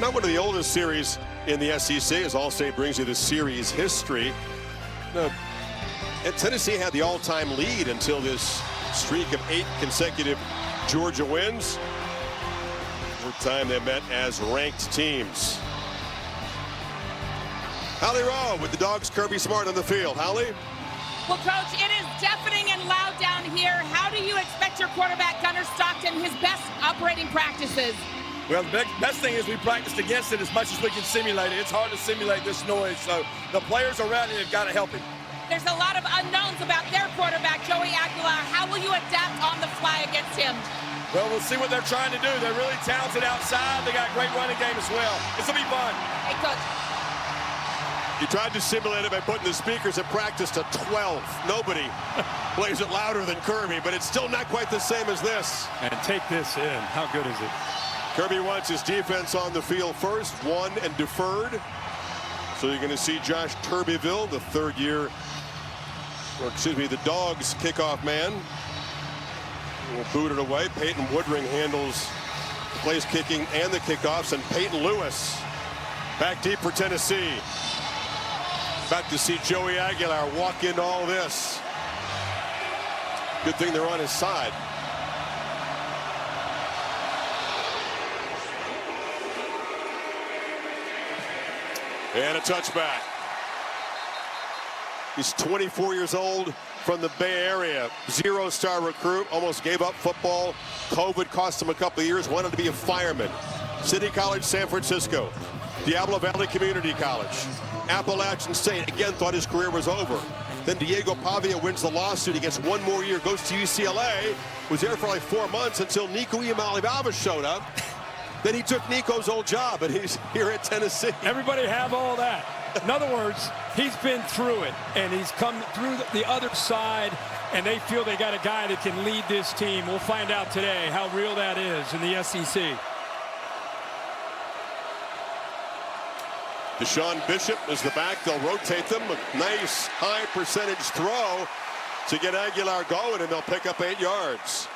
Not one of the oldest series in the SEC, as Allstate brings you the series history. No, and Tennessee had the all-time lead until this streak of 8 consecutive Georgia wins. The time they met as ranked teams. Holly Rowe with the Dogs, Kirby Smart on the field. Holly? Well, Coach, it is deafening and loud down here. How do you expect your quarterback, Gunner Stockton, his best operating practices? Well, the best thing is we practiced against it as much as we can simulate it. It's hard to simulate this noise, so the players around him have got to help him. There's a lot of unknowns about their quarterback, Joey Aguilar. How will you adapt on the fly against him? Well, we'll see what they're trying to do. They're really talented outside. They got a great running game as well. It's going to be fun. Hey, Coach. You tried to simulate it by putting the speakers at practice to 12. Nobody plays it louder than Kirby, but it's still not quite the same as this. And take this in. How good is it? Kirby wants his defense on the field first, won and deferred. So you're going to see Josh Turbeville, the the Dogs kickoff man. Will boot it away. Peyton Woodring handles the place kicking and the kickoffs, and Peyton Lewis back deep for Tennessee. About to see Joey Aguilar walk into all this. Good thing they're on his side. And a touchback. He's 24 years old, from the Bay Area. 0-star recruit, almost gave up football. COVID cost him a couple of years, wanted to be a fireman. City College, San Francisco. Diablo Valley Community College. Appalachian State, again, thought his career was over. Then Diego Pavia wins the lawsuit. He gets one more year, goes to UCLA. Was there for like 4 months until Nico Iamaleava showed up. Then he took Nico's old job, and he's here at Tennessee. Everybody have all that. In other words, he's been through it, and he's come through the other side, and they feel they got a guy that can lead this team. We'll find out today how real that is in the SEC. Deshaun Bishop is the back. They'll rotate them. A nice high percentage throw to get Aguilar going, and they'll pick up 8 yards.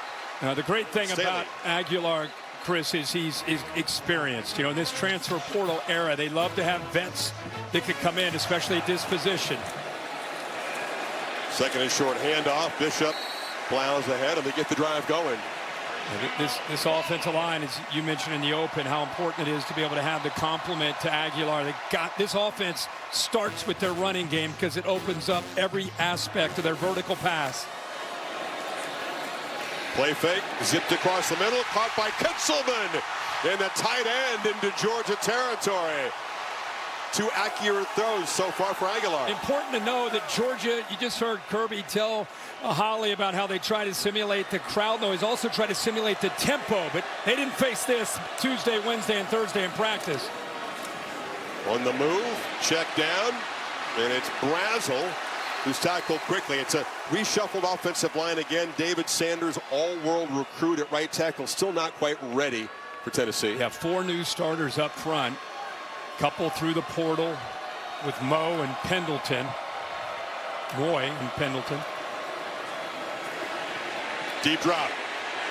Now, the great thing Staley. about Aguilar, Chris, is he's experienced. You know, in this transfer portal era, they love to have vets that could come in, especially at this position. Second and short handoff. Bishop plows ahead, and they get the drive going. This offensive line, as you mentioned in the open, how important it is to be able to have the complement to Aguilar. This offense starts with their running game because it opens up every aspect of their vertical pass. Play fake, zipped across the middle, caught by Kitzelman in the tight end into Georgia territory. 2 accurate throws so far for Aguilar. Important to know that Georgia, you just heard Kirby tell Holly about how they try to simulate the crowd noise, also try to simulate the tempo, but they didn't face this Tuesday, Wednesday, and Thursday in practice. On the move, check down, and it's Brazel who's tackled quickly. It's a reshuffled offensive line again. David Sanders, all-world recruit at right tackle, still not quite ready for Tennessee. You have 4 new starters up front. Couple through the portal with Moy and Pendleton. Deep drop.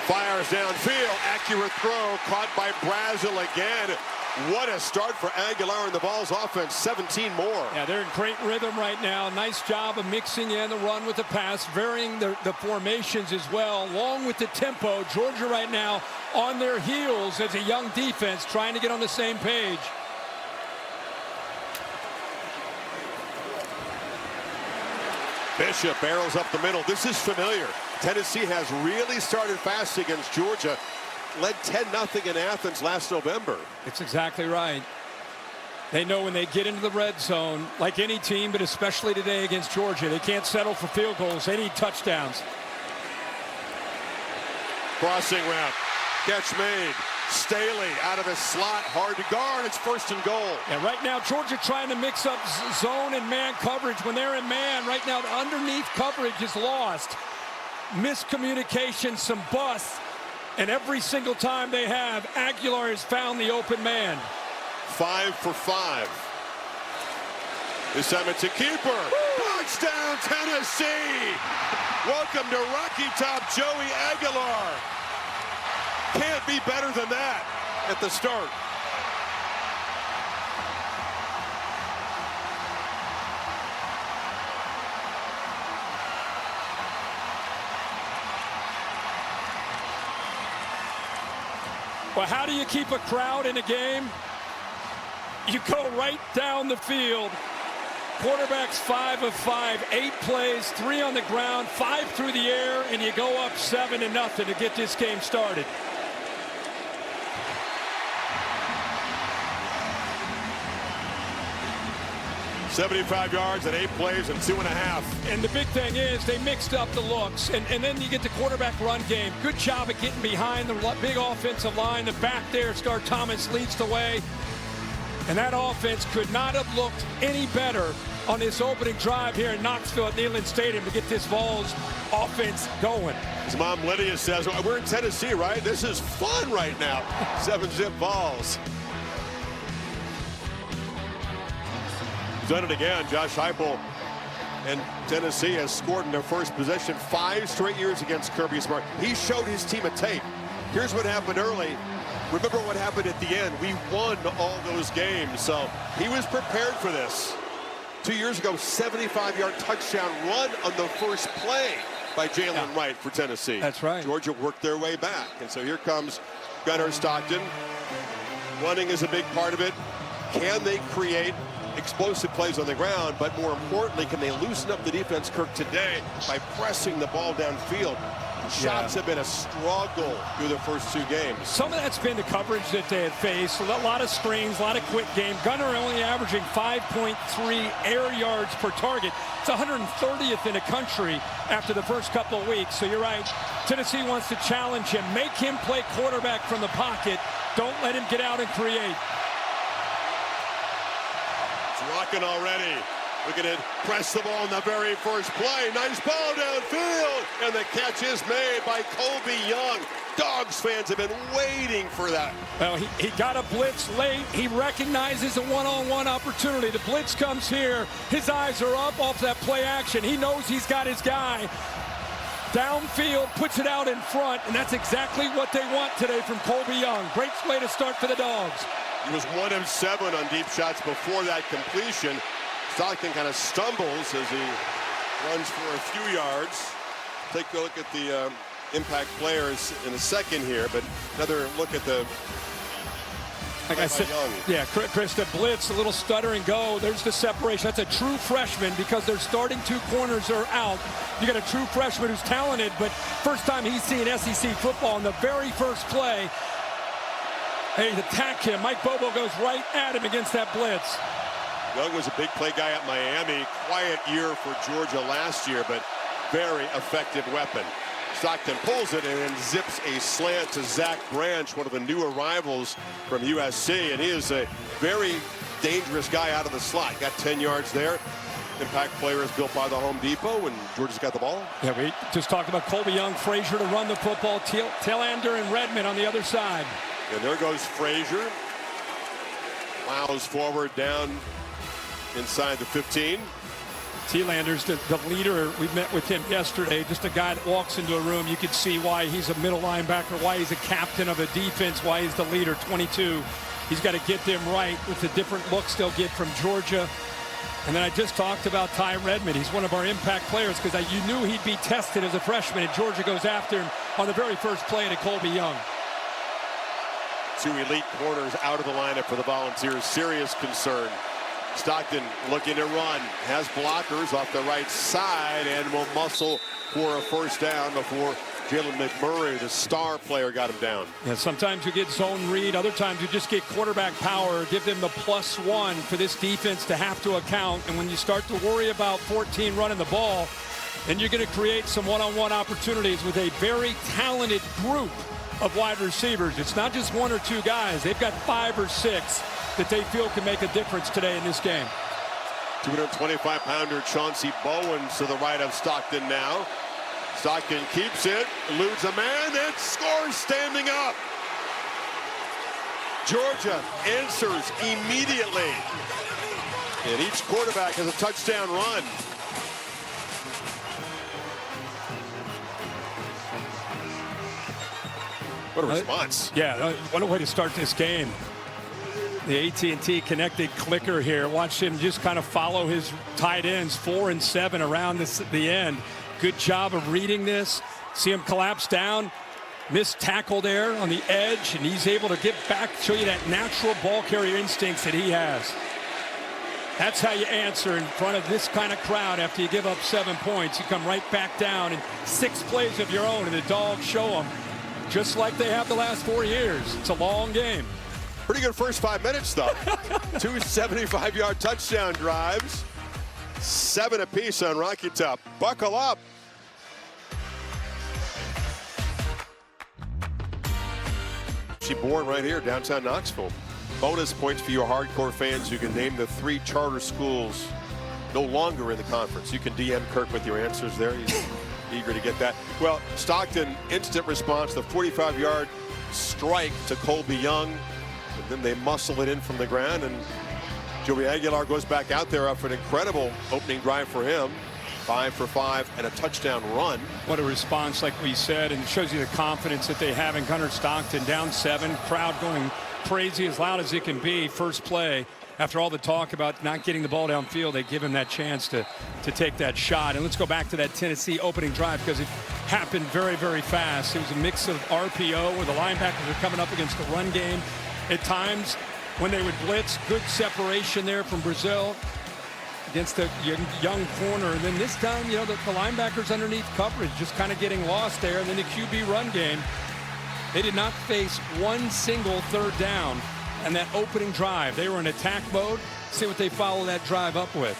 Fires downfield. Accurate throw. Caught by Brazel again. What a start for Aguilar and the Vols offense. 17 more. Yeah, they're in great rhythm right now. Nice job of mixing in the run with the pass, varying the formations as well, along with the tempo. Georgia right now on their heels as a young defense trying to get on the same page. Bishop barrels up the middle. This is familiar. Tennessee has really started fast against Georgia. Led 10-0 in Athens last November. It's exactly right. They know when they get into the red zone, like any team, but especially today against Georgia, they can't settle for field goals. They need touchdowns. Crossing route. Catch made. Staley out of his slot. Hard to guard. It's 1st and goal. Yeah, right now, Georgia trying to mix up zone and man coverage. When they're in man, right now, the underneath coverage is lost. Miscommunication, some busts. And every single time they have, Aguilar has found the open man. 5 for 5. This time it's a keeper. Touchdown, Tennessee! Welcome to Rocky Top, Joey Aguilar. Can't be better than that at the start. Well, how do you keep a crowd in a game? You go right down the field. Quarterback's 5 of 5, 8 plays, 3 on the ground, 5 through the air, and you go up 7-0 to get this game started. $75 yards and 8 plays and 2.5. And the big thing is they mixed up the looks, and then you get the quarterback run game. Good job of getting behind the big offensive line. The back there, Star Thomas leads the way. And that offense could not have looked any better on this opening drive here in Knoxville at Neyland Stadium to get this Vols offense going. His mom Lydia says, well, we're in Tennessee, right? This is fun right now. 7-zip Vols. Done it again. Josh Heupel and Tennessee has scored in their first possession 5 straight years against Kirby Smart. He showed his team a tape. Here's what happened early. Remember what happened at the end. We won all those games, so he was prepared for this. 2 years ago, 75-yard touchdown run on the first play by Jalen Wright for Tennessee. That's right. Georgia worked their way back, and so here comes Gunnar Stockton. Running is a big part of it. Can they create explosive plays on the ground, but more importantly, can they loosen up the defense, Kirk, today by pressing the ball downfield? Shots have been a struggle through the first 2 games. Some of that's been the coverage that they had faced. A lot of screens, a lot of quick game. Gunnar only averaging 5.3 air yards per target. It's 130th in the country after the first couple of weeks. So you're right. Tennessee wants to challenge him. Make him play quarterback from the pocket. Don't let him get out and create. It's rocking already. Looking at press the ball in the very first play. Nice ball downfield. And the catch is made by Colby Young. Dogs fans have been waiting for that. Well, he got a blitz late. He recognizes a one-on-one opportunity. The blitz comes here. His eyes are up off that play action. He knows he's got his guy. Downfield, puts it out in front, and that's exactly what they want today from Colby Young. Great way to start for the Dogs. He was 1 of 7 on deep shots before that completion. Stockton kind of stumbles as he runs for a few yards. Take a look at the impact players in a second here, but another look at the like I said, Young. Yeah, Chris, the blitz, a little stutter and go. There's the separation. That's a true freshman because their starting 2 corners are out. You got a true freshman who's talented, but first time he's seen SEC football in the very first play. Hey, attack him. Mike Bobo goes right at him against that blitz. Young was a big play guy at Miami. Quiet year for Georgia last year, but very effective weapon. Stockton pulls it and then zips a slant to Zach Branch, one of the new arrivals from USC, and he is a very dangerous guy out of the slot. Got 10 yards there. Impact player is built by the Home Depot, and Georgia's got the ball. Yeah, we just talked about Colby Young, Frazier to run the football, Telander and Redmond on the other side. And there goes Frazier. Plows forward down inside the 15. Telander's the leader. We met with him yesterday. Just a guy that walks into a room. You can see why he's a middle linebacker, why he's a captain of a defense, why he's the leader, 22. He's got to get them right with the different looks they'll get from Georgia. And then I just talked about Ty Redmond. He's one of our impact players because you knew he'd be tested as a freshman, and Georgia goes after him on the very first play to Colby Young. 2 elite corners out of the lineup for the Volunteers. Serious concern. Stockton looking to run. Has blockers off the right side and will muscle for a first down before Jalen McMurray, the star player, got him down. Yeah, sometimes you get zone read. Other times you just get quarterback power. Give them the +1 for this defense to have to account. And when you start to worry about 14 running the ball, then you're going to create some one-on-one opportunities with a very talented group of wide receivers. It's not just 1 or 2 guys. They've got 5 or 6 that they feel can make a difference today in this game. 225-pounder Chauncey Bowens to the right of Stockton now. Stockton keeps it, eludes a man, and scores standing up. Georgia answers immediately. And each quarterback has a touchdown run. What a response. Yeah, what a way to start this game. The AT&T connected clicker here. Watch him just kind of follow his tight ends, 4 and 7 around the end. Good job of reading this. See him collapse down. missed tackle there on the edge, and he's able to get back, show you that natural ball carrier instincts that he has. That's how you answer in front of this kind of crowd after you give up 7 points. You come right back down in 6 plays of your own, and the Dogs show them just like they have the last 4 years. It's a long game. Pretty good first 5 minutes, though. 2 75-yard touchdown drives. 7 apiece on Rocky Top. Buckle up. Born right here, downtown Knoxville. Bonus points for your hardcore fans who can name the 3 charter schools no longer in the conference. You can DM Kirk with your answers there. He's eager to get that. Well, Stockton, instant response, the 45-yard strike to Colby Young. And then they muscle it in from the ground, and Joey Aguilar goes back out there after an incredible opening drive for him. 5 for 5 and a touchdown run. What a response, like we said, and it shows you the confidence that they have in Gunnar Stockton. Down 7, crowd going crazy, as loud as it can be. First play, after all the talk about not getting the ball downfield, they give him that chance to take that shot. And let's go back to that Tennessee opening drive, because it happened very, very fast. It was a mix of RPO, where the linebackers were coming up against the run game. At times, when they would blitz, good separation there from Brazil against the young corner. And then this time, you know, the linebackers underneath coverage just kind of getting lost there. And then the QB run game, they did not face one single third down. And that opening drive, they were in attack mode. See what they follow that drive up with.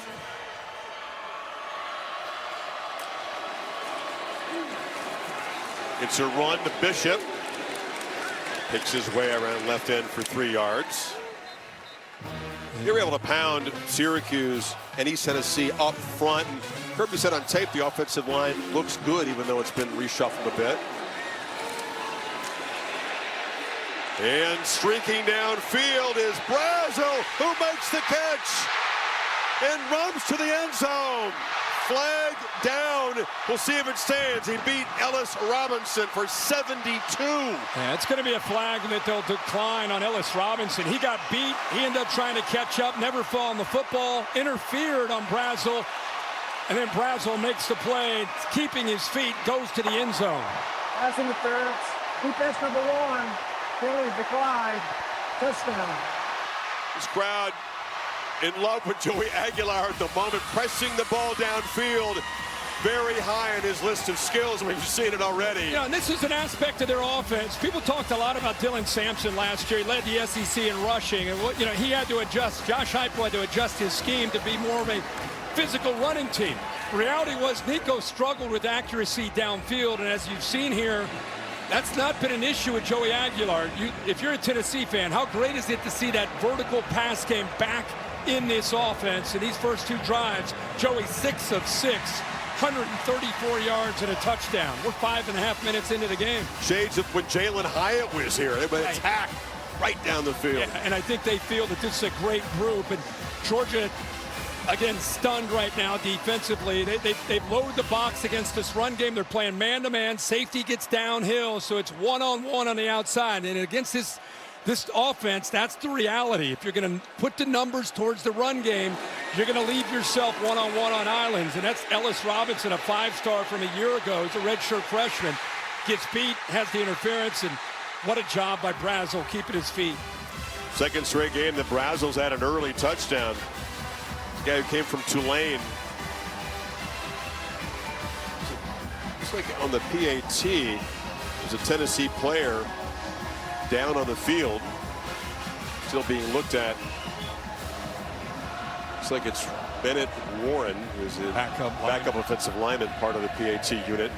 It's a run to Bishop. Picks his way around left end for 3 yards. They were able to pound Syracuse and East Tennessee up front. And Kirby said on tape the offensive line looks good, even though it's been reshuffled a bit. And streaking downfield is Brazel, who makes the catch and runs to the end zone. Flag down. We'll see if it stands. He beat Ellis Robinson for 72. Yeah, it's going to be a flag that they'll decline on Ellis Robinson. He got beat. He ended up trying to catch up, never fall on the football, interfered on Brazel, and then Brazel makes the play, keeping his feet, goes to the end zone. Pass interference. Defense number 1. Penalty declined. Touchdown. This crowd in love with Joey Aguilar at the moment, pressing the ball downfield. Very high on his list of skills. We've seen it already. Yeah, and this is an aspect of their offense. People talked a lot about Dylan Sampson last year. He led the SEC in rushing, and you know, he had to adjust. Josh Heupel had to adjust his scheme to be more of a physical running team. The reality was Nico struggled with accuracy downfield, and as you've seen here, that's not been an issue with Joey Aguilar. If you're a Tennessee fan, how great is it to see that vertical pass game back in this offense? In these first 2 drives, Joey 6 of 6, 134 yards and a touchdown. We're 5.5 minutes into the game. Shades of when Jalen Hyatt was here. They would attack right down the field. Yeah, and I think they feel that this is a great group. And Georgia, again, stunned right now defensively. They've loaded the box against this run game. They're playing man-to-man. Safety gets downhill, so it's one-on-one on the outside. And against this offense, that's the reality. If you're going to put the numbers towards the run game, you're going to leave yourself one-on-one on islands. And that's Ellis Robinson, a 5-star from a year ago. He's a redshirt freshman. Gets beat, has the interference, and what a job by Brazel keeping his feet. Second straight game that Brazel's had an early touchdown. The guy who came from Tulane. Looks like on the PAT, there's a Tennessee player down on the field, still being looked at. Looks like it's Bennett Warren, who's a backup offensive lineman, part of the PAT unit.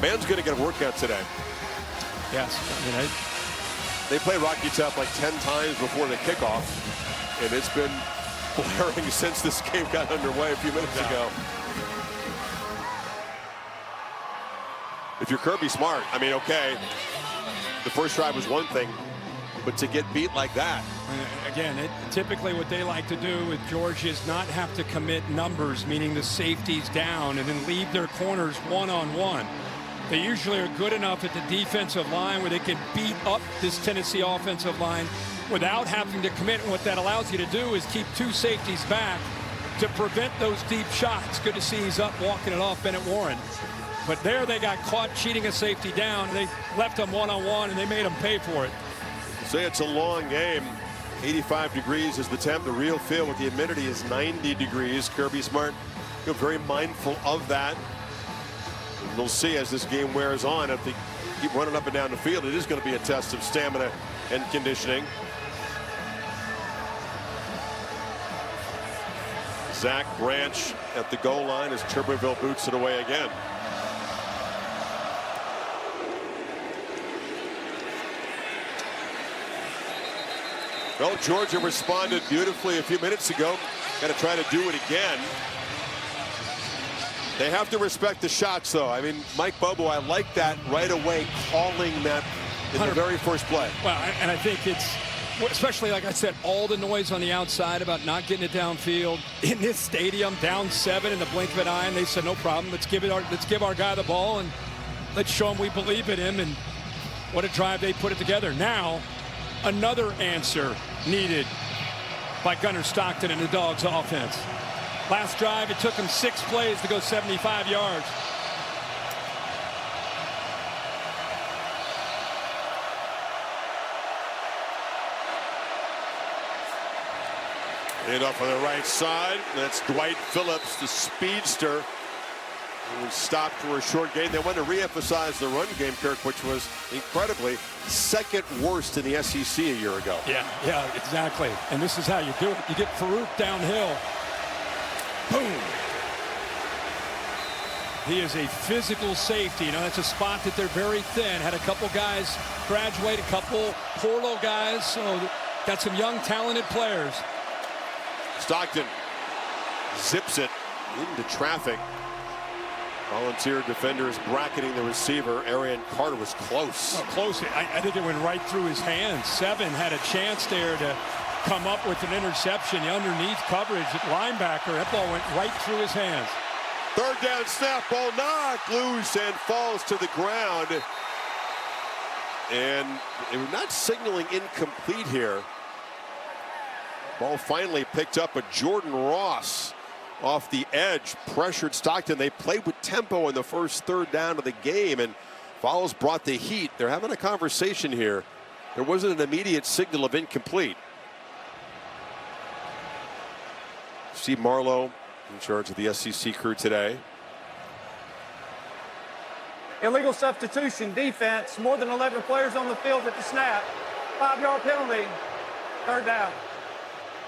Man's going to get a workout today. Yes. I mean, they play Rocky Top like 10 times before the kickoff, and it's been blaring since this game got underway a few minutes ago. If you're Kirby Smart, I mean, okay, the first drive was one thing, but to get beat like that. Again, typically what they like to do with Georgia is not have to commit numbers, meaning the safeties down, and then leave their corners one-on-one. They usually are good enough at the defensive line where they can beat up this Tennessee offensive line without having to commit. And what that allows you to do is keep 2 safeties back to prevent those deep shots. Good to see he's up walking it off Bennett Warren. But there they got caught cheating a safety down. They left them one-on-one, and they made them pay for it. Say it's a long game. 85 degrees is the temp. The real feel with the humidity is 90 degrees. Kirby Smart, very mindful of that. And we'll see as this game wears on. If they keep running up and down the field, it is going to be a test of stamina and conditioning. Zach Branch at the goal line as Tuberville boots it away again. Well, Georgia responded beautifully a few minutes ago. Got to try to do it again. They have to respect the shots, though. I mean, Mike Bobo, I like that right away, calling that in the very first play. Well, and I think it's, especially like I said, all the noise on the outside about not getting it downfield in this stadium, down 7 in the blink of an eye, and they said no problem. Let's give our guy the ball and let's show him we believe in him. And what a drive they put it together. Now, another answer needed by Gunnar Stockton and the Dogs offense. Last drive, it took him 6 plays to go 75 yards. And off on the right side, that's Dwight Phillips, the speedster, who was stopped for a short gain. They wanted to reemphasize the run game, Kirk, which was incredibly second worst in the SEC a year ago. Yeah, exactly. And this is how you do it. You get Farouk downhill. Boom. He is a physical safety. You know, that's a spot that they're very thin. Had a couple guys graduate, a couple portal guys. So got some young, talented players. Stockton zips it into traffic. Volunteer defenders bracketing the receiver. Arian Carter was close. Oh, close. I think it went right through his hands. 7 had a chance there to come up with an interception. The underneath coverage at linebacker. That ball went right through his hands. Third down snap, ball knocked loose and falls to the ground. And they were not signaling incomplete here. Ball finally picked up, but Jordan Ross off the edge pressured Stockton. They played with tempo in the first third down of the game, and Fowles brought the heat. They're having a conversation here. There wasn't an immediate signal of incomplete. Steve Marlowe in charge of the SEC crew today. Illegal substitution, defense, more than 11 players on the field at the snap. 5-yard penalty, third down.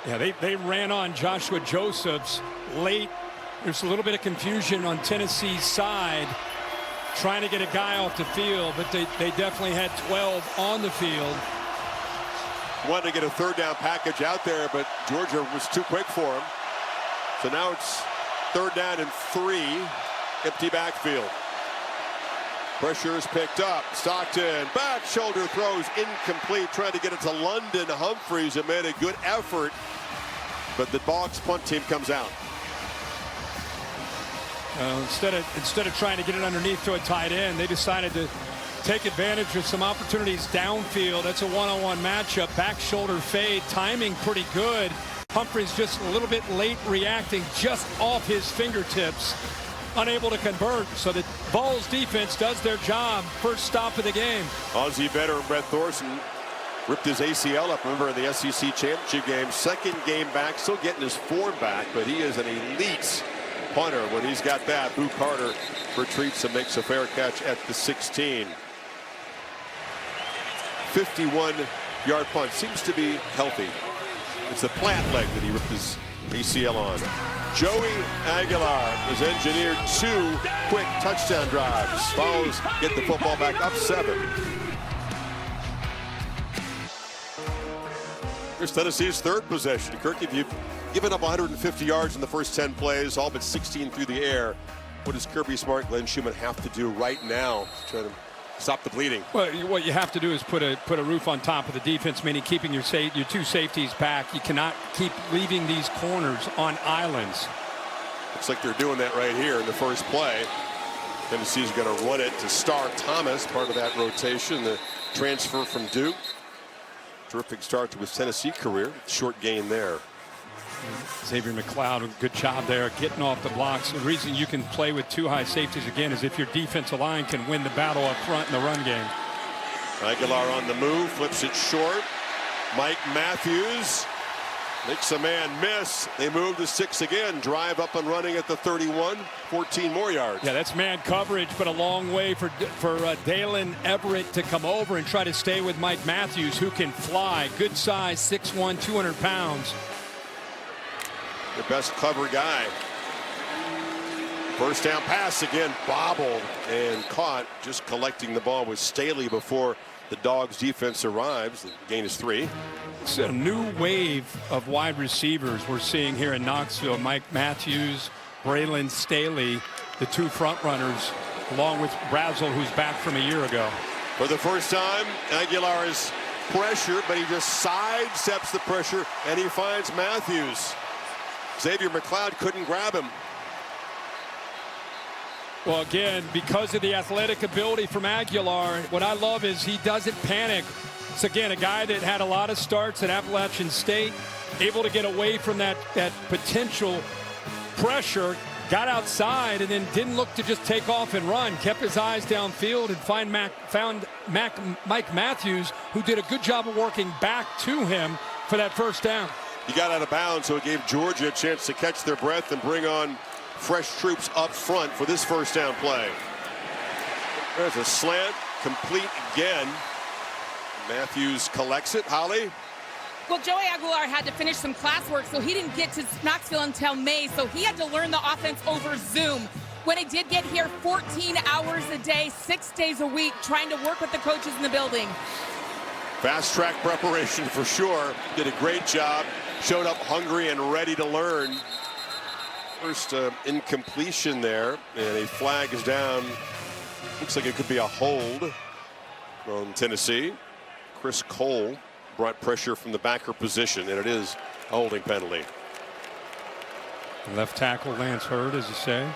Yeah, they ran on Joshua Josephs late. There's a little bit of confusion on Tennessee's side trying to get a guy off the field, but they definitely had 12 on the field. Wanted to get a third down package out there, but Georgia was too quick for him. So now it's third down and 3, empty backfield. Pressure is picked up. Stockton, back shoulder throws incomplete, trying to get it to London Humphreys, who made a good effort, but the Dogs punt team comes out. Instead of trying to get it underneath to a tight end, they decided to take advantage of some opportunities downfield. That's a one-on-one matchup. Back shoulder fade, timing pretty good. Humphreys just a little bit late reacting, just off his fingertips, unable to convert. So the Vols defense does their job. First stop of the game. Aussie veteran Brett Thorson ripped his ACL up, remember, in the SEC championship game. Second game back, still getting his form back, but he is an elite punter when he's got that. Boo Carter retreats and makes a fair catch at the 16. 51-yard punt. Seems to be healthy. It's the plant leg that he ripped his ACL on. Joey Aguilar has engineered 2 quick touchdown drives. Vols get the football back up 7. Here's Tennessee's third possession. Kirk, if you've given up 150 yards in the first 10 plays, all but 16 through the air, what does Kirby Smart, Glenn Schumann have to do right now to try to stop the bleeding? Well, what you have to do is put a roof on top of the defense, meaning keeping your 2 safeties back. You cannot keep leaving these corners on islands. Looks like they're doing that right here in the first play. Tennessee's going to run it to Star Thomas, part of that rotation, the transfer from Duke. Terrific start to his Tennessee career. Short gain there. Xavier McLeod, good job there getting off the blocks. The reason you can play with 2 high safeties again is if your defensive line can win the battle up front in the run game. Aguilar on the move, flips it short. Mike Matthews makes a man miss. They move to 6 again. Drive up and running at the 31. 14 more yards. Yeah, that's man coverage, but a long way for Dalen Everett to come over and try to stay with Mike Matthews, who can fly. Good size, 6'1", 200 pounds. Their best cover guy. First down pass again, bobbled and caught. Just collecting the ball with Staley before the Dogs defense arrives. The gain is 3. It's a new wave of wide receivers we're seeing here in Knoxville. Mike Matthews, Braylon Staley, the 2 front runners, along with Brazel, who's back from a year ago. For the first time, Aguilar is pressure, but he just sidesteps the pressure and he finds Matthews. Xavier McLeod couldn't grab him. Well, again, because of the athletic ability from Aguilar, what I love is he doesn't panic. It's, again, a guy that had a lot of starts at Appalachian State, able to get away from that potential pressure, got outside, and then didn't look to just take off and run. Kept his eyes downfield and found Mike Matthews, who did a good job of working back to him for that first down. He got out of bounds, so it gave Georgia a chance to catch their breath and bring on fresh troops up front for this first down play. There's a slant, complete again. Matthews collects it. Holly? Well, Joey Aguilar had to finish some classwork, so he didn't get to Knoxville until May, so he had to learn the offense over Zoom. When he did get here, 14 hours a day, 6 days a week, trying to work with the coaches in the building. Fast track preparation for sure. Did a great job. Showed up hungry and ready to learn. First incompletion there, and a flag is down. Looks like it could be a hold from Tennessee. Chris Cole brought pressure from the backer position, and it is a holding penalty. Left tackle Lance Hurd, as you say.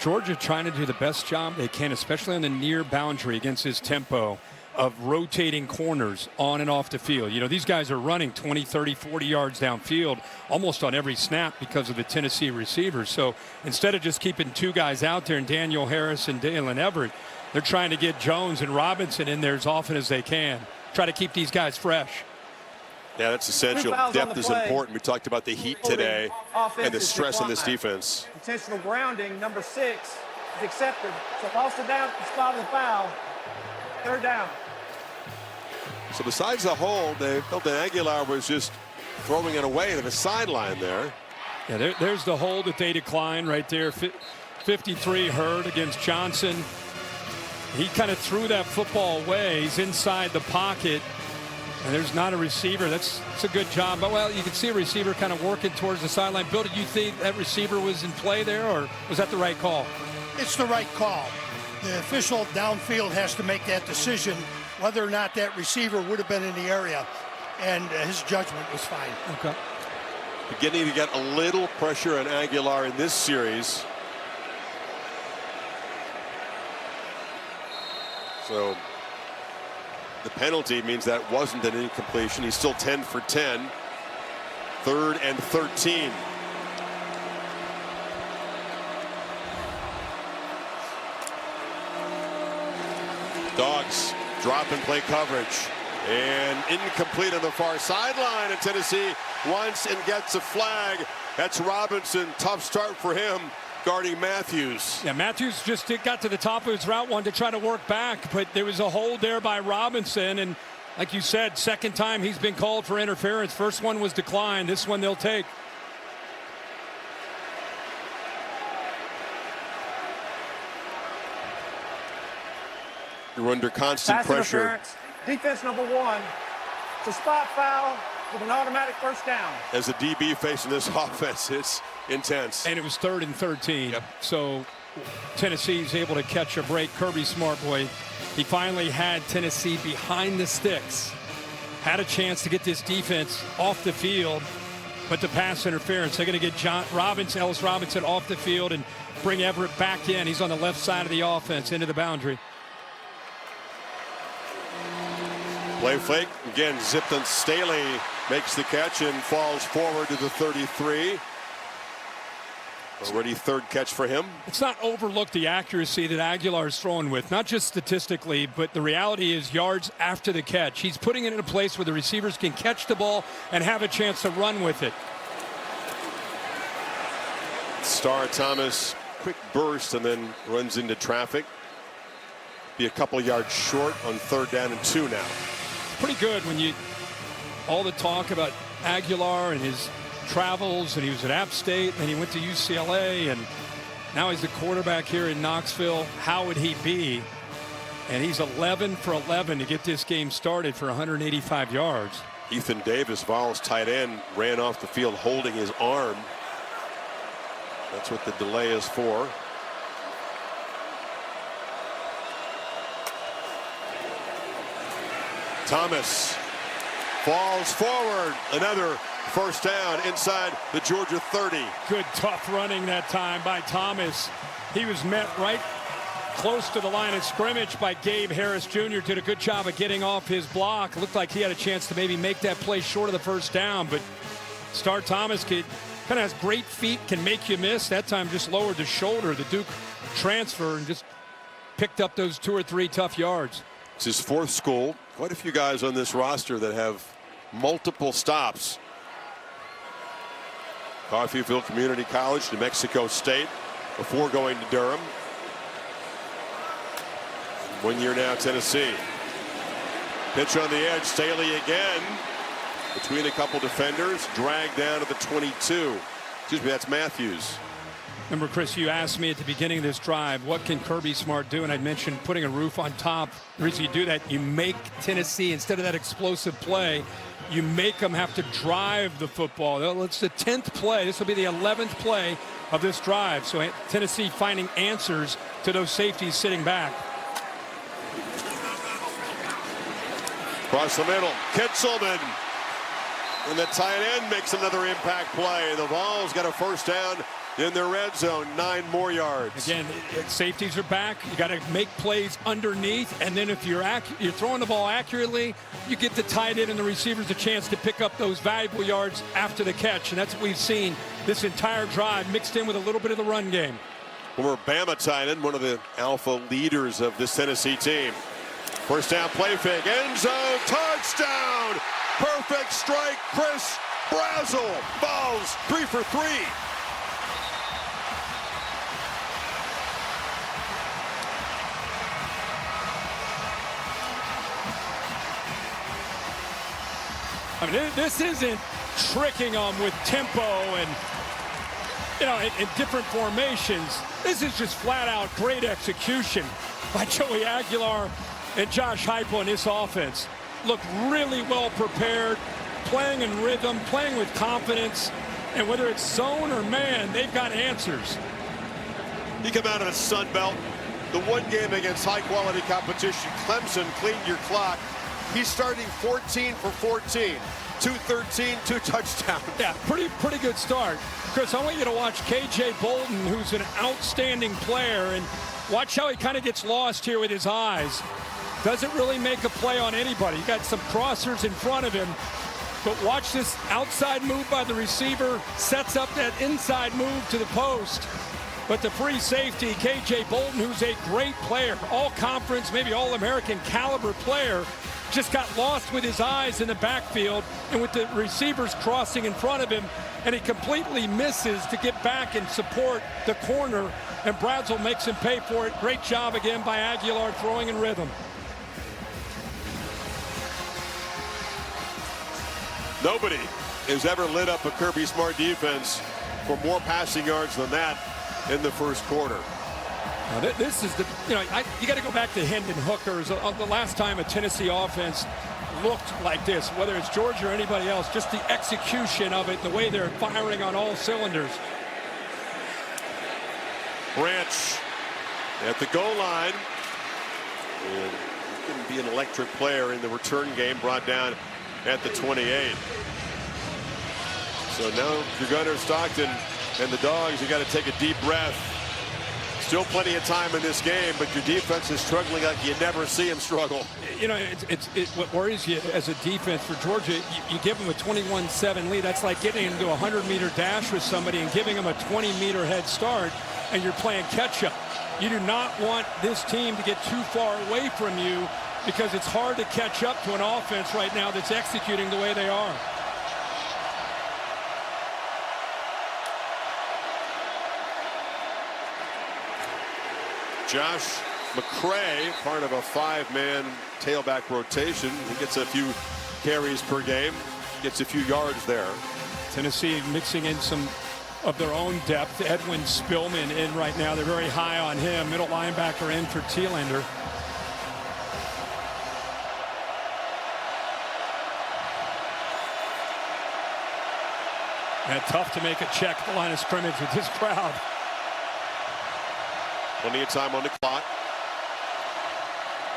Georgia trying to do the best job they can, especially on the near boundary against his tempo of rotating corners on and off the field. You know, these guys are running 20, 30, 40 yards downfield almost on every snap because of the Tennessee receivers. So instead of just keeping 2 guys out there, and Daniel Harris and Dalen Everett, they're trying to get Jones and Robinson in there as often as they can. Try to keep these guys fresh. Yeah, that's essential. Depth is important. We talked about the heat today and the stress on this defense. Intentional grounding, number 6, is accepted. So lost it down at the spot of the foul. 3rd down. So besides the hold, they felt that Aguilar was just throwing it away to the sideline there. Yeah, there's the hold that they declined right there. 53 Hurd against Johnson. He kind of threw that football away. He's inside the pocket, and there's not a receiver. That's a good job. But, well, you can see a receiver kind of working towards the sideline. Bill, did you think that receiver was in play there, or was that the right call? It's the right call. The official downfield has to make that decision whether or not that receiver would have been in the area, and his judgment was fine. Okay. Beginning to get a little pressure on Aguilar in this series. So the penalty means that wasn't an incompletion. He's still 10 for 10. 3rd and 13. Dogs drop and play coverage, and incomplete on the far sideline, and Tennessee wants and gets a flag. That's Robinson. Tough start for him guarding Matthews. Yeah, Matthews just got to the top of his route, wanted to try to work back, but there was a hold there by Robinson, and like you said, 2nd time he's been called for interference. First one was declined. This one they'll take. You're under constant Pass pressure. interference. Defense number 1. It's a spot foul with an automatic first down. As a DB facing this offense, it's intense. And it was 3rd and 13. Yep. So Tennessee's able to catch a break. Kirby Smartboy, he finally had Tennessee behind the sticks. Had a chance to get this defense off the field, but the pass interference, they're going to get Ellis Robinson off the field and bring Everett back in. He's on the left side of the offense into the boundary. Play fake again, zipped on Staley. makes the catch and falls forward to the 33. Already third catch for him. It's not overlook the accuracy that Aguilar is throwing with, not just statistically, but the reality is yards after the catch. He's putting it in a place where the receivers can catch the ball and have a chance to run with it. Star Thomas, quick burst and then runs into traffic. Be a couple yards short on 3rd down and 2 now. Pretty good when you, all the talk about Aguilar and his travels, and he was at App State, and he went to UCLA, and now he's the quarterback here in Knoxville. How would he be? And he's 11 for 11 to get this game started for 185 yards. Ethan Davis, Vols tight end, ran off the field holding his arm. That's what the delay is for. Thomas falls forward. Another first down inside the Georgia 30. Good tough running that time by Thomas. He was met right close to the line of scrimmage by Gabe Harris Jr. Did a good job of getting off his block. Looked like he had a chance to maybe make that play short of the first down, but Star Thomas kind of has great feet, can make you miss. That time just lowered the shoulder, the Duke transfer, and just picked up those 2 or 3 tough yards. It's his 4th school. Quite a few guys on this roster that have multiple stops. Coffeyville Community College, New Mexico State, before going to Durham. 1 year now, Tennessee. Pitch on the edge, Staley again. Between a couple defenders, dragged down to the 22. Excuse me, that's Matthews. Remember, Chris, you asked me at the beginning of this drive, what can Kirby Smart do? And I mentioned putting a roof on top. The reason you do that, you make Tennessee, instead of that explosive play, you make them have to drive the football. It's the 10th play. This will be the 11th play of this drive. So Tennessee finding answers to those safeties sitting back. Across the middle, Kitzelman. And the tight end makes another impact play. The Vols got a first down in their red zone, 9 more yards. Again, safeties are back. You got to make plays underneath, and then if you're throwing the ball accurately, you get the tight end and the receivers a chance to pick up those valuable yards after the catch, and that's what we've seen this entire drive, mixed in with a little bit of the run game. Former Bama tight end, one of the alpha leaders of this Tennessee team. First down, play fake, end zone, touchdown! Perfect strike, Chris Brazel. Vols 3 for 3. I mean, this isn't tricking them with tempo and, you know, in different formations. This is just flat out great execution by Joey Aguilar and Josh Heupel in this offense. Look really well prepared, playing in rhythm, playing with confidence, and whether it's zone or man, they've got answers. You come out of the Sun Belt, the one game against high-quality competition. Clemson cleaned your clock. He's starting 14 for 14, 213, 2 touchdowns. Yeah, pretty good start. Chris, I want you to watch KJ Bolden, who's an outstanding player, and watch how he kind of gets lost here with his eyes. Doesn't really make a play on anybody. You got some crossers in front of him, but watch this outside move by the receiver, sets up that inside move to the post. But the free safety, KJ Bolden, who's a great player, all-conference, maybe all-American caliber player, just got lost with his eyes in the backfield and with the receivers crossing in front of him, and he completely misses to get back and support the corner, and Brazel makes him pay for it. Great job again by Aguilar throwing in rhythm. Nobody has ever lit up a Kirby Smart defense for more passing yards than that in the first quarter. Now, this is the, you know, you got to go back to Hendon Hooker's. The last time a Tennessee offense looked like this, whether it's Georgia or anybody else, just the execution of it, the way they're firing on all cylinders. Branch at the goal line. And he can be an electric player in the return game, brought down at the 28. So now, if you're Gunnar Stockton and the Dogs, you got to take a deep breath. Still plenty of time in this game, but your defense is struggling like you never see them struggle. You know, what worries you as a defense for Georgia, you give them a 21-7 lead. That's like getting into a 100-meter dash with somebody and giving them a 20-meter head start, and you're playing catch-up. You do not want this team to get too far away from you, because it's hard to catch up to an offense right now that's executing the way they are. Josh McCray, part of a 5-man tailback rotation. He gets a few carries per game, gets a few yards there. Tennessee mixing in some of their own depth. Edwin Spillman in right now. They're very high on him. Middle linebacker in for Thielander. And tough to make a check at the line of scrimmage with this crowd. Plenty of time on the clock.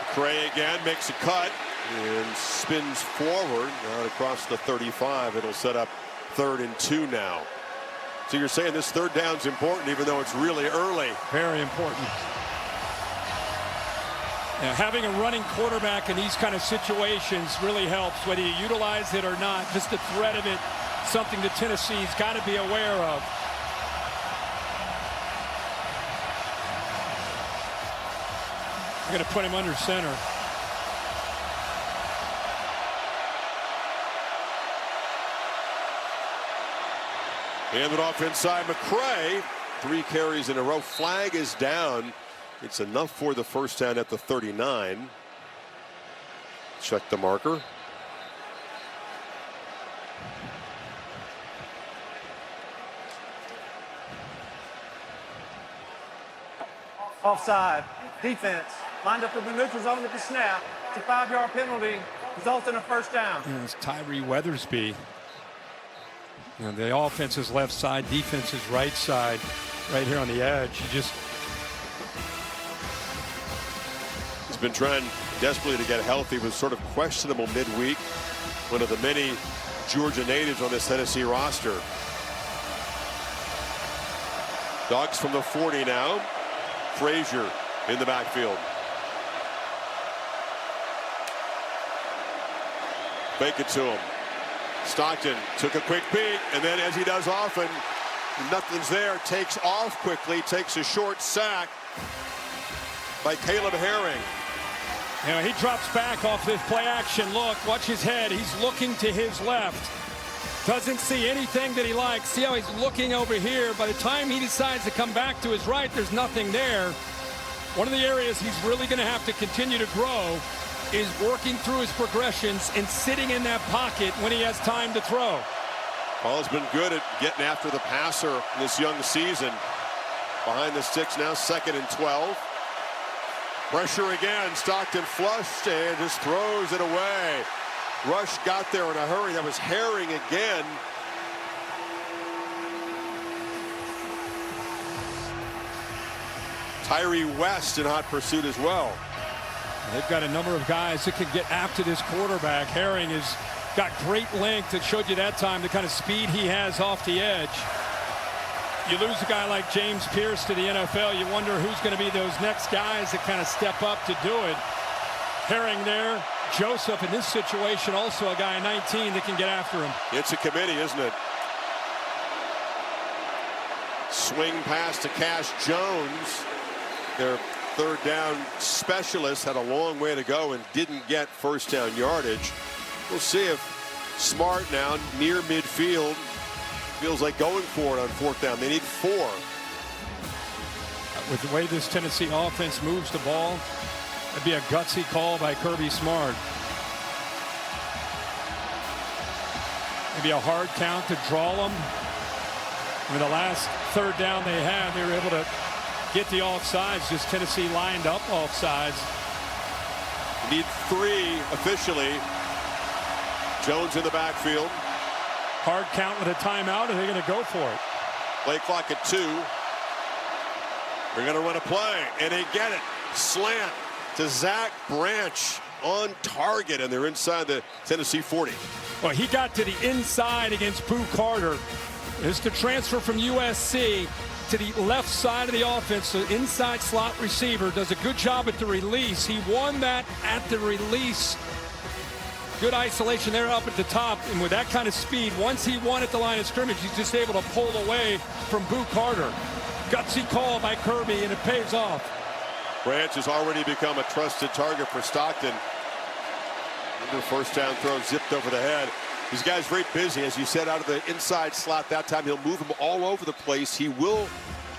McCray again makes a cut and spins forward out across the 35. It'll set up 3rd and 2 now. So you're saying this 3rd down's important, even though it's really early. Very important. Now, having a running quarterback in these kind of situations really helps, whether you utilize it or not. Just the threat of it, something that Tennessee's got to be aware of. I'm going to put him under center. Handed off inside McCray. 3 carries in a row. Flag is down. It's enough for the first down at the 39. Check the marker. Offside. Defense lined up in the neutral zone at the snap. It's a 5-yard penalty. Results in a first down. Yeah, it's Tyree Weathersby. And the offense is left side, defense is right side, right here on the edge. He's been trying desperately to get healthy. Was sort of questionable midweek. One of the many Georgia natives on this Tennessee roster. Dogs from the 40 now. Frazier in the backfield. Fake it to him. Stockton took a quick peek, and then, as he does often, nothing's there. Takes off quickly, takes a short sack by Caleb Herring. You know, he drops back off this play action look. Watch his head. He's looking to his left. Doesn't see anything that he likes. See how he's looking over here. By the time he decides to come back to his right, there's nothing there. One of the areas he's really going to have to continue to grow is working through his progressions and sitting in that pocket when he has time to throw. Paul's been good at getting after the passer this young season. Behind the sticks now, 2nd and 12. Pressure again. Stockton flushed and just throws it away. Rush got there in a hurry. That was Herring again. Tyree West in hot pursuit as well. They've got a number of guys that can get after this quarterback. Herring has got great length. It showed you that time the kind of speed he has off the edge. You lose a guy like James Pierce to the NFL, you wonder who's going to be those next guys that kind of step up to do it. Herring there. Joseph in this situation, also a guy 19 that can get after him. It's a committee, isn't it? Swing pass to Cash Jones. Their 3rd down specialist had a long way to go and didn't get first down yardage. We'll see if Smart now near midfield feels like going for it on 4th down. They need 4. With the way this Tennessee offense moves the ball, that'd be a gutsy call by Kirby Smart. Maybe a hard count to draw them. I mean, the last 3rd down they had, they were able to get the offsides. Just Tennessee lined up offsides. Need 3 officially. Jones in the backfield. Hard count with a timeout. Are they going to go for it? Play clock at 2. They're going to run a play, and they get it. Slant to Zach Branch on target, and they're inside the Tennessee 40. Well, he got to the inside against Pooh Carter. It's the transfer from USC. to the left side of the offense. The inside slot receiver does a good job at the release. He won that at the release. Good isolation there up at the top. And with that kind of speed, once he won at the line of scrimmage, he's just able to pull away from Boo Carter. Gutsy call by Kirby, and it pays off. Branch has already become a trusted target for Stockton. The first down throw zipped over the head. These guys very busy, as you said, out of the inside slot. That time he'll move him all over the place. He will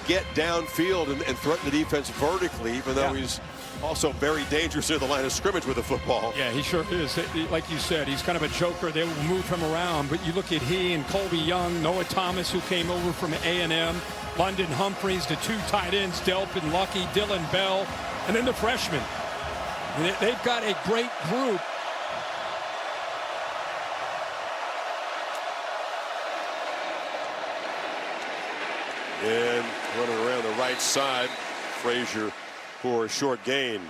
get downfield and threaten the defense vertically, even though he's also very dangerous near the line of scrimmage with the football. Yeah, he sure is. Like you said, he's kind of a joker. They will move him around. But you look at he and Colby Young, Noah Thomas, who came over from A&M, London Humphreys, the two tight ends, Delpin Lucky, Dylan Bell, and then the freshman. They've got a great group. And running around the right side, Frazier for a short gain.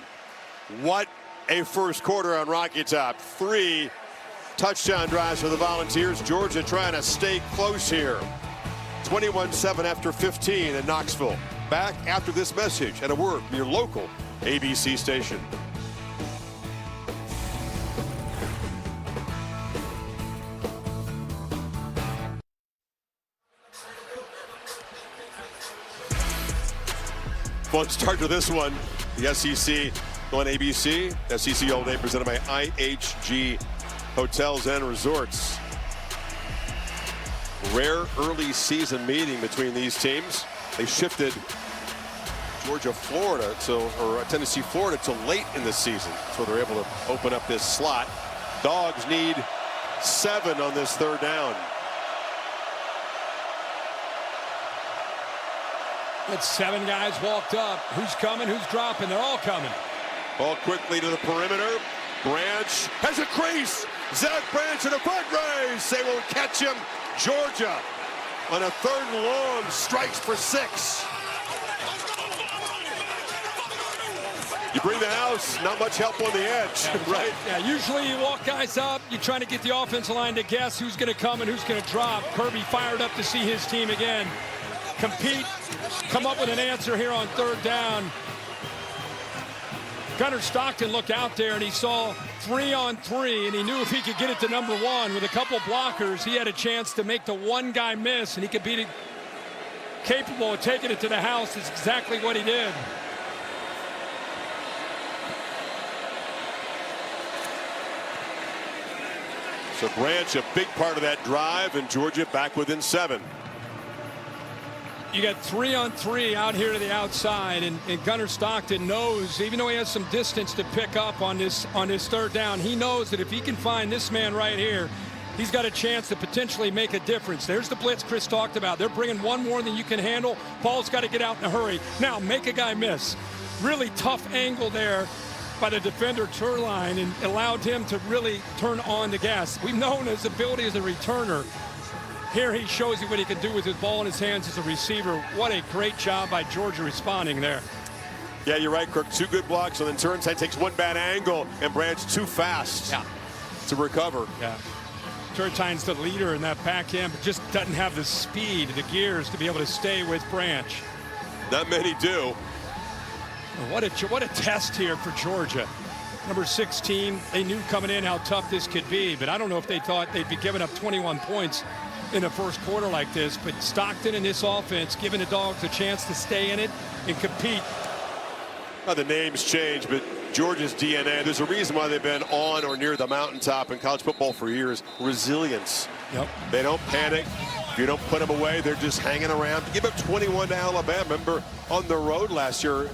What a first quarter on Rocky Top. 3 touchdown drives for the Volunteers. Georgia trying to stay close here. 21-7 after 15 in Knoxville. Back after this message and a word from your local ABC station. Fun start to this one. The SEC on ABC. SEC All Day presented by IHG Hotels and Resorts. Rare early season meeting between these teams. They shifted Georgia-Florida or Tennessee-Florida to late in the season, so they're able to open up this slot. Dogs need 7 on this third down. It's 7 guys walked up. Who's coming? Who's dropping? They're all coming. Ball quickly to the perimeter. Branch has a crease. Zach Branch in a foot race. They won't catch him. Georgia on a 3rd and long strikes for 6. You bring the house, not much help on the edge, right? Yeah, usually you walk guys up. You're trying to get the offensive line to guess who's going to come and who's going to drop. Kirby fired up to see his team again compete, come up with an answer here on 3rd down. Gunnar Stockton looked out there and he saw 3-on-3, and he knew if he could get it to number 1 with a couple blockers, he had a chance to make the one guy miss, and he could be capable of taking it to the house. It's exactly what he did. So Branch, a big part of that drive, and Georgia back within 7. You got 3-on-3 out here to the outside, and Gunnar Stockton knows, even though he has some distance to pick up on this 3rd down, he knows that if he can find this man right here, he's got a chance to potentially make a difference. There's the blitz Chris talked about. They're bringing one more than you can handle. Paul's got to get out in a hurry. Now, make a guy miss. Really tough angle there by the defender Turline, and allowed him to really turn on the gas. We've known his ability as a returner. Here he shows you what he can do with his ball in his hands as a receiver. What a great job by Georgia responding there. Yeah, you're right, Kirk. 2 good blocks, and then Turnside takes 1 bad angle, and Branch too fast to recover. Yeah. Turtine's the leader in that back end, but just doesn't have the speed, the gears to be able to stay with Branch. Not many do. What a test here for Georgia. Number 16, they knew coming in how tough this could be, but I don't know if they thought they'd be giving up 21 points in the first quarter like this. But Stockton in this offense giving the Dogs a chance to stay in it and compete. Well, the names change, but Georgia's DNA, there's a reason why they've been on or near the mountaintop in college football for years. Resilience. Yep. They don't panic. If you don't put them away, they're just hanging around. Give up 21 to Alabama. Remember on the road last year,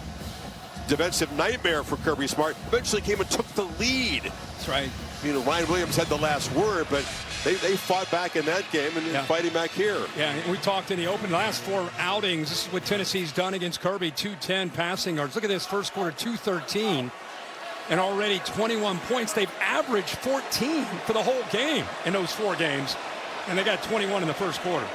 defensive nightmare for Kirby Smart. Eventually came and took the lead. That's right. You know, Ryan Williams had the last word, but they fought back in that game, and they're fighting back here. Yeah, and we talked in the open last 4 outings. This is what Tennessee's done against Kirby. 210 passing yards. Look at this first quarter, 213, and already 21 points. They've averaged 14 for the whole game in those 4 games, and they got 21 in the first quarter.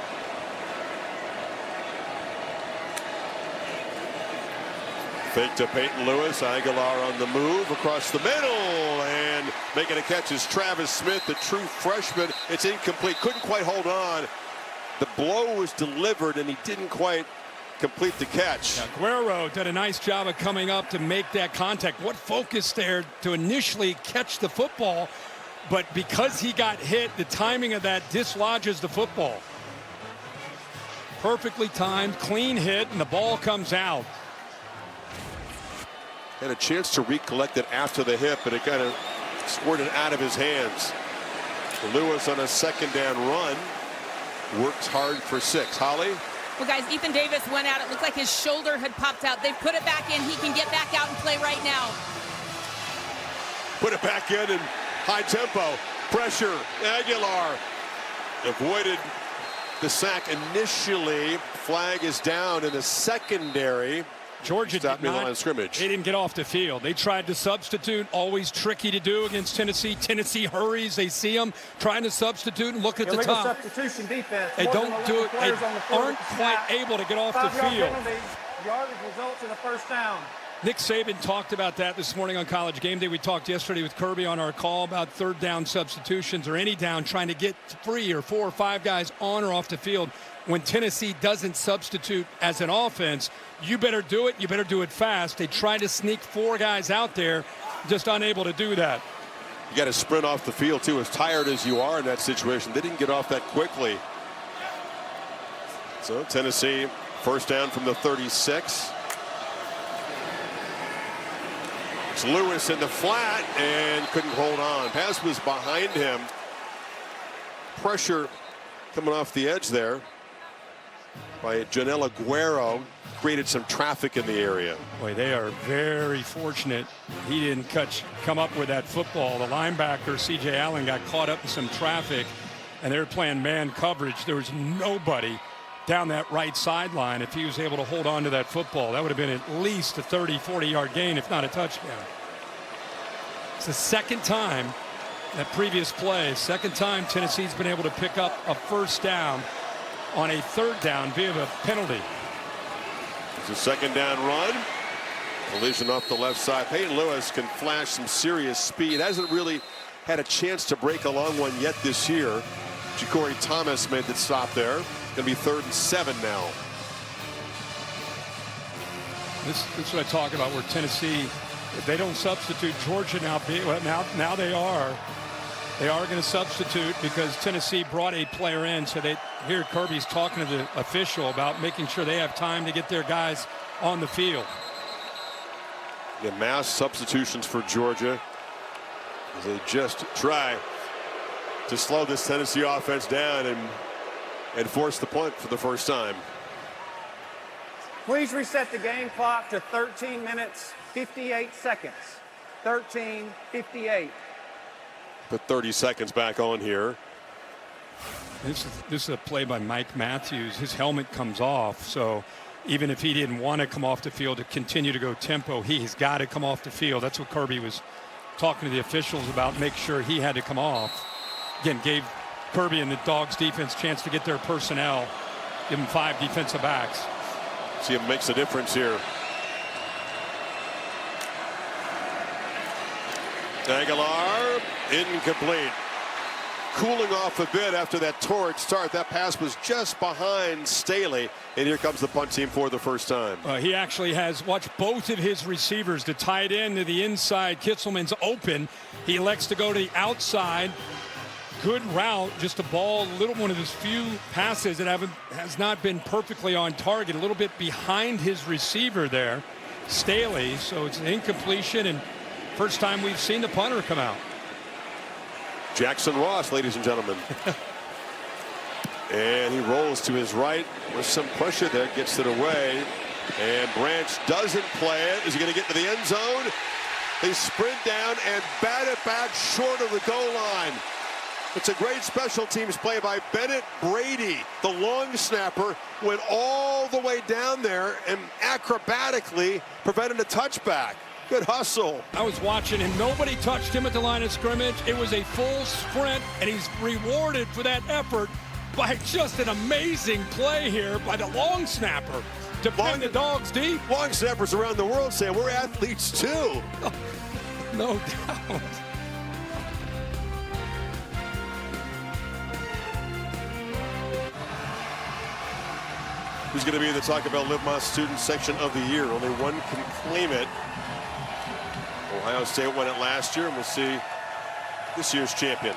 Fake to Peyton Lewis. Aguilar on the move across the middle, and making a catch is Travis Smith, the true freshman. It's incomplete. Couldn't quite hold on. The blow was delivered, and he didn't quite complete the catch. Now, Guerrero did a nice job of coming up to make that contact. What focus there to initially catch the football, but because he got hit, the timing of that dislodges the football. Perfectly timed, clean hit, and the ball comes out. Had a chance to recollect it after the hit, but it kind of squirted out of his hands. Lewis on a second down run works hard for 6. Holly? Well, guys, Ethan Davis went out. It looked like his shoulder had popped out. They put it back in. He can get back out and play right now. Put it back in and high tempo. Pressure. Aguilar avoided the sack initially. Flag is down in the secondary. Georgia stopped near the line of scrimmage. They didn't get off the field. They tried to substitute, always tricky to do against Tennessee. Tennessee hurries. They see them trying to substitute and look at the Illegal top. substitution defense. They More don't than do 11 it. They players on the field aren't at the quite snap. able to get off the 5-yard field. penalty. Yardage results in a first down. Nick Saban talked about that this morning on College Game Day. We talked yesterday with Kirby on our call about third down substitutions or any down, trying to get 3 or 4 or 5 guys on or off the field. When Tennessee doesn't substitute as an offense, you better do it. You better do it fast. They try to sneak 4 guys out there, just unable to do that. You got to sprint off the field, too. As tired as you are in that situation, they didn't get off that quickly. So Tennessee, first down from the 36. It's Lewis in the flat and couldn't hold on. Pass was behind him. Pressure coming off the edge there by Janelle Aguero. Created some traffic in the area. Boy, they are very fortunate he didn't come up with that football. The linebacker, C.J. Allen, got caught up in some traffic, and they were playing man coverage. There was nobody down that right sideline. If he was able to hold on to that football, that would have been at least a 30, 40-yard gain, if not a touchdown. It's the second time, that previous play, second time Tennessee's been able to pick up a first down on a third down via a penalty. It's a second down run. Collision off the left side. Peyton Lewis can flash some serious speed. Hasn't really had a chance to break a long one yet this year. Ja'Cory Thomas made the stop there. Going to be 3rd and 7 now. This is what I talk about, where Tennessee, if they don't substitute, Georgia now they are. They are going to substitute because Tennessee brought a player in. So they hear Kirby's talking to the official about making sure they have time to get their guys on the field. Yeah, mass substitutions for Georgia as they just try to slow this Tennessee offense down and force the punt for the first time. Please reset the game clock to 13 minutes, 58 seconds. 13:58. Put 30 seconds back on here. This is a play by Mike Matthews. His helmet comes off, so even if he didn't want to come off the field to continue to go tempo, he's got to come off the field. That's what Kirby was talking to the officials about, make sure he had to come off. Again, gave Kirby and the Dogs defense a chance to get their personnel, give them 5 defensive backs. See if it makes a difference here. Aguilar, incomplete. Cooling off a bit after that torrid start. That pass was just behind Staley, and here comes the punt team for the first time. He actually has watched both of his receivers, the tight end to the inside. Kitzelman's open. He elects to go to the outside. Good route, just a ball, one of his few passes that has not been perfectly on target, a little bit behind his receiver there, Staley. So it's an incompletion, and first time we've seen the punter come out. Jackson Ross, ladies and gentlemen. And he rolls to his right with some pressure there, gets it away. And Branch doesn't play it. Is he going to get to the end zone? They sprint down and bat it back short of the goal line. It's a great special teams play by Bennett Brady. The long snapper went all the way down there and acrobatically prevented a touchback. Good hustle. I was watching, and nobody touched him at the line of scrimmage. It was a full sprint, and he's rewarded for that effort by just an amazing play here by the long snapper to pin the Dogs deep. Long snappers around the world say we're athletes too. No doubt. who's going to be in the Taco Bell Live Más Student Section of the Year. Only one can claim it. Ohio State won it last year, and we'll see this year's champion.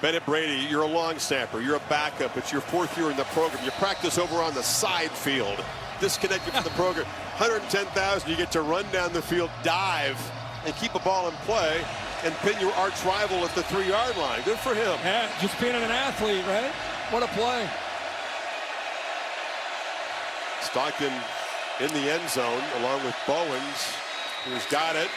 Bennett Brady, you're a long snapper. You're a backup. It's your 4th year in the program. You practice over on the side field, disconnected from the program. 110,000, you get to run down the field, dive, and keep a ball in play, and pin your arch rival at the 3-yard line. Good for him. Yeah, just being an athlete, right? What a play. Stockton in the end zone along with Bowens, who's got it,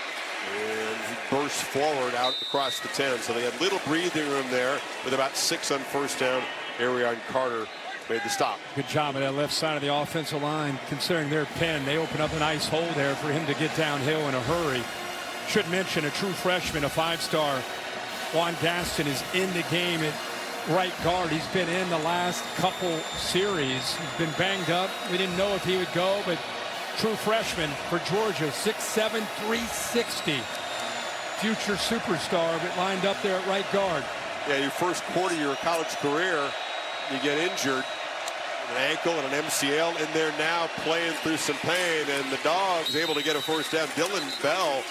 and he bursts forward out across the 10. So they had little breathing room there with about 6 on first down. Arion Carter made the stop. Good job at that left side of the offensive line. Considering their pen, they open up a nice hole there for him to get downhill in a hurry. Should mention a true freshman, a 5-star. Juan Gaston is in the game at right guard. He's been in the last couple series. He's been banged up. We didn't know if he would go, but true freshman for Georgia, 6'7", 360. Future superstar, but lined up there at right guard. Yeah, your first quarter of your college career, you get injured. An ankle and an MCL in there now, playing through some pain, and the Dogs able to get a first down. Dylan Bell,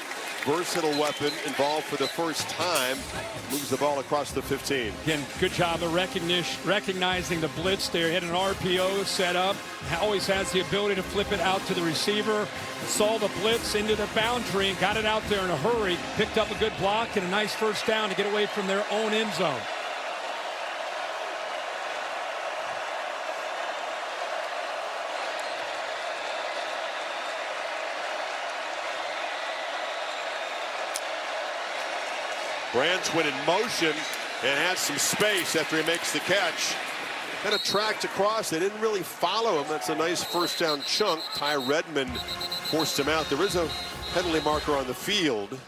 versatile weapon, involved for the first time, moves the ball across the 15. Again, good job of recognizing the blitz there. He had an RPO set up. Always has the ability to flip it out to the receiver. Saw the blitz into the boundary and got it out there in a hurry. Picked up a good block and a nice first down to get away from their own end zone. Branchwood in motion and has some space after he makes the catch. Kind of tracked across. They didn't really follow him. That's a nice first down chunk. Ty Redmond forced him out. There is a penalty marker on the field.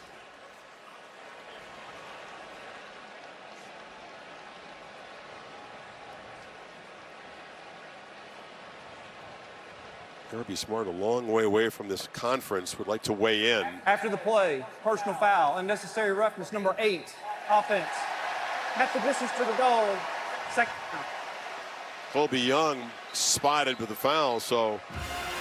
Kirby Smart, a long way away from this conference, would like to weigh in. After the play, personal foul, unnecessary roughness, number 8, offense. At the distance to the goal, second. Colby Young spotted with the foul, so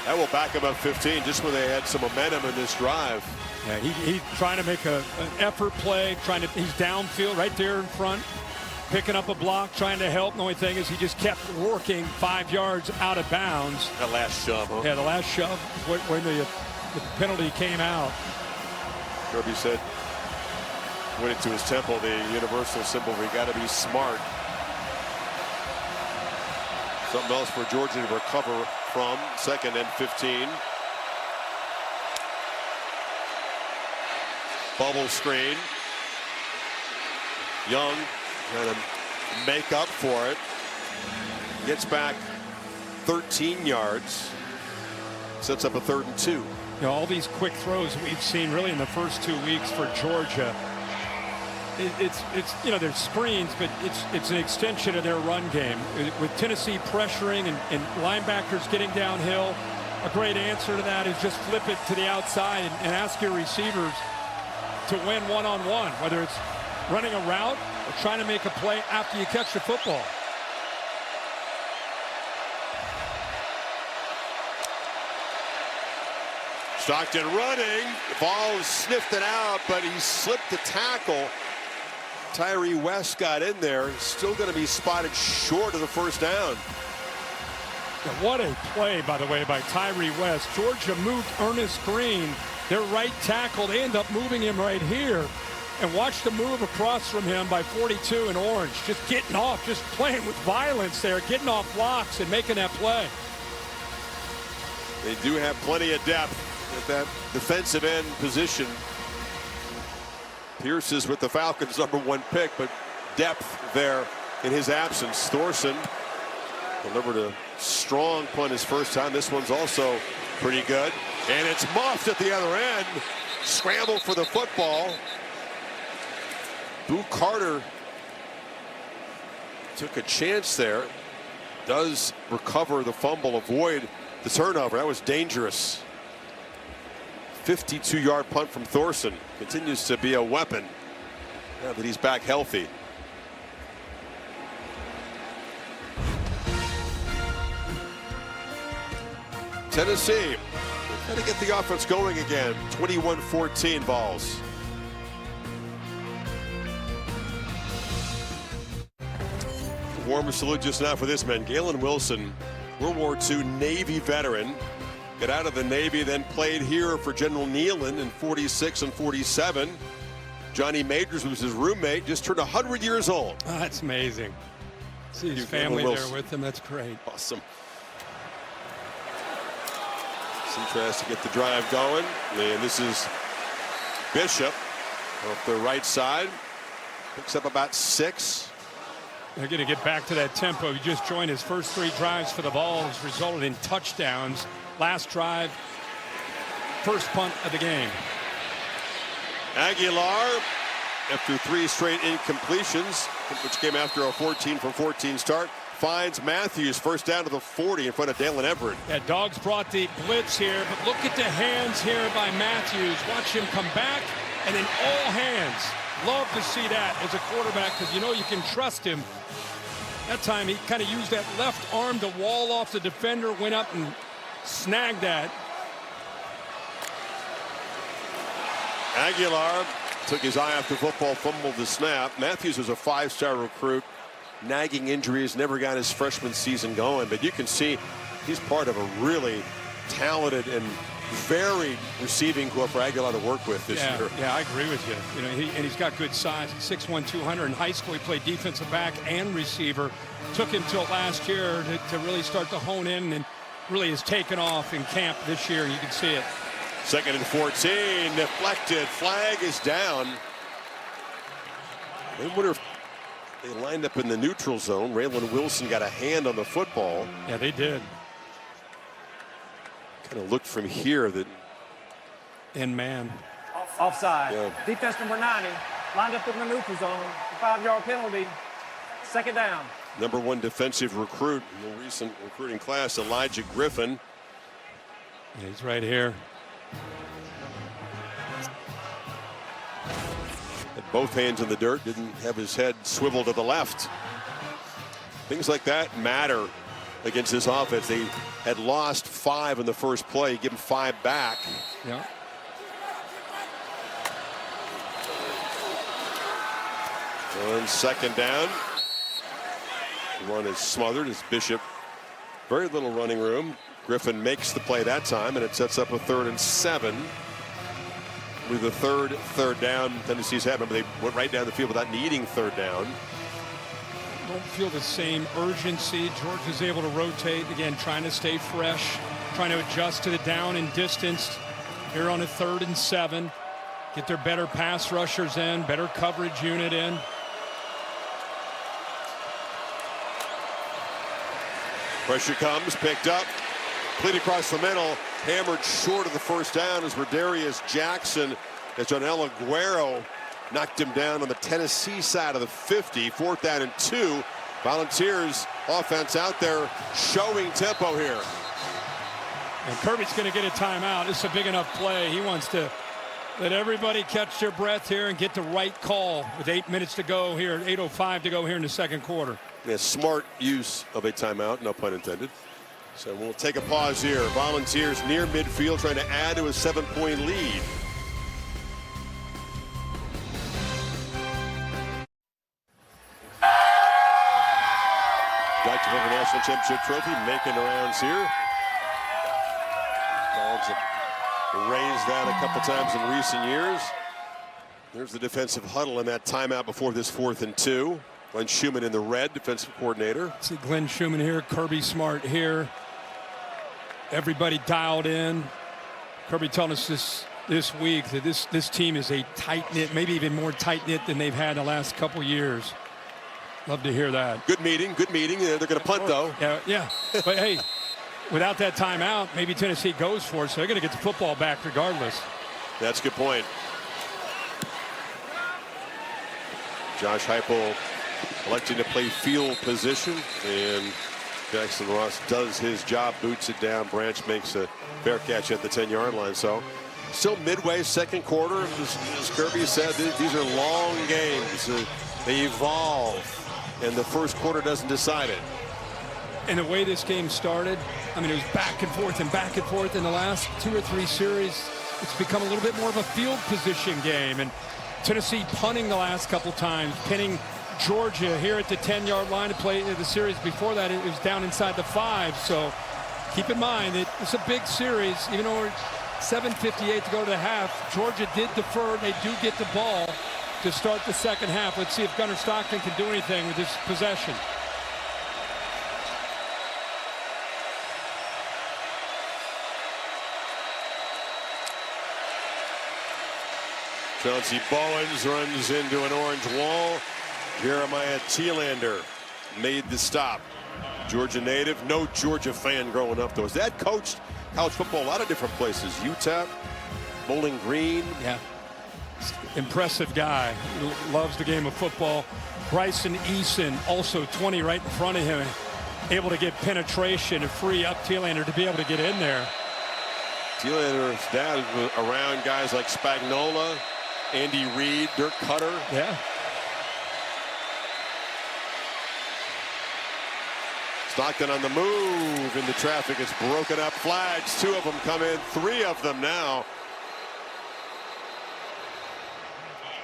that will back him up 15 just when they had some momentum in this drive. Yeah, he's trying to make an effort play, he's downfield right there in front, picking up a block, trying to help. The only thing is he just kept working 5 yards out of bounds. That last shove, huh? Yeah, the last shove when the penalty came out. Kirby said, went into his temple, the universal symbol, we got to be smart. Something else for Georgia to recover from. 2nd and 15. Bubble screen. Young trying to make up for it. Gets back 13 yards. Sets up a 3rd and 2. You know, all these quick throws we've seen really in the first 2 weeks for Georgia. It's you know, there's screens, but it's an extension of their run game. With Tennessee pressuring and linebackers getting downhill, a great answer to that is just flip it to the outside and ask your receivers to win one-on-one, whether it's running a route or trying to make a play after you catch the football. Stockton running. The ball is sniffed it out, but he slipped the tackle. Tyree West got in there. Still going to be spotted short of the first down. What a play, by the way, by Tyree West. Georgia moved Ernest Green, their right tackle. They end up moving him right here. And watch the move across from him by 42 in orange. Just getting off, just playing with violence there, getting off blocks and making that play. They do have plenty of depth at that defensive end position. Pierce is with the Falcons' #1 pick, but depth there in his absence. Thorson delivered a strong punt his first time. This one's also pretty good. And it's muffed at the other end. Scramble for the football. Boo Carter took a chance there. Does recover the fumble, avoid the turnover. That was dangerous. 52-yard punt from Thorson. Continues to be a weapon now that he's back healthy. Tennessee trying to get the offense going again. 21-14 Vols. Warm salute just now for this man, Galen Wilson, World War II Navy veteran. Got out of the Navy, then played here for General Nealon in 46 and 47. Johnny Majors was his roommate, just turned 100 years old. Oh, that's amazing. See his family there with him. That's great. Awesome. He tries to get the drive going. And this is Bishop off the right side. Picks up about 6. They're going to get back to that tempo. He just joined his first 3 drives for the Vols, resulted in touchdowns. Last drive, first punt of the game. Aguilar, after 3 straight incompletions, which came after a 14 for 14 start, finds Matthews first down to the 40 in front of Dalen Everett. Yeah, Dogs brought the blitz here, but look at the hands here by Matthews. Watch him come back, and then all hands. Love to see that as a quarterback because you know you can trust him. That time he kind of used that left arm to wall off the defender, went up and snagged that. Aguilar took his eye off the football, fumbled the snap. Matthews was a 5-star recruit. Nagging injuries, never got his freshman season going, but you can see he's part of a really talented and varied receiving corps for Aguilar to work with this year. Yeah, I agree with you. You know, he's got good size. 6'1", 200. In high school, he played defensive back and receiver. Took him till last year to really start to hone in, and really has taken off in camp this year. You can see it. 2nd and 14, deflected. Flag is down. I wonder if they lined up in the neutral zone. Raylan Wilson got a hand on the football. Yeah, they did. Kind of looked from here that. And man. Offside. Yeah. Defense number 90 lined up in the neutral zone. 5-yard penalty. 2nd down. Number 1 defensive recruit in the recent recruiting class, Elijah Griffin. Yeah, he's right here. Had both hands in the dirt, didn't have his head swiveled to the left. Things like that matter against this offense. They had lost 5 in the first play, give them 5 back. Yeah. On 2nd down. Run is smothered as Bishop. Very little running room. Griffin makes the play that time, and it sets up a 3rd and 7. With the third down Tennessee's had, remember they went right down the field without needing 3rd down. Don't feel the same urgency. Georgia's able to rotate again, trying to stay fresh, trying to adjust to the down and distance here on a 3rd and 7. Get their better pass rushers in, better coverage unit in. Pressure comes, picked up, complete across the middle, hammered short of the first down as Rodarius Jackson, as Jonel Aguero knocked him down on the Tennessee side of the 50. 4th down and 2. Volunteers offense out there showing tempo here. And Kirby's going to get a timeout. This is a big enough play. He wants to let everybody catch their breath here and get the right call with 8 minutes to go here, 8:05 to go here in the 2nd quarter. Yeah, smart use of a timeout, no pun intended. So we'll take a pause here. Volunteers near midfield trying to add to a 7-point lead. Got to win the national championship trophy, making the rounds here. Dogs have raised that a couple times in recent years. There's the defensive huddle in that timeout before this 4th and 2. Glenn Schumann in the red, defensive coordinator. See Glenn Schumann here, Kirby Smart here. Everybody dialed in. Kirby telling us this week that this team is a tight-knit, maybe even more tight-knit than they've had the last couple years. Love to hear that. Good meeting, good meeting. They're going to punt, though. Yeah. But, hey, without that timeout, maybe Tennessee goes for it, so they're going to get the football back regardless. That's a good point. Josh Heupel electing to play field position, and Jackson Ross does his job, boots it down. Branch makes a fair catch at the 10-yard line. So still midway 2nd quarter. As Kirby said, these are long games. They evolve, and the 1st quarter doesn't decide it. And the way this game started, I mean, it was back and forth and back and forth. In the last 2 or 3 series, it's become a little bit more of a field position game. And Tennessee punting the last couple times, pinning Georgia here at the 10-yard line to play the series. Before that, it was down inside the 5. So keep in mind that it's a big series. Even though we're 7:58 to go to the half, Georgia did defer. They do get the ball to start the second half. Let's see if Gunnar Stockton can do anything with this possession. Chauncey Bowens runs into an orange wall. Jeremiah Thielander made the stop. Georgia native, no Georgia fan growing up though. His dad coached college football a lot of different places. Utah, Bowling Green. Yeah, impressive guy. Loves the game of football. Bryson Eason, also 20 right in front of him, able to get penetration and free up Thielander to be able to get in there. Thielander's dad was around guys like Spagnola, Andy Reid, Dirk Cutter. Yeah. Stockton on the move into traffic. It's broken up. Flags. 2 of them come in. 3 of them now.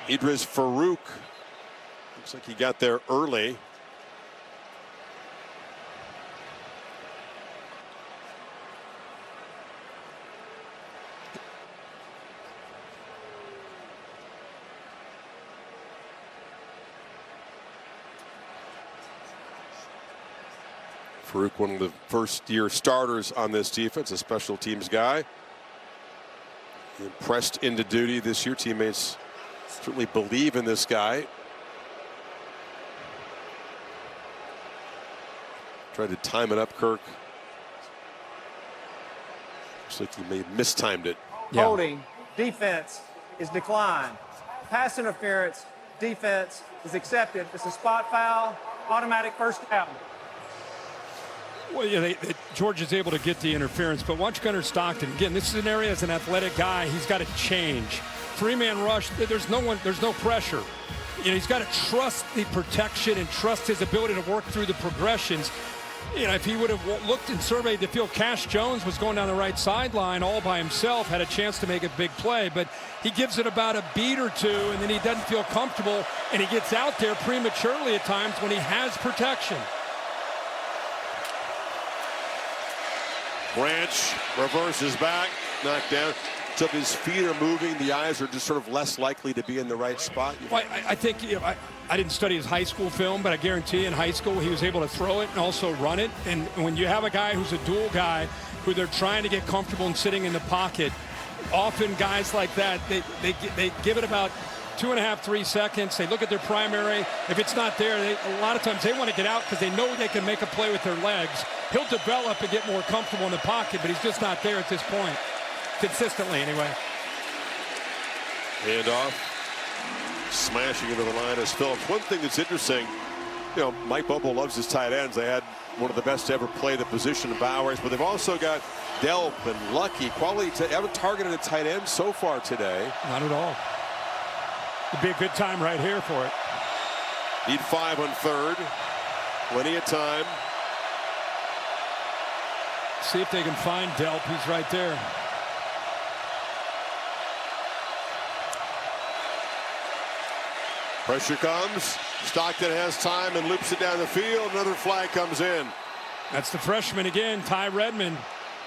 Idris Farouk. Looks like he got there early. Farouk, one of the first-year starters on this defense, a special teams guy. Pressed into duty this year. Teammates certainly believe in this guy. Tried to time it up, Kirk. Looks like he may have mistimed it. Yeah. Holding, defense is declined. Pass interference, defense is accepted. It's a spot foul, automatic first down. Well, yeah, Georgia's able to get the interference, but watch Gunnar Stockton. Again, this is an area as an athletic guy, he's got to change. 3-man rush, there's no pressure. You know, he's got to trust the protection and trust his ability to work through the progressions. You know, if he would have looked and surveyed the field, Cash Jones was going down the right sideline all by himself, had a chance to make a big play, but he gives it about a beat or 2, and then he doesn't feel comfortable, and he gets out there prematurely at times when he has protection. Branch reverses back, knocked down. So if his feet are moving, the eyes are just sort of less likely to be in the right spot. Well, I think, you know, I didn't study his high school film, but I guarantee in high school he was able to throw it and also run it. And when you have a guy who's a dual guy, who they're trying to get comfortable in sitting in the pocket, often guys like that, they give it about 2.5, 3 seconds. They look at their primary. If it's not there, a lot of times they want to get out because they know they can make a play with their legs. He'll develop and get more comfortable in the pocket, but he's just not there at this point. Consistently, anyway. Handoff. Smashing into the line is Phillips. One thing that's interesting, you know, Mike Bobo loves his tight ends. They had one of the best to ever play the position of Bowers, but they've also got Delp and Lucky. Quality to haven't targeted a tight end so far today. Not at all. It'd be a good time right here for it. Need 5 on 3rd. Plenty of time. See if they can find Delp. He's right there. Pressure comes. Stockton has time and loops it down the field. Another flag comes in. That's the freshman again, Ty Redmond.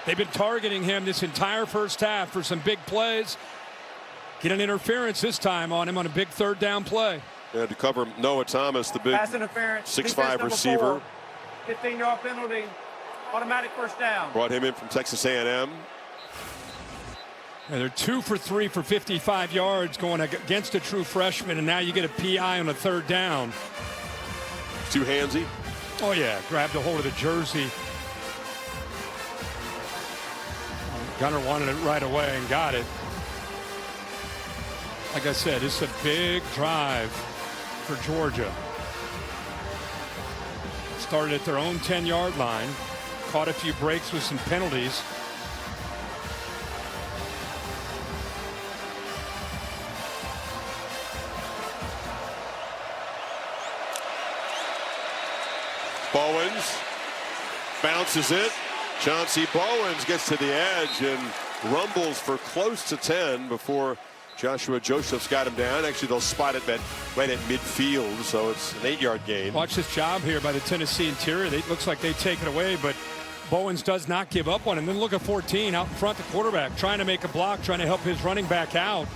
They've been targeting him this entire first half for some big plays. Get an interference this time on him on a big 3rd down play. And to cover Noah Thomas, the big 6'5" receiver. 15-yard penalty, automatic first down. Brought him in from Texas A&M. And they're 2 for 3 for 55 yards going against a true freshman, and now you get a PI on a 3rd down. Too handsy. Oh yeah, grabbed a hold of the jersey. Gunner wanted it right away and got it. Like I said, it's a big drive for Georgia. Started at their own 10-yard line, caught a few breaks with some penalties. Bowens bounces it. Chauncey Bowens gets to the edge and rumbles for close to 10 before Joshua Joseph's got him down. Actually, they'll spot it right at midfield, so it's an 8-yard gain. Watch this job here by the Tennessee interior. It looks like they take it away, but Bowens does not give up on him. Then look at 14 out in front, the quarterback trying to make a block, trying to help his running back out.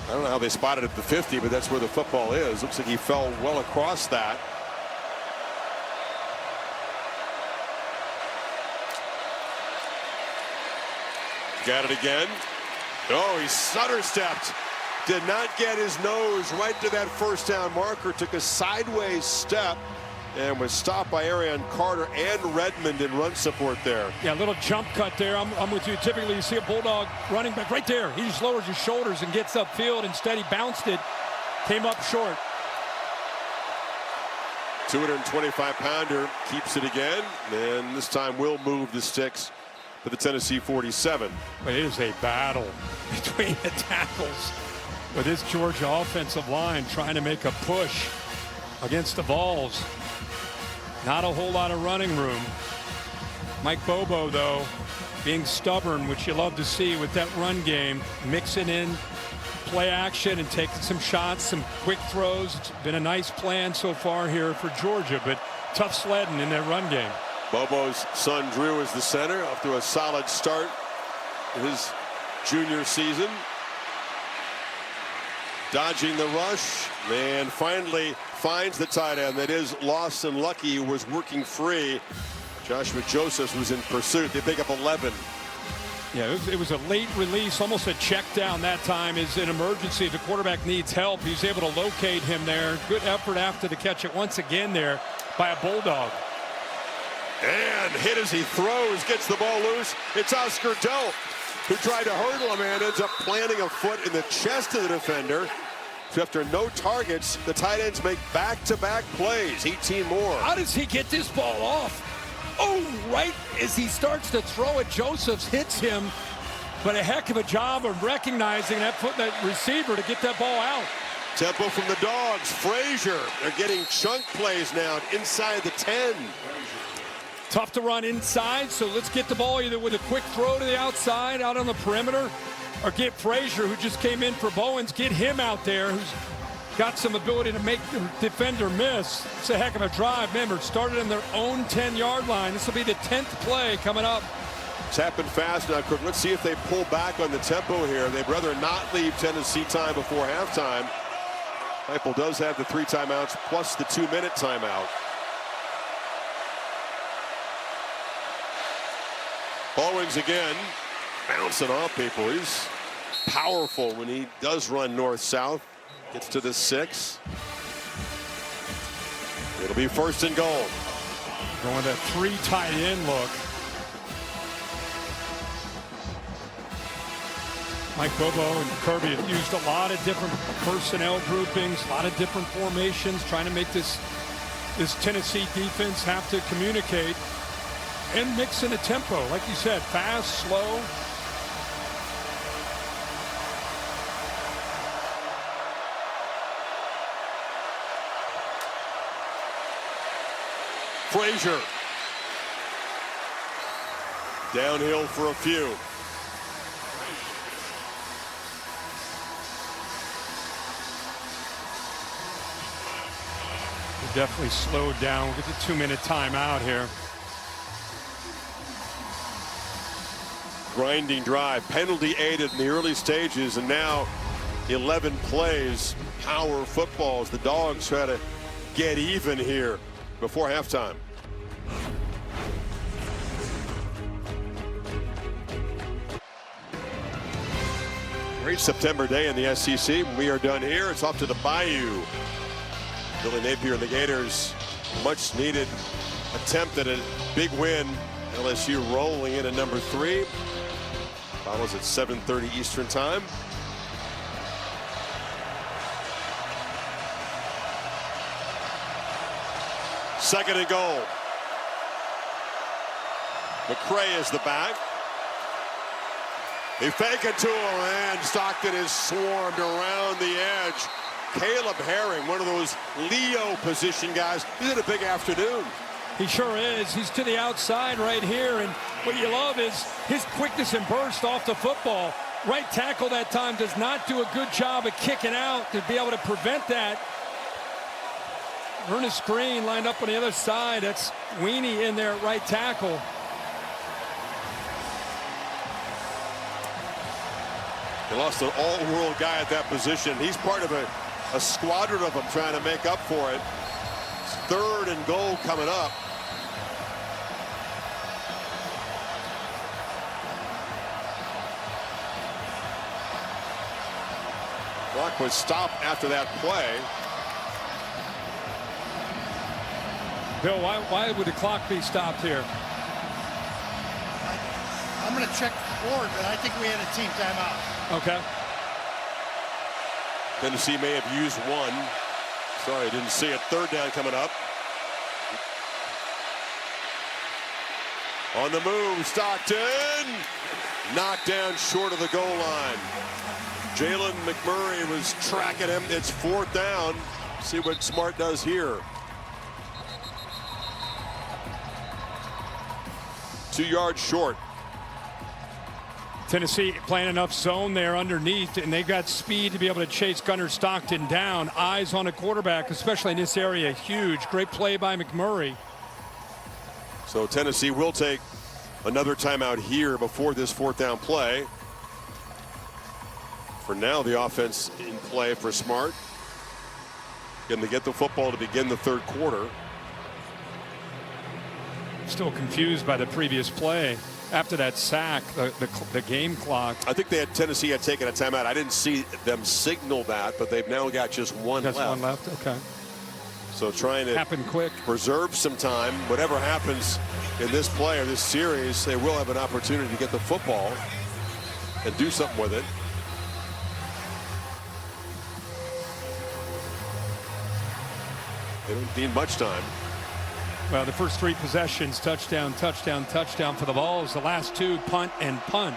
I don't know how they spotted it at the 50, but that's where the football is. Looks like he fell well across that. Got it again. Oh, he stutter stepped. Did not get his nose right to that first down marker. Took a sideways step and was stopped by Arian Carter and Redmond in run support there. Yeah, a little jump cut there. I'm with you. Typically, you see a Bulldog running back right there. He just lowers his shoulders and gets upfield. Instead, he bounced it, came up short. 225-pounder keeps it again, and this time will move the sticks for the Tennessee 47. But it is a battle between the tackles with this Georgia offensive line trying to make a push against the Vols. Not a whole lot of running room. Mike Bobo, though, being stubborn, which you love to see with that run game, mixing in play action and taking some shots, some quick throws. It's been a nice plan so far here for Georgia, but tough sledding in that run game. Bobo's son Drew is the center, off to a solid start in his junior season. Dodging the rush, and finally finds the tight end. That is Lawson Lucky, who was working free. Joshua Josephs was in pursuit. They pick up 11. Yeah, it was a late release, almost a check down that time. Is an emergency. The quarterback needs help. He's able to locate him there. Good effort after the catch it once again there by a Bulldog. And hit as he throws, gets the ball loose. It's Oscar Doe, who tried to hurdle him and ends up planting a foot in the chest of the defender. So after no targets, the tight ends make back-to-back plays. 18 more. How does he get this ball off? Oh, right as he starts to throw it, Josephs hits him. But a heck of a job of recognizing that foot, that receiver, to get that ball out. Tempo from the Dogs. Frazier, they're getting chunk plays now inside the 10. Tough to run inside, so let's get the ball either with a quick throw to the outside, out on the perimeter, or get Frazier, who just came in for Bowens, get him out there, who's got some ability to make the defender miss. It's a heck of a drive. Remember, it started in their own 10-yard line. This will be the 10th play coming up. It's happened fast now, Cook. Let's see if they pull back on the tempo here. They'd rather not leave Tennessee time before halftime. Heupel does have the 3 timeouts plus the 2-minute timeout. Bowens again, bouncing off people. He's powerful when he does run north-south. Gets to the 6. It'll be 1st and goal. Going that 3 tight end look. Mike Bobo and Kirby have used a lot of different personnel groupings, a lot of different formations, trying to make this Tennessee defense have to communicate and mix in a tempo. Like you said, fast, slow. Frazier. Downhill for a few. Definitely slowed down. We'll get the 2-minute timeout here. Grinding drive, penalty aided in the early stages, and now 11 plays. Power football as the Dogs try to get even here before halftime. Great September day in the SEC. When we are done here, it's off to the Bayou. Billy Napier and the Gators, much needed attempt at a big win. LSU rolling in at number 3. Follows at 7:30 Eastern time. Second and goal. McCray is the back. They fake it to him, and Stockton is swarmed around the edge Caleb Herring, one of those Leo position guys. He's had a big afternoon. He sure is. He's to the outside right here, and what you love is his quickness and burst off the football. Right tackle that time does not do a good job of kicking out to be able to prevent that. Ernest Green lined up on the other side. That's Weenie in there at right tackle. They lost an all-world guy at that position. He's part of a squadron of them trying to make up for it. It's 3rd and goal coming up. Clock was stopped after that play. Bill, why would the clock be stopped here? I'm going to check the board, but I think we had a team timeout. Okay. Tennessee may have used one. Sorry, I didn't see it. 3rd down coming up. On the move, Stockton. Knocked down short of the goal line. Jalen McMurray was tracking him. It's 4th down. See what Smart does here. 2 yards short. Tennessee playing enough zone there underneath, and they got speed to be able to chase Gunnar Stockton down. Eyes on a quarterback, especially in this area, huge. Great play by McMurray. So Tennessee will take another timeout here before this 4th down play. For now, the offense in play for Smart. Getting to get the football to begin the 3rd quarter. Still confused by the previous play. After that sack, the game clock. I think Tennessee had taken a timeout. I didn't see them signal that, but they've now got just one left. One left, okay. So trying to happen quick. Preserve some time. Whatever happens in this play or this series, they will have an opportunity to get the football and do something with it. They don't need much time. Well, the first 3 possessions, touchdown, touchdown, touchdown for the Vols. The last 2, punt and punt.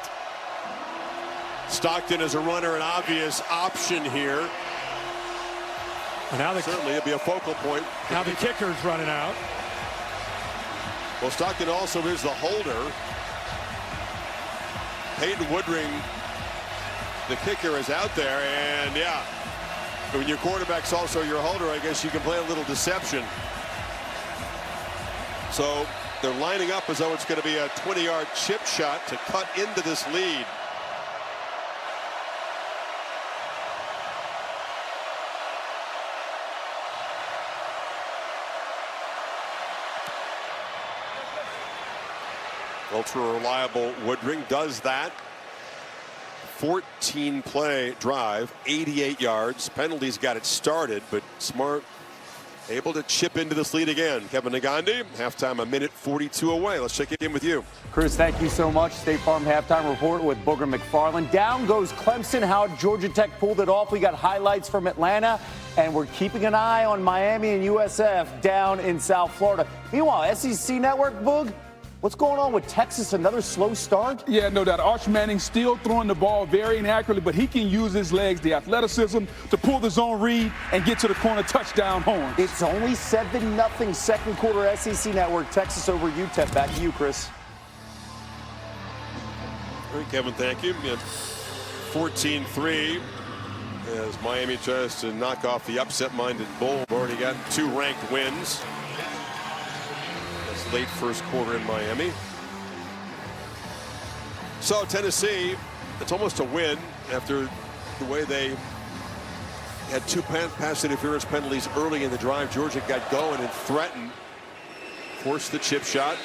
Stockton is a runner, an obvious option here. And now certainly it'll be a focal point. Now the kicker's running out. Well, Stockton also is the holder. Peyton Woodring, the kicker, is out there, and yeah, when your quarterback's also your holder, I guess you can play a little deception. So they're lining up as though it's going to be a 20-yard chip shot to cut into this lead. Ultra reliable Woodring does that. 14-play drive, 88 yards. Penalties got it started, but Smart able to chip into this lead again. Kevin Nagandi, halftime a minute 42 away. Let's check in with you. Chris, thank you so much. State Farm halftime report with Booger McFarland. Down goes Clemson. How Georgia Tech pulled it off. We got highlights from Atlanta, and we're keeping an eye on Miami and USF down in South Florida. Meanwhile, SEC Network, Boog, what's going on with Texas? Another slow start? Yeah, no doubt. Arch Manning still throwing the ball very inaccurately, but he can use his legs, the athleticism, to pull the zone read and get to the corner touchdown horn. It's only 7-0 second quarter. SEC Network, Texas over UTEP. Back to you, Chris. All right, Kevin, thank you. 14-3 as Miami tries to knock off the upset-minded Bull. We've already got 2 ranked wins. Late first quarter in Miami. So Tennessee, it's almost a win after the way they had 2 pass interference penalties early in the drive. Georgia got going and threatened, forced the chip shot.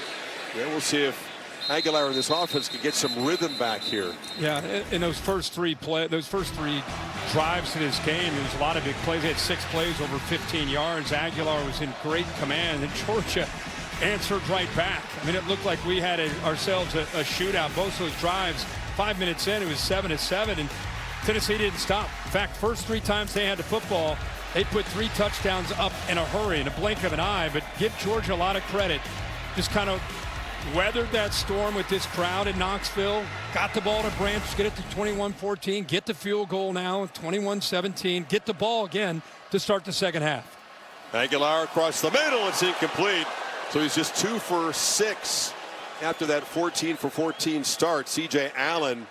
Yeah, we'll see if Aguilar and this offense can get some rhythm back here. Yeah, in those first 3 drives to this game, there was a lot of big plays. They had 6 plays over 15 yards. Aguilar was in great command, and Georgia answered right back. I mean, it looked like we had ourselves a shootout. Both those drives, 5 minutes in, it was 7-7, and Tennessee didn't stop. In fact, first 3 times they had the football, they put 3 touchdowns up in a hurry, in a blink of an eye. But give Georgia a lot of credit. Just kind of weathered that storm with this crowd in Knoxville, got the ball to Branch, get it to 21-14, get the field goal now, 21-17, get the ball again to start the second half. Aguilar across the middle, it's incomplete. So he's just 2 for 6 after that 14 for 14 start. C.J. Allen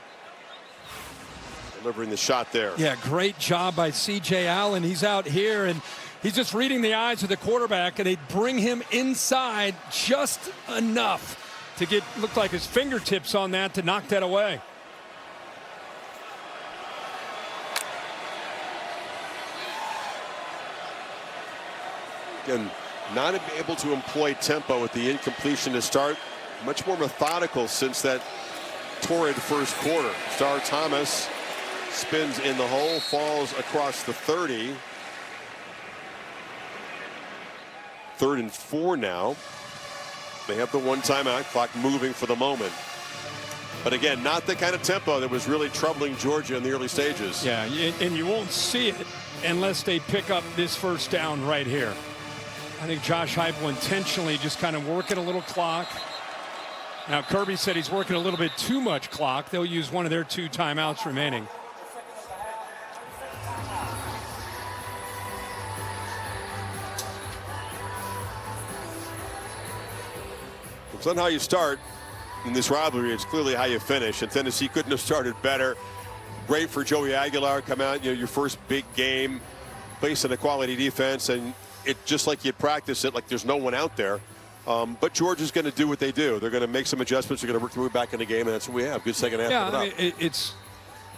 delivering the shot there. Yeah, great job by C.J. Allen. He's out here and he's just reading the eyes of the quarterback, and they bring him inside just enough to get, looked like his fingertips on that to knock that away. Again, not able to employ tempo with the incompletion to start. Much more methodical since that torrid first quarter. Star Thomas spins in the hole, falls across the 30. 3rd and 4 now. They have the 1 timeout, clock moving for the moment. But again, not the kind of tempo that was really troubling Georgia in the early stages. Yeah, and you won't see it unless they pick up this first down right here. I think Josh Heupel intentionally just kind of working a little clock. Now Kirby said he's working a little bit too much clock. They'll use one of their 2 timeouts remaining. It's not how you start in this rivalry, it's clearly how you finish, and Tennessee couldn't have started better. Great for Joey Aguilar, come out, you know, your first big game, facing a quality defense, and it just like you'd practice it, like there's no one out there. But Georgia's going to do what they do. They're going to make some adjustments. They're going to work their way back in the game, and that's what we have. Good second half. Yeah, I mean, it's,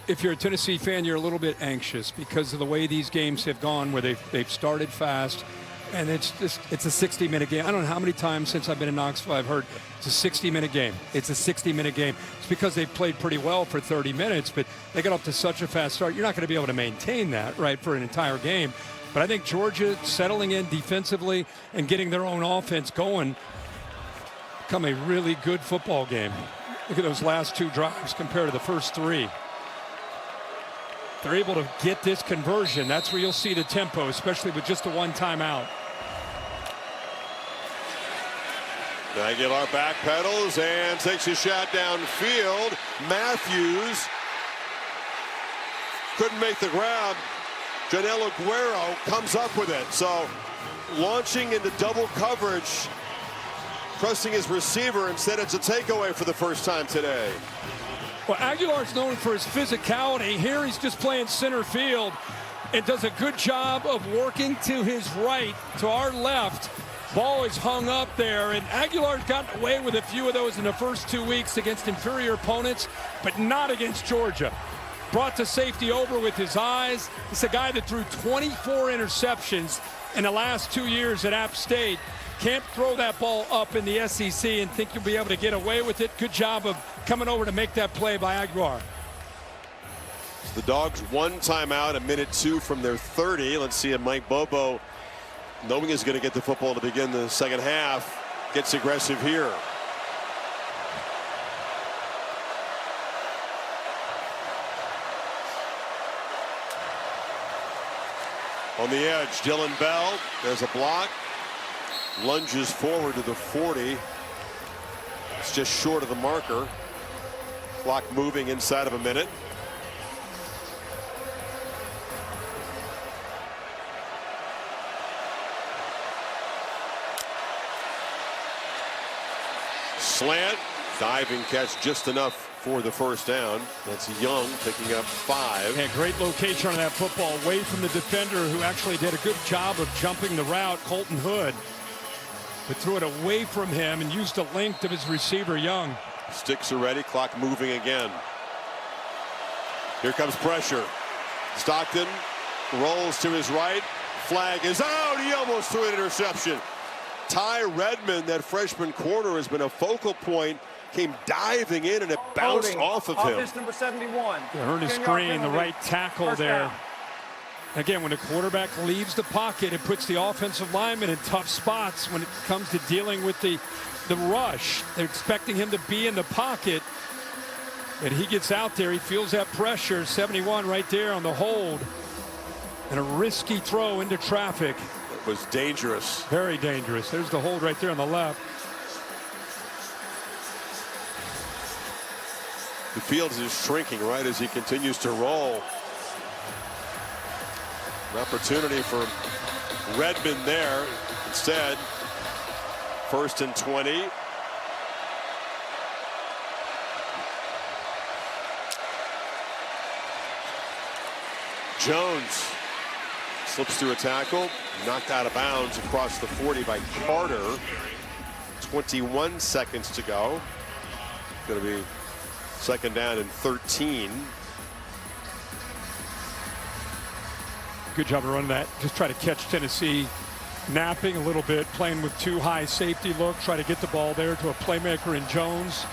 if you're a Tennessee fan, you're a little bit anxious because of the way these games have gone, where they've started fast, and it's a 60-minute game. I don't know how many times since I've been in Knoxville I've heard it's a 60-minute game. It's a 60-minute game. It's because they've played pretty well for 30 minutes, but they got up to such a fast start. You're not going to be able to maintain that, right, for an entire game. But I think Georgia settling in defensively and getting their own offense going become a really good football game. Look at those last 2 drives compared to the first 3. They're able to get this conversion. That's where you'll see the tempo, especially with just the 1 timeout. Aguilar backpedals and takes a shot downfield. Matthews couldn't make the grab. Janelle Aguero comes up with it. So launching into double coverage, trusting his receiver. Instead, it's a takeaway for the first time today. Well, Aguilar's known for his physicality. Here he's just playing center field and does a good job of working to his right, to our left. Ball is hung up there, and Aguilar's gotten away with a few of those in the first 2 weeks against inferior opponents, but not against Georgia. Brought to safety over with his eyes. It's a guy that threw 24 interceptions in the last 2 years at App State. Can't throw that ball up in the SEC and think you'll be able to get away with it. Good job of coming over to make that play by Aguilar. The Dogs 1 timeout, a minute 2 from their 30. Let's see if Mike Bobo, knowing he's going to get the football to begin the second half, gets aggressive here. On the edge, Dylan Bell, there's a block, lunges forward to the 40. It's just short of the marker. Clock moving inside of a minute. Slant, diving catch just enough for the first down. That's Young picking up 5. Yeah, great location on that football, away from the defender who actually did a good job of jumping the route, Colton Hood. But threw it away from him and used the length of his receiver, Young. Sticks are ready, clock moving again. Here comes pressure. Stockton rolls to his right. Flag is out. He almost threw an interception. Ty Redmond, that freshman corner, has been a focal point. Came diving in and it bounced off of him. Offense number 71. Earned a screen, the right tackle there. Again, when the quarterback leaves the pocket, it puts the offensive lineman in tough spots when it comes to dealing with the rush. They're expecting him to be in the pocket, and he gets out there. He feels that pressure. 71 right there on the hold, and a risky throw into traffic. It was dangerous. Very dangerous. There's the hold right there on the left. The field is shrinking right as he continues to roll. An opportunity for Redmond there. Instead, 1st and 20. Jones slips through a tackle, knocked out of bounds across the 40 by Carter. 21 seconds to go. Going to be 2nd down and 13. Good job of running that. Just try to catch Tennessee napping a little bit, playing with 2 high safety looks, try to get the ball there to a playmaker in Jones.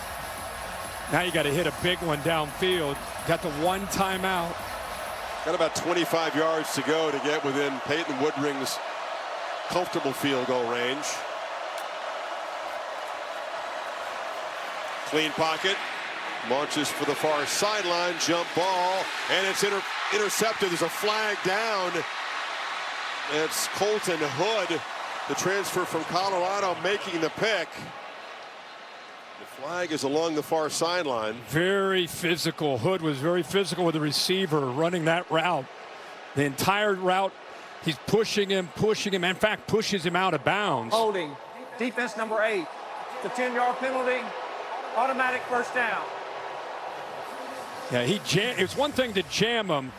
Now you got to hit a big one downfield. Got the 1 timeout. Got about 25 yards to go to get within Peyton Woodring's comfortable field goal range. Clean pocket. Launches for the far sideline. Jump ball. And it's intercepted. There's a flag down. It's Colton Hood, the transfer from Colorado, making the pick. The flag is along the far sideline. Very physical. Hood was very physical with the receiver running that route. The entire route, he's pushing him. In fact, pushes him out of bounds. Holding. Defense number 8. The 10-yard penalty. Automatic first down. Yeah, it's one thing to jam him,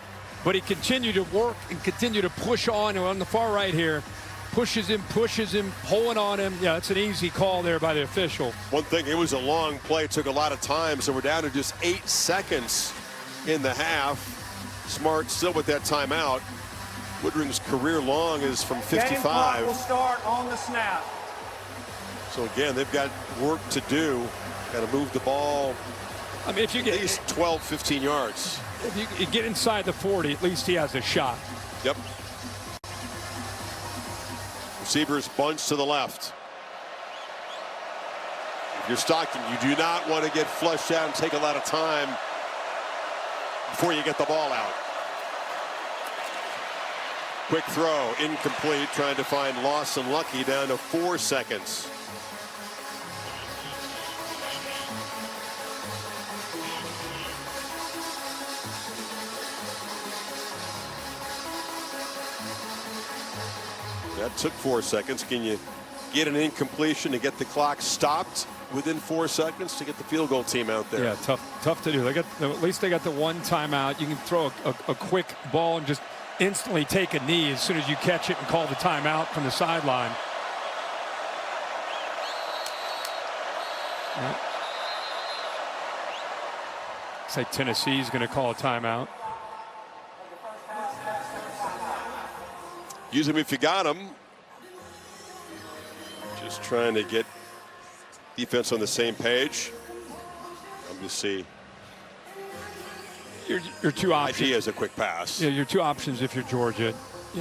but he continued to work and continued to push on the far right here. Pushes him, pulling on him. Yeah, it's an easy call there by the official. One thing, it was a long play, took a lot of time, so we're down to just 8 seconds in the half. Smart still with that timeout. Woodring's career long is from 55. Game clock will start on the snap. So again, they've got work to do. Got to move the ball. I mean, if you get at least 12, 15 yards. If you get inside the 40, at least he has a shot. Yep. Receivers bunch to the left. If you're Stockton, you do not want to get flushed out and take a lot of time before you get the ball out. Quick throw, incomplete, trying to find Lawson Lucky down to 4 seconds. That took 4 seconds. Can you get an incompletion to get the clock stopped within 4 seconds to get the field goal team out there? Yeah, tough to do. At least they got the 1 timeout. You can throw a quick ball and just instantly take a knee as soon as you catch it and call the timeout from the sideline. Yeah. Looks like Tennessee's going to call a timeout. Use them if you got them. Just trying to get defense on the same page. I'm just see. Your 2 options. Idea is a quick pass. Yeah, your 2 options if you're Georgia.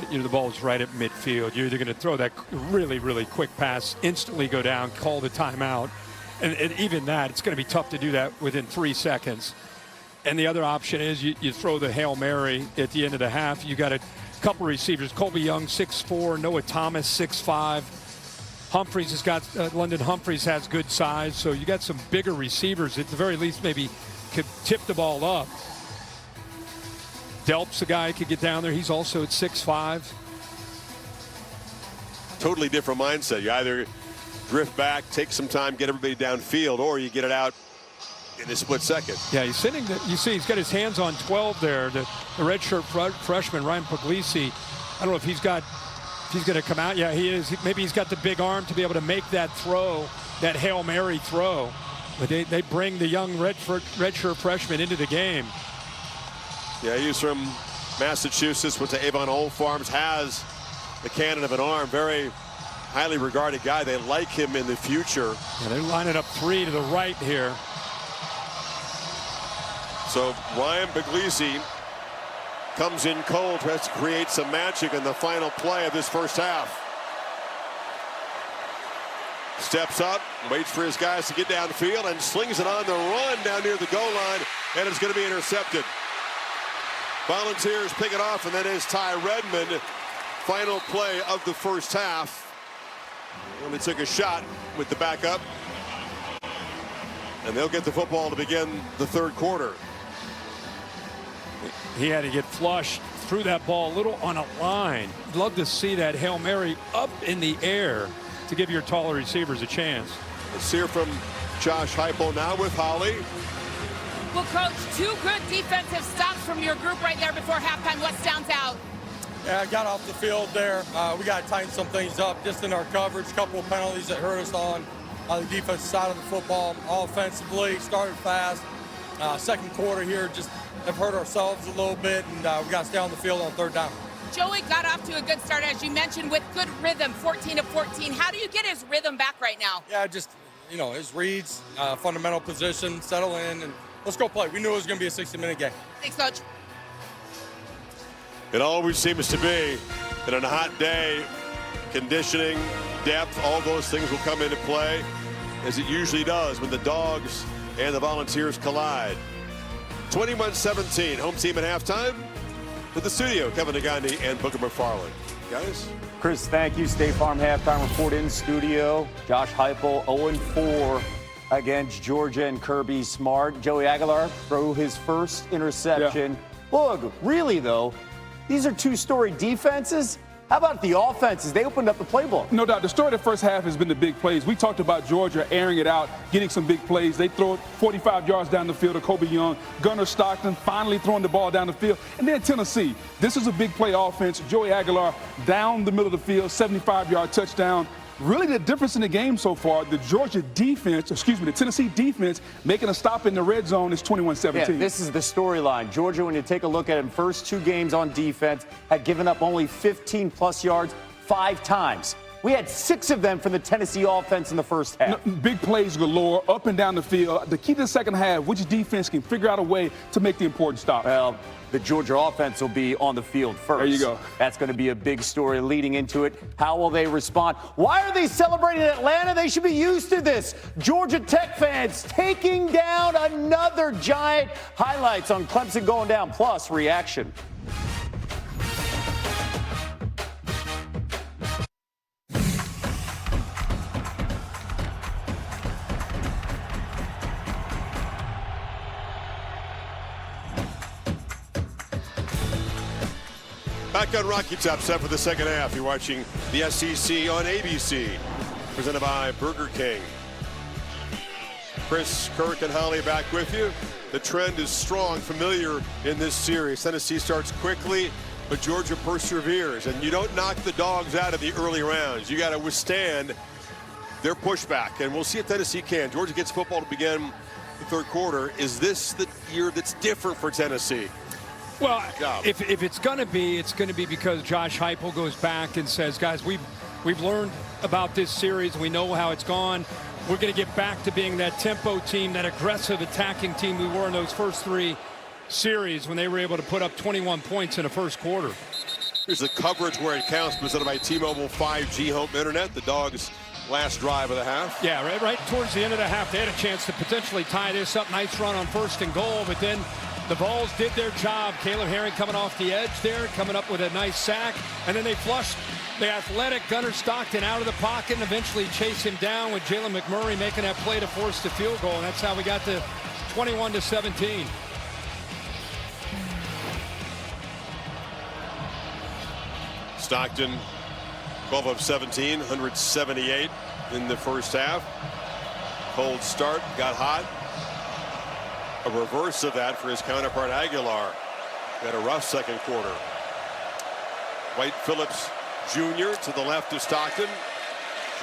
The ball's right at midfield. You're either going to throw that really, really quick pass, instantly go down, call the timeout. And even that, it's going to be tough to do that within 3 seconds. And the other option is you throw the Hail Mary at the end of the half. You got a couple receivers. Colby Young, 6'4", Noah Thomas, 6'5". Humphreys has got London Humphreys has good size, so you got some bigger receivers at the very least maybe could tip the ball up. Delp's a guy who could get down there. He's also at 6'5". Totally different mindset. You either drift back, take some time, get everybody downfield, or you get it out in a split second. Yeah, he's sitting. You see, he's got his hands on 12 there. The redshirt freshman Ryan Puglisi. I don't know if he's going to come out. Yeah, he is. Maybe he's got the big arm to be able to make that throw, that Hail Mary throw. But they bring the young redshirt freshman into the game. Yeah, he's from Massachusetts, went to Avon Old Farms, has the cannon of an arm. Very highly regarded guy. They like him in the future. Yeah, they're lining up 3 to the right here. So Ryan Puglisi comes in cold, tries to create some magic in the final play of this first half. Steps up, waits for his guys to get downfield, and slings it on the run down near the goal line, and it's going to be intercepted. Volunteers pick it off, and then is Ty Redmond. Final play of the first half. Only took a shot with the backup. And they'll get the football to begin the third quarter. He had to get flushed, threw that ball a little on a line. Love to see that Hail Mary up in the air to give your taller receivers a chance. Let's hear from Josh Heupel now with Holly. Well, Coach, 2 good defensive stops from your group right there before halftime. What stands out? Yeah, I got off the field there. We got to tighten some things up just in our coverage. A couple of penalties that hurt us on the defensive side of the football. Offensively, started fast. Second quarter here, just have hurt ourselves a little bit, and we got to stay on the field on third down. Joey got off to a good start, as you mentioned, with good rhythm, 14-14. How do you get his rhythm back right now? Yeah, just, his reads, fundamental position, settle in, and let's go play. We knew it was going to be a 60-minute game. Thanks, Coach. It always seems to be that on a hot day, conditioning, depth, all those things will come into play, as it usually does when the Dogs and the Volunteers collide. 21-17, home team at halftime. To the studio, Kevin Negandhi and Booker McFarland. Guys? Chris, thank you. State Farm halftime report in studio. Josh Heupel 0-4 against Georgia and Kirby Smart. Joey Aguilar threw his first interception. Yeah. Look, really, though, these are 2 storied defenses. How about the offenses? They opened up the playbook. No doubt. The story of the first half has been the big plays. We talked about Georgia airing it out, getting some big plays. They throw it 45 yards down the field to Kobe Young. Gunnar Stockton finally throwing the ball down the field. And then Tennessee. This is a big play offense. Joey Aguilar down the middle of the field, 75-yard touchdown. Really the difference in the game so far, the Tennessee defense making a stop in the red zone is 21-17. Yeah, this is the storyline. Georgia, when you take a look at it, first 2 games on defense, had given up only 15-plus yards 5 times. We had 6 of them from the Tennessee offense in the first half. Big plays galore, up and down the field. The key to the second half, which defense can figure out a way to make the important stop. Well, the Georgia offense will be on the field first. There you go. That's going to be a big story leading into it. How will they respond? Why are they celebrating in Atlanta? They should be used to this. Georgia Tech fans taking down another giant. Highlights on Clemson going down, plus reaction. Back on Rocky Top, set for the second half. You're watching the SEC on ABC, presented by Burger King. Chris, Kirk, and Holly back with you. The trend is strong, familiar in this series. Tennessee starts quickly, but Georgia perseveres. And you don't knock the Dogs out of the early rounds. You got to withstand their pushback. And we'll see if Tennessee can. Georgia gets football to begin the third quarter. Is this the year that's different for Tennessee? Well, if it's going to be, it's going to be because Josh Heupel goes back and says, guys, we've learned about this series. We know how it's gone. We're going to get back to being that tempo team, that aggressive attacking team we were in those first 3 series when they were able to put up 21 points in the first quarter. Here's the coverage where it counts, presented by T-Mobile 5G Home Internet. The Dogs' last drive of the half. Yeah, right towards the end of the half, they had a chance to potentially tie this up. Nice run on 1st and goal, but then the Vols did their job. Caleb Herring coming off the edge there, coming up with a nice sack. And then they flushed the athletic Gunnar Stockton out of the pocket and eventually chase him down with Jalen McMurray making that play to force the field goal. And that's how we got to 21-17. Stockton, 12 of 17, 178 in the first half. Cold start, got hot. A reverse of that for his counterpart Aguilar. Had a rough second quarter. White Phillips Jr. to the left of Stockton.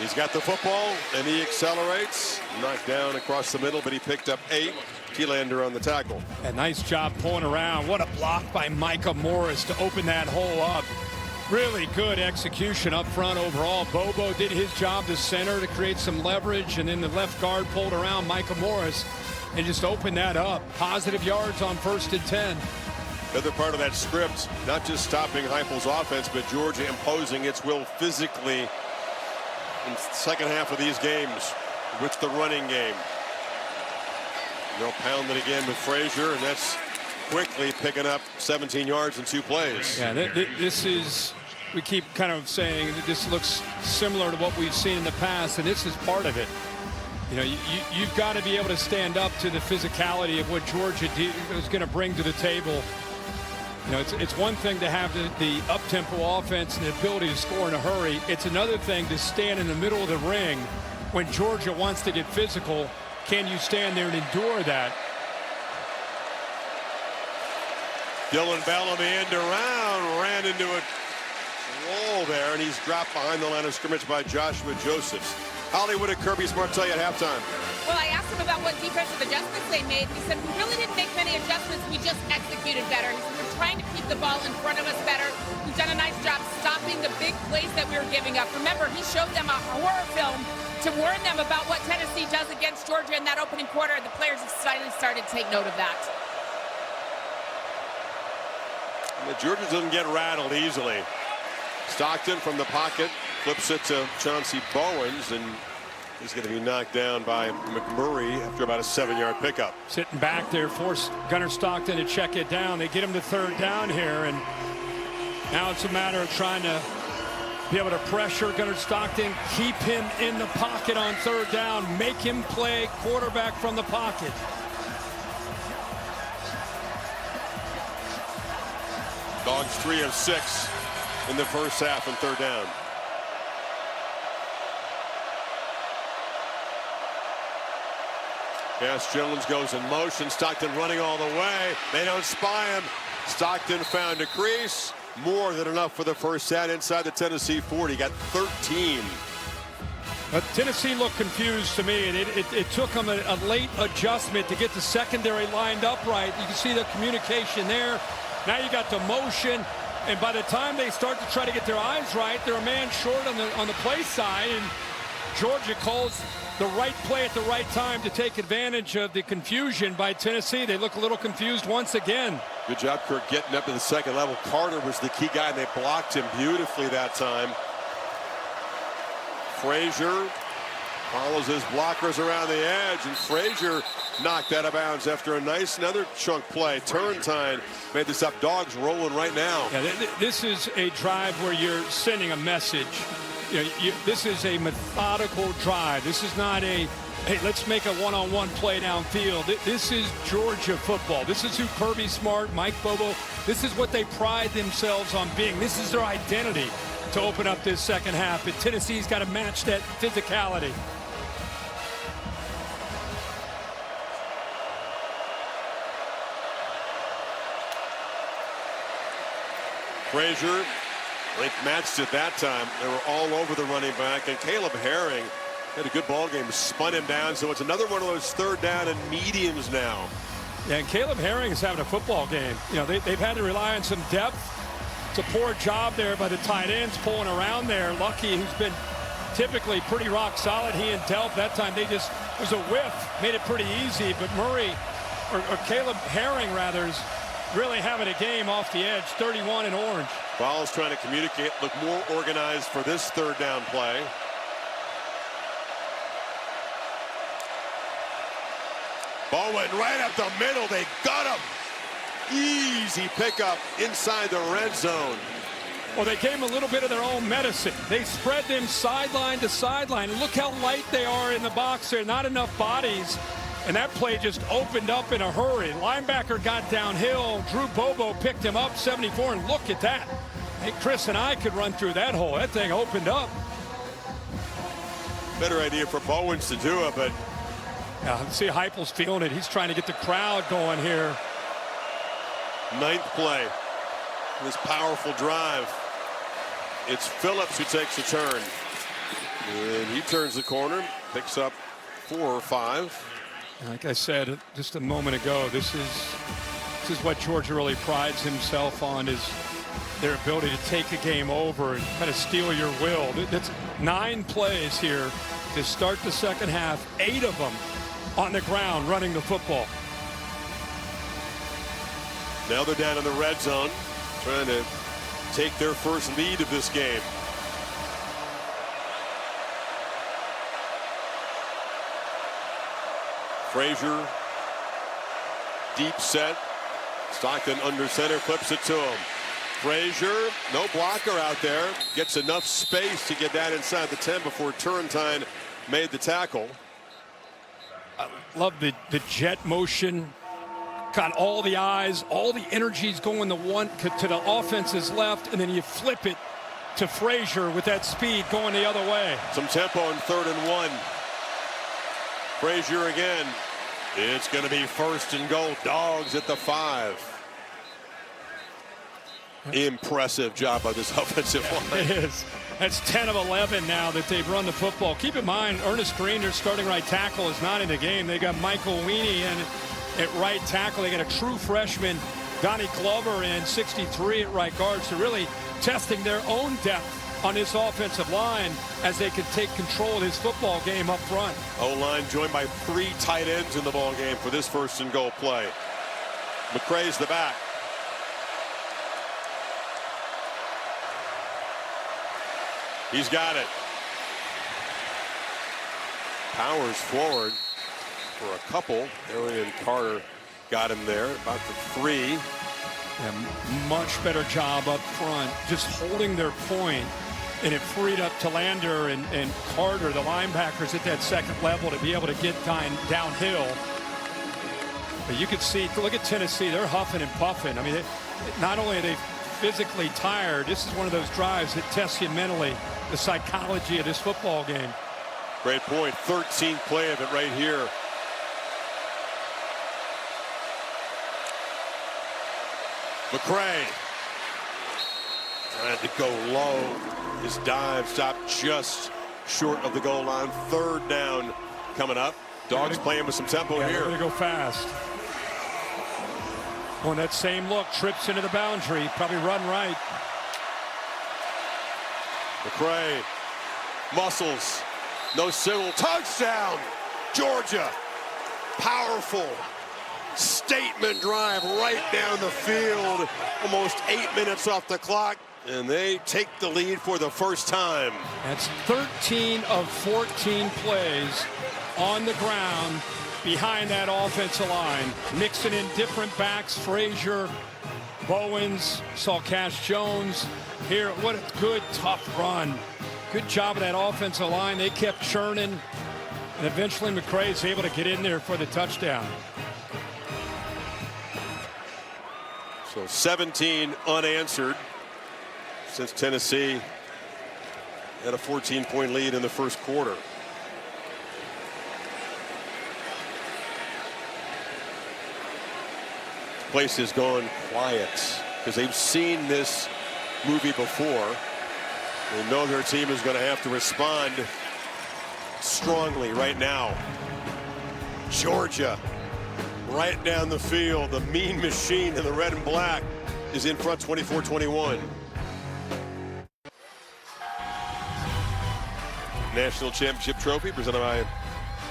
He's got the football and he accelerates. Knocked down across the middle, but he picked up 8. T-Lander on the tackle. A nice job pulling around. What a block by Micah Morris to open that hole up. Really good execution up front overall. Bobo did his job to center to create some leverage, and then the left guard pulled around Micah Morris and just opened that up. Positive yards on 1st and 10. Another part of that script, not just stopping Heupel's offense, but Georgia imposing its will physically in the second half of these games with the running game. They'll pound it again with Frazier, and that's quickly picking up 17 yards in 2 plays. Yeah, this is, we keep kind of saying that this looks similar to what we've seen in the past, and this is part of it. You know, you've got to be able to stand up to the physicality of what Georgia is going to bring to the table. You know, it's one thing to have the up-tempo offense and the ability to score in a hurry. It's another thing to stand in the middle of the ring when Georgia wants to get physical. Can you stand there and endure that? Dylan Bellamy end around, ran into a wall there, and he's dropped behind the line of scrimmage by Joshua Josephs. Hollywood and Kirby Smart tell you at halftime. Well, I asked him about what defensive adjustments they made. He said, we really didn't make many adjustments. We just executed better. He said, we're trying to keep the ball in front of us better. We've done a nice job stopping the big plays that we were giving up. Remember, he showed them a horror film to warn them about what Tennessee does against Georgia in that opening quarter. The players have started to take note of that. And Georgia doesn't get rattled easily. Stockton from the pocket flips it to Chauncey Bowens, and he's going to be knocked down by McMurray after about a 7-yard pickup. Sitting back there, forced Gunnar Stockton to check it down. They get him to third down here, and now it's a matter of trying to be able to pressure Gunnar Stockton, keep him in the pocket on third down, make him play quarterback from the pocket. Dogs 3 of 6 in the first half and third down. Cass Jones goes in motion. Stockton running all the way. They don't spy him. Stockton found a crease. More than enough for the first down inside the Tennessee 40. Got 13. But Tennessee looked confused to me, and it took them a late adjustment to get the secondary lined up right. You can see the communication there. Now you got the motion, and by the time they start to try to get their eyes right, they're a man short on the play side, and Georgia calls the right play at the right time to take advantage of the confusion by Tennessee. They look a little confused once again. Good job, Kirk, getting up to the second level. Carter was the key guy, and they blocked him beautifully that time. Frazier follows his blockers around the edge, and Frazier knocked out of bounds after a nice another chunk play. Turntine made this up. Dogs rolling right now. Yeah, this is a drive where you're sending a message. You know, this is a methodical drive. This is not a, hey, let's make a one-on-one play downfield. This is Georgia football. This is who Kirby Smart, Mike Bobo, this is what they pride themselves on being. This is their identity to open up this second half. And Tennessee's got to match that physicality. Frazier, Link matched it that time. They were all over the running back, and Caleb Herring had a good ball game, spun him down. So it's another one of those third down and mediums now. Yeah, and Caleb Herring is having a football game. You know, they've had to rely on some depth. It's a poor job there by the tight ends pulling around there. Lucky, who's been typically pretty rock solid, he and Delp. That time they just, it was a whiff, made it pretty easy. But Murray, or Caleb Herring rather, is really having a game off the edge. 31 in orange. Ball's trying to communicate, look more organized for this third down play. Bowen right up the middle. They got him. Easy pickup inside the red zone. Well, they gave him a little bit of their own medicine. They spread them sideline to sideline. And look how light they are in the box there. Not enough bodies. And that play just opened up in a hurry. Linebacker got downhill. Drew Bobo picked him up, 74, and look at that. Hey, Chris and I could run through that hole. That thing opened up. Better idea for Bowens to do it, but... Yeah, see Heupel's feeling it. He's trying to get the crowd going here. Ninth play. This powerful drive. It's Phillips who takes the turn. And he turns the corner, picks up 4 or 5. Like I said just a moment ago, this is what Georgia really prides himself on, is their ability to take a game over and kind of steal your will. That's 9 plays here to start the second half, 8 of them on the ground running the football. Now they're down in the red zone, trying to take their first lead of this game. Frazier, deep set. Stockton under center, flips it to him. Frazier, no blocker out there. Gets enough space to get that inside the 10 before Turrentine made the tackle. I love the jet motion. Got all the eyes, all the energies going to the offense's left, and then you flip it to Frazier with that speed going the other way. Some tempo in 3rd and 1. Frazier again. It's going to be 1st and goal. Dogs at the 5. Impressive job by this offensive line. It is. That's 10 of 11 now that they've run the football. Keep in mind, Ernest Green, their starting right tackle, is not in the game. They got Michael Weenie in at right tackle. They got a true freshman, Donnie Glover, in 63 at right guard. So really testing their own depth on this offensive line as they can take control of this football game up front. O-line joined by 3 tight ends in the ball game for this 1st and goal play. McCray's the back. He's got it. Powers forward for a couple. Arian Carter got him there, about the 3. Yeah, much better job up front, just holding their point, and it freed up Talander and Carter, the linebackers at that 2nd level, to be able to get downhill. But you could see, look at Tennessee, they're huffing and puffing. I mean, not only are they physically tired, this is one of those drives that tests you mentally, the psychology of this football game. Great point. 13th play of it right here. McCray trying to go low. His dive stopped just short of the goal line. 3rd down coming up. Dogs playing with some tempo here. They're going to go fast. On that same look, trips into the boundary, probably run right. McCray, muscles, no signal, touchdown, Georgia. Powerful statement drive right down the field, almost 8 minutes off the clock, and they take the lead for the first time. That's 13 of 14 plays on the ground behind that offensive line, mixing in different backs. Frazier, Bowens, saw Cash Jones here. What a good, tough run. Good job of that offensive line. They kept churning, and eventually McCray is able to get in there for the touchdown. So 17 unanswered since Tennessee had a 14-point lead in the 1st quarter. Place has gone quiet because they've seen this movie before. They know their team is going to have to respond strongly right now. Georgia right down the field. The mean machine in the red and black is in front 24-21. National Championship Trophy presented by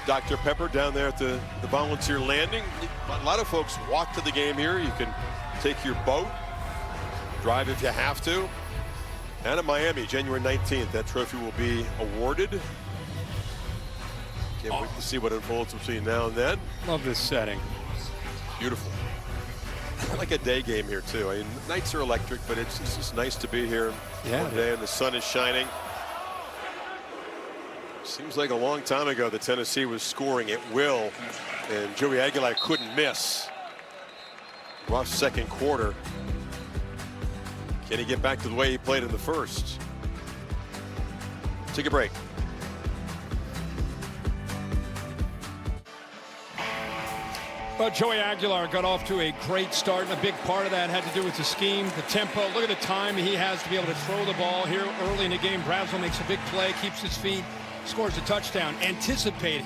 Dr. Pepper down there at the Volunteer Landing. A lot of folks walk to the game here. You can take your boat, drive if you have to. And in Miami, January 19th, that trophy will be awarded. Can't wait to see what unfolds between now and then. Love this setting. Beautiful. I like a day game here, too. I mean, nights are electric, but it's just nice to be here one day, and the sun is shining. Seems like a long time ago that Tennessee was scoring at will, and Joey Aguilar couldn't miss. Rough 2nd quarter. Can he get back to the way he played in the 1st? Take a break. Well, Joey Aguilar got off to a great start, and a big part of that had to do with the scheme, the tempo. Look at the time he has to be able to throw the ball here early in the game. Brazel makes a big play, keeps his feet, scores a touchdown, anticipating.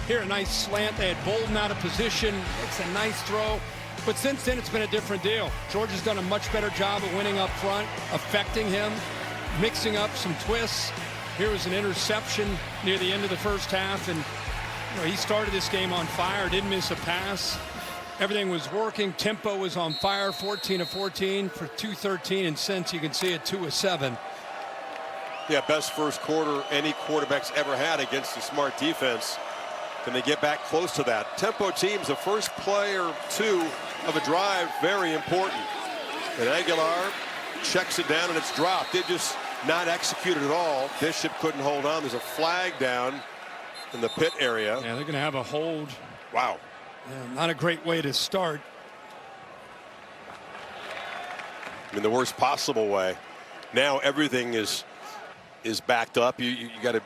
Here, a nice slant. They had Bolden out of position. It's a nice throw. But since then, it's been a different deal. Georgia's done a much better job of winning up front, affecting him, mixing up some twists. Here was an interception near the end of the 1st half, and he started this game on fire, didn't miss a pass. Everything was working. Tempo was on fire, 14 of 14 for 213, and since you can see it, 2 of 7. Yeah, best 1st quarter any quarterback's ever had against a smart defense. Can they get back close to that? Tempo teams, the first play or 2 of a drive, very important. And Aguilar checks it down, and it's dropped. They just not executed at all. Bishop couldn't hold on. There's a flag down. in the pit area. Yeah, they're going to have a hold. Wow. Yeah, not a great way to start. In the worst possible way. Now everything is backed up. You got to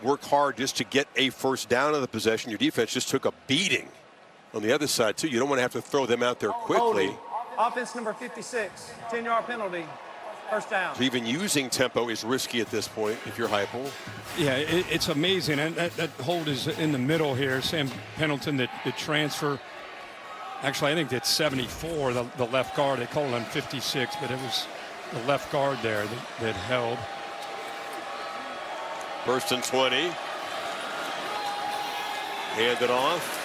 work hard just to get a first down of the possession. Your defense just took a beating on the other side too. You don't want to have to throw them out there quickly. Offense number 56, 10-yard penalty, first down. So even using tempo is risky at this point if you're Heupel. Yeah, it's amazing. And that hold is in the middle here. Sam Pendleton, the transfer. Actually, I think that's 74, the left guard. They called him 56, but it was the left guard there that held. First and 20. Hand it off.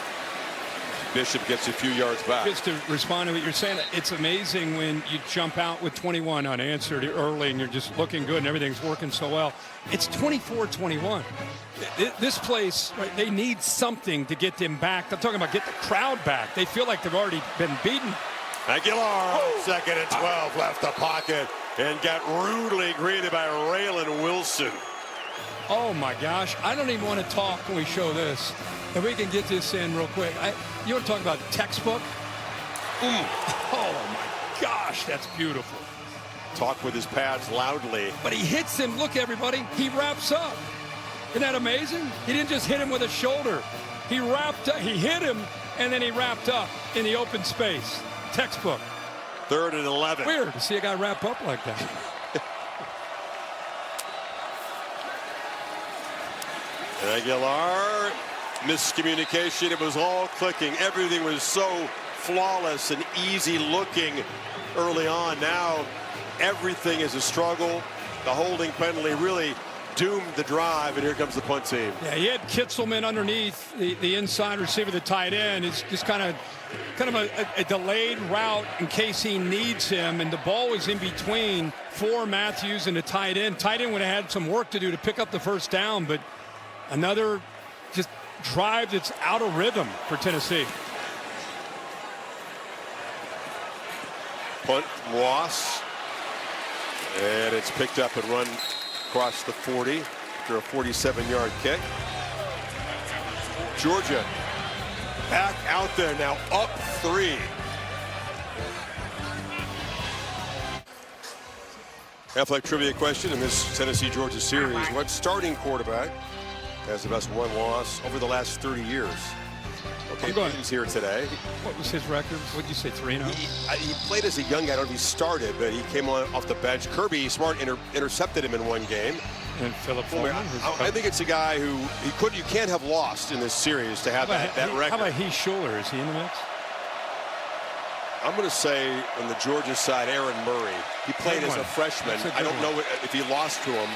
Bishop gets a few yards back. Just to respond to what you're saying, it's amazing when you jump out with 21 unanswered early and you're just looking good and everything's working so well. It's 24-21. This place, right, they need something to get them back. I'm talking about get the crowd back. They feel like they've already been beaten. Aguilar, second and 12, left the pocket and got rudely greeted by Raylan Wilson. Oh my gosh, I don't even want to talk when we show this. If we can get this in real quick. You want to talk about textbook? Oh my gosh, that's beautiful. Talk with his pads loudly. But he hits him, look everybody, he wraps up. Isn't that amazing? He didn't just hit him with a shoulder. He wrapped up, he hit him, and then he wrapped up in the open space. Textbook. 3rd and 11. Weird to see a guy wrap up like that. Aguilar, miscommunication. It was all clicking. Everything was so flawless and easy looking early on. Now everything is a struggle. The holding penalty really doomed the drive, and here comes the punt team. Yeah, he had Kitzelman underneath the inside receiver, the tight end. It's just kind of a delayed route in case he needs him, and the ball was in between for Matthews and the tight end. Tight end would have had some work to do to pick up the first down, but another just drive that's out of rhythm for Tennessee. Punt, Ross. And it's picked up and run across the 40 after a 47-yard kick. Georgia back out there now, up 3. Athletic trivia question in this Tennessee-Georgia series. What starting quarterback has the best one-loss over the last 30 years? Okay, he's here today. What was his record? What did you say, 3-0? He played as a young guy. I don't know if he started, but he came on off the bench. Kirby Smart intercepted him in one game. And Philip Fulmer. I think it's a guy who you can't have lost in this series to have that record. How about Heath Schuler? Is he in the mix? I'm going to say on the Georgia side, Aaron Murray. He played as a freshman. I don't know if he lost to him,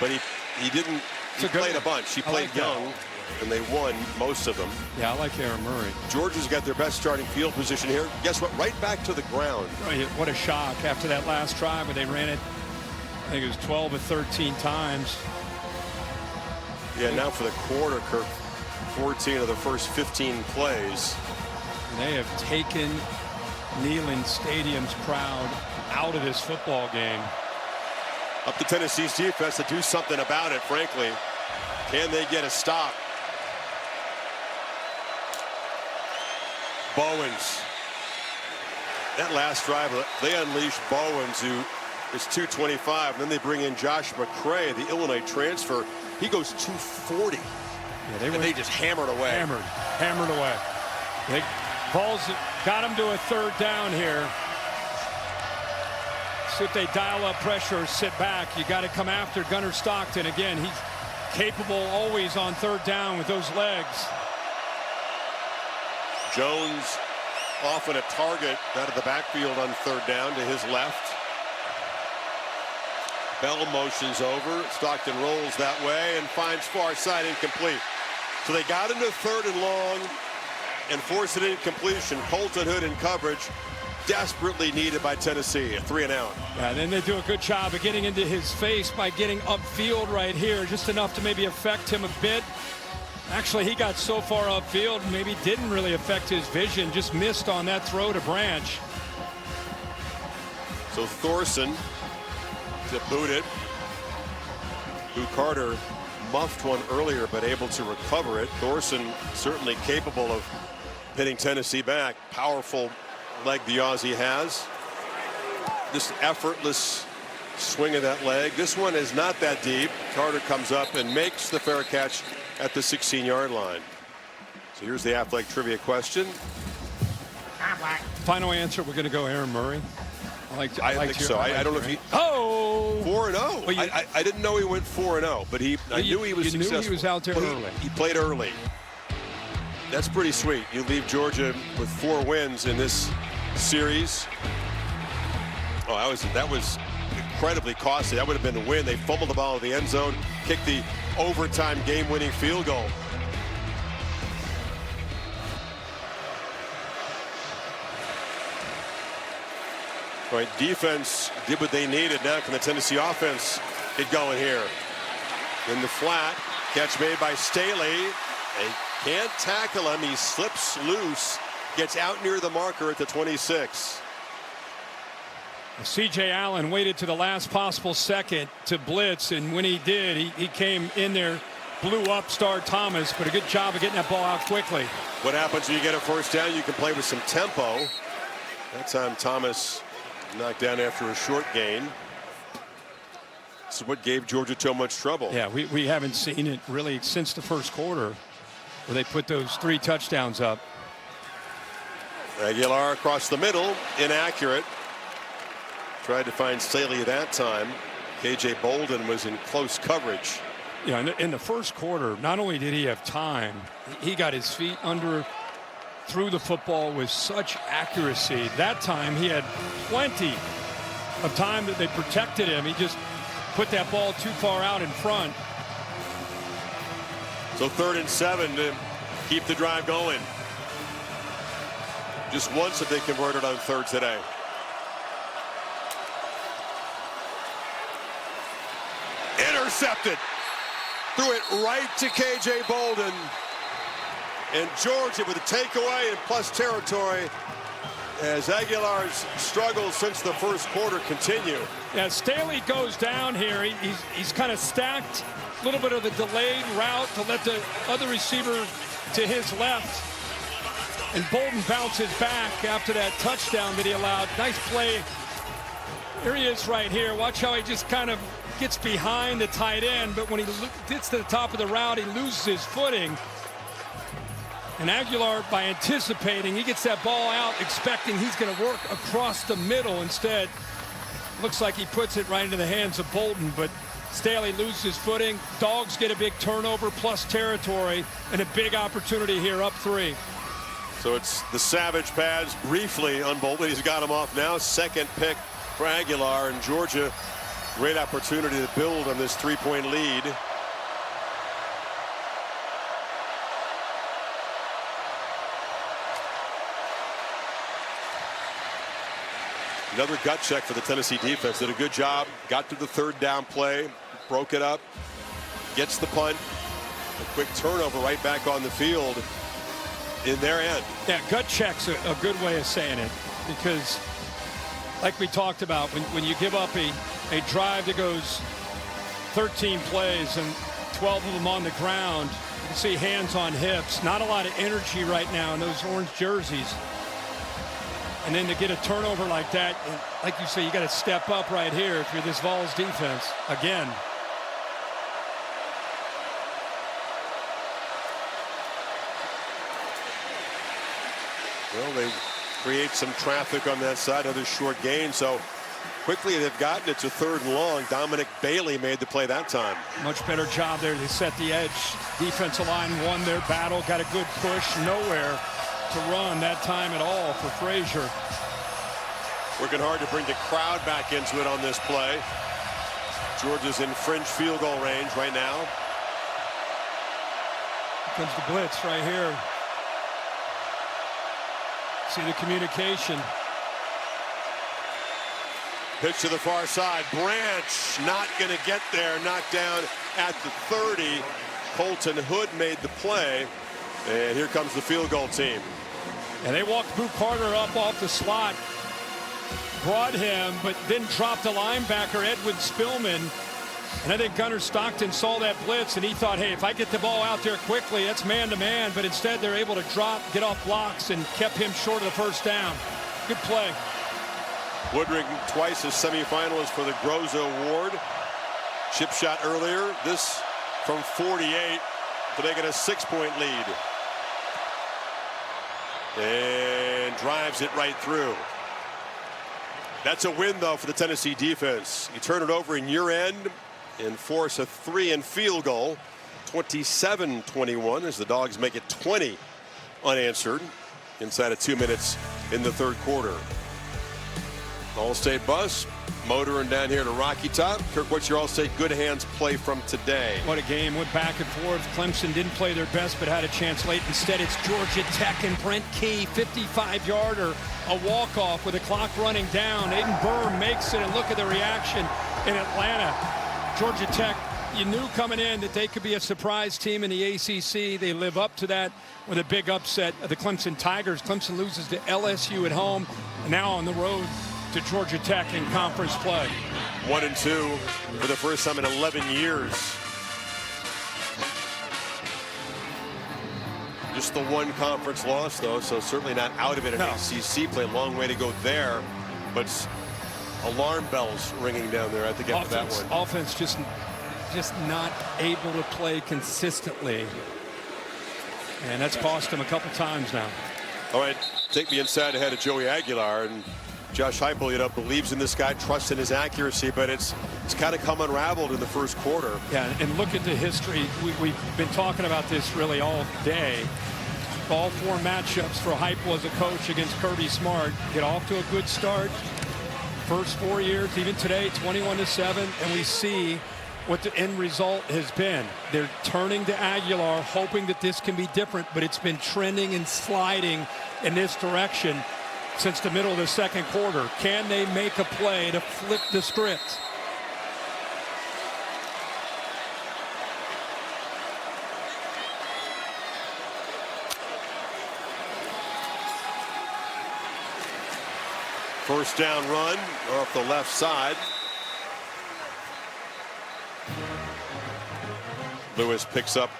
but he didn't. He played a bunch. He played young, and they won most of them. Yeah, I like Aaron Murray. Georgia's got their best starting field position here. Guess what? Right back to the ground. What a shock after that last drive where they ran it. I think it was 12 or 13 times. Yeah, now for the quarter, Kirk, 14 of the first 15 plays. They have taken Neyland Stadium's crowd out of this football game. Up to Tennessee's defense to do something about it, frankly. Can they get a stop? Bowens. That last drive, they unleashed Bowens, who is 225. And then they bring in Josh McCray, the Illinois transfer. He goes 240. Yeah, they just hammered away. Hammered away. Vols got him to a 3rd down here. So if they dial up pressure or sit back, you got to come after Gunnar Stockton. Again, he's capable always on 3rd down with those legs. Jones often a target out of the backfield on 3rd down to his left. Bell motions over. Stockton rolls that way and finds far side, incomplete. So they got him to 3rd and long and force an incompletion. Colton Hood in coverage, desperately needed by Tennessee. A 3-and-out. Yeah, then they do a good job of getting into his face by getting upfield right here, just enough to maybe affect him a bit. Actually, he got so far upfield, maybe didn't really affect his vision, just missed on that throw to Branch. So Thorson to boot it. Lou Carter muffed one earlier, but able to recover it. Thorson certainly capable of hitting Tennessee back. Powerful leg the Aussie has. This effortless swing of that leg. This one is not that deep. Carter comes up and makes the fair catch at the 16-yard line. So here's the athletic trivia question. Final answer, we're going to go Aaron Murray. I think so. I don't know if he. 4-0. Well, I didn't know he went 4-0, but I knew he was successful. Knew he was out there early. He played early. That's pretty sweet. You leave Georgia with 4 wins in this series. Oh, that was incredibly costly. That would have been the win. They fumbled the ball in the end zone, kicked the overtime game-winning field goal. Right, defense did what they needed. Now can the Tennessee offense get going here? In the flat, catch made by Staley. They can't tackle him. He slips loose, gets out near the marker at the 26. C.J. Allen waited to the last possible second to blitz, and when he did, he came in there, blew up Star Thomas, but a good job of getting that ball out quickly. What happens when you get a first down? You can play with some tempo. That time Thomas knocked down after a short gain. This is what gave Georgia so much trouble. Yeah, we haven't seen it really since the first quarter where they put those 3 touchdowns up. Aguilar across the middle, inaccurate. Tried to find Staley that time. K.J. Bolden was in close coverage. Yeah, in the first quarter, not only did he have time, he got his feet under, threw the football with such accuracy. That time he had plenty of time that they protected him. He just put that ball too far out in front. So 3rd and 7 to keep the drive going. Just once have they converted on 3rd today. Intercepted. Threw it right to K.J. Bolden. And Georgia with a takeaway and plus territory as Aguilar's struggles since the first quarter continue. Yeah, Staley goes down here. He's kind of stacked. A little bit of the delayed route to let the other receiver to his left. And Bolden bounces back after that touchdown that he allowed. Nice play. Here he is right here. Watch how he just kind of gets behind the tight end, but when he gets to the top of the route, he loses his footing. And Aguilar, by anticipating, he gets that ball out, expecting he's going to work across the middle. Instead, looks like he puts it right into the hands of Bolden, but Staley loses his footing. Dogs get a big turnover plus territory and a big opportunity here, up 3. So it's the savage pads briefly on Bolden. He's got him off now. 2nd pick for Aguilar, and Georgia, great opportunity to build on this 3-point lead. Another gut check for the Tennessee defense. Did a good job. Got to the 3rd down play. Broke it up. Gets the punt. A quick turnover right back on the field in their end. Yeah, gut check's a good way of saying it, because like we talked about, when you give up a drive that goes 13 plays and 12 of them on the ground, you can see hands on hips. Not a lot of energy right now in those orange jerseys. And then to get a turnover like that, like you say, you got to step up right here if you're this Vols defense again. Well, they create some traffic on that side, another short gain. So quickly they've gotten it to 3rd and long. Dominic Bailey made the play that time. Much better job there. They set the edge. Defensive line won their battle, got a good push, nowhere to run that time at all for Frazier. Working hard to bring the crowd back into it on this play. Georgia's in fringe field goal range right now. Here comes the blitz right here. See the communication. Pitch to the far side. Branch not going to get there. Knocked down at the 30. Colton Hood made the play. And here comes the field goal team. And they walked Boo Carter up off the slot. Brought him, but then dropped the linebacker, Edwin Spillman. And I think Gunnar Stockton saw that blitz, and he thought, hey, if I get the ball out there quickly, that's man-to-man. But instead, they're able to drop, get off blocks, and kept him short of the first down. Good play. Woodring twice as semifinalist for the Groza Award. Chip shot earlier. This from 48 to make it a 6-point lead. And drives it right through. That's a win, though, for the Tennessee defense. You turn it over in your end and force a 3 field goal. 27-21 as the Dogs make it 20 unanswered inside of 2 minutes in the third quarter. All-State bus motoring down here to Rocky Top. Kirk, what's your All-State good hands play from today? What a game. Went back and forth. Clemson didn't play their best but had a chance late. Instead, it's Georgia Tech and Brent Key, 55-yarder, a walk-off with the clock running down. Aiden Burr makes it, and look at the reaction in Atlanta. Georgia Tech, you knew coming in that they could be a surprise team in the ACC. They live up to that with a big upset of the Clemson Tigers. Clemson loses to LSU at home, and now on the road to Georgia Tech in conference play. 1-2 for the first time in 11 years. Just the one conference loss, though, so certainly not out of it in ACC play. Long way to go there, but alarm bells ringing down there, I think, after that one. Offense just not able to play consistently, and that's cost him a couple times now. All right, take me inside ahead of Joey Aguilar, and Josh Heupel, believes in this guy, trusts in his accuracy, but it's kind of come unraveled in the first quarter. Yeah, and look at the history. We've been talking about this really all day. All 4 matchups for Heupel as a coach against Kirby Smart. Get off to a good start. First 4 years, even today, 21-7, and we see what the end result has been. They're turning to Aguilar, hoping that this can be different, but it's been trending and sliding in this direction since the middle of the second quarter. Can they make a play to flip the script? First down run off the left side. Lewis picks up.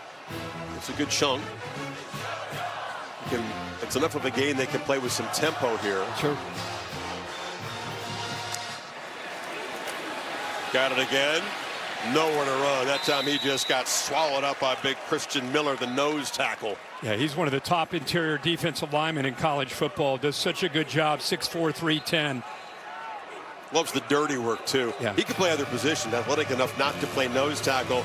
It's a good chunk. It's enough of a gain they can play with some tempo here. Sure. Got it again. Nowhere to run. That time he just got swallowed up by big Christian Miller, the nose tackle. Yeah, he's one of the top interior defensive linemen in college football. Does such a good job. 6'4", 310. Loves the dirty work, too. Yeah. He can play other positions, athletic enough not to play nose tackle,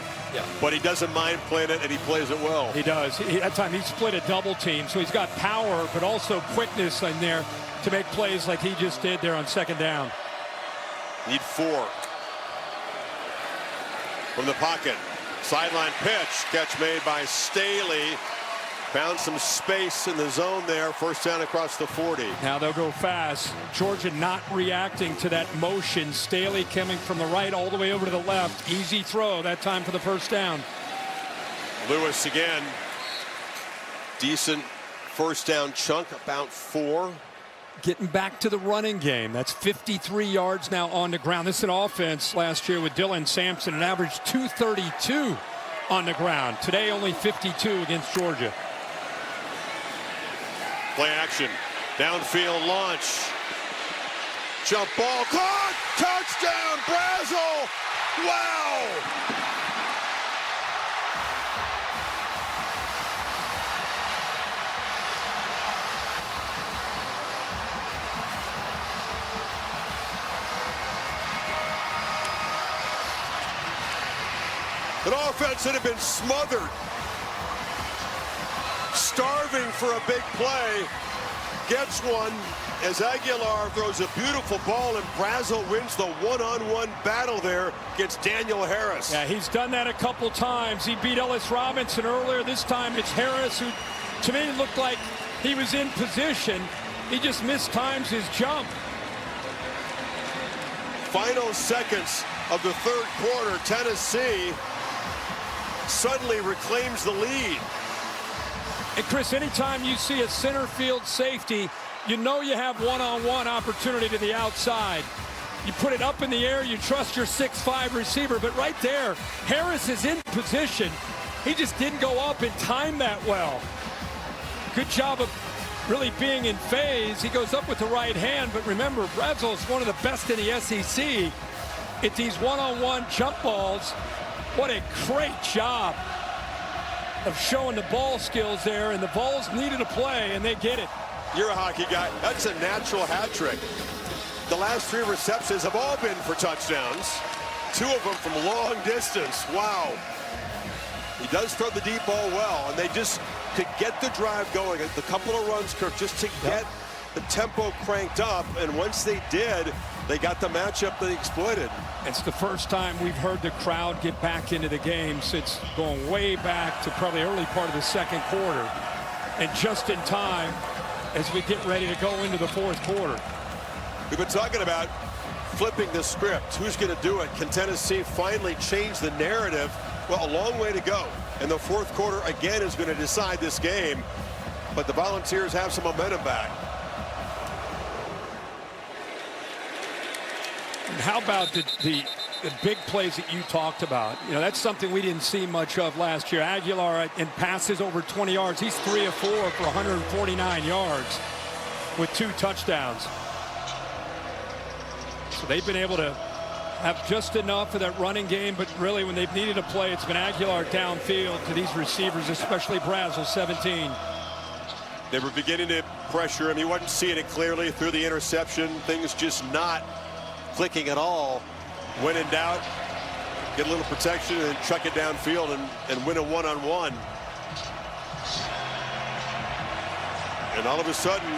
but he doesn't mind playing it, and he plays it well. He does. That time he split a double team, so he's got power, but also quickness in there to make plays like he just did there on second down. Need 4. From the pocket, sideline pitch, catch made by Staley. Found some space in the zone there. First down across the 40. Now they'll go fast. Georgia not reacting to that motion. Staley coming from the right all the way over to the left. Easy throw that time for the first down. Lewis again. Decent first down chunk, about 4. Getting back to the running game. That's 53 yards now on the ground. This is an offense last year with Dylan Sampson, an average 232 on the ground. Today only 52 against Georgia. Play action. Downfield launch. Jump ball. Caught. Touchdown. Brazel. Wow. An offense that had been smothered, starving for a big play, gets one as Aguilar throws a beautiful ball, and Brazel wins the one-on-one battle there against Daniel Harris. Yeah, he's done that a couple times. He beat Ellis Robinson earlier. This time it's Harris, who to me looked like he was in position. He just mistimes his jump. Final seconds of the third quarter, Tennessee suddenly reclaims the lead. And Chris, anytime you see a center field safety, you know you have one-on-one opportunity to the outside. You put it up in the air, you trust your 6'5" receiver, but right there, Harris is in position. He just didn't go up and time that well. Good job of really being in phase. He goes up with the right hand, but remember, Brazil is one of the best in the SEC at these one-on-one jump balls. What a great job of showing the ball skills there, and the balls needed a play, and they get it. You're a hockey guy. That's a natural hat trick. The last 3 receptions have all been for touchdowns. 2 of them from long distance. Wow. He does throw the deep ball well, and they just could get the drive going. A couple of runs, Kirk, just to get the tempo cranked up, and once they did, they got the matchup they exploited. It's the first time we've heard the crowd get back into the game since going way back to probably early part of the second quarter, and just in time as we get ready to go into the fourth quarter. We've been talking about flipping the script. Who's going to do it? Can Tennessee finally change the narrative? Well, a long way to go. And the fourth quarter, again, is going to decide this game. But the Volunteers have some momentum back. And how about the big plays that you talked about? You know, that's something we didn't see much of last year. Aguilar in passes over 20 yards. He's 3 of 4 for 149 yards with 2 touchdowns. So they've been able to have just enough of that running game, but really when they've needed a play, it's been Aguilar downfield to these receivers, especially Brazil, 17. They were beginning to pressure him. He wasn't seeing it clearly through the interception. Things just not clicking at all. When in doubt, get a little protection and chuck it downfield and win a one-on-one. And all of a sudden,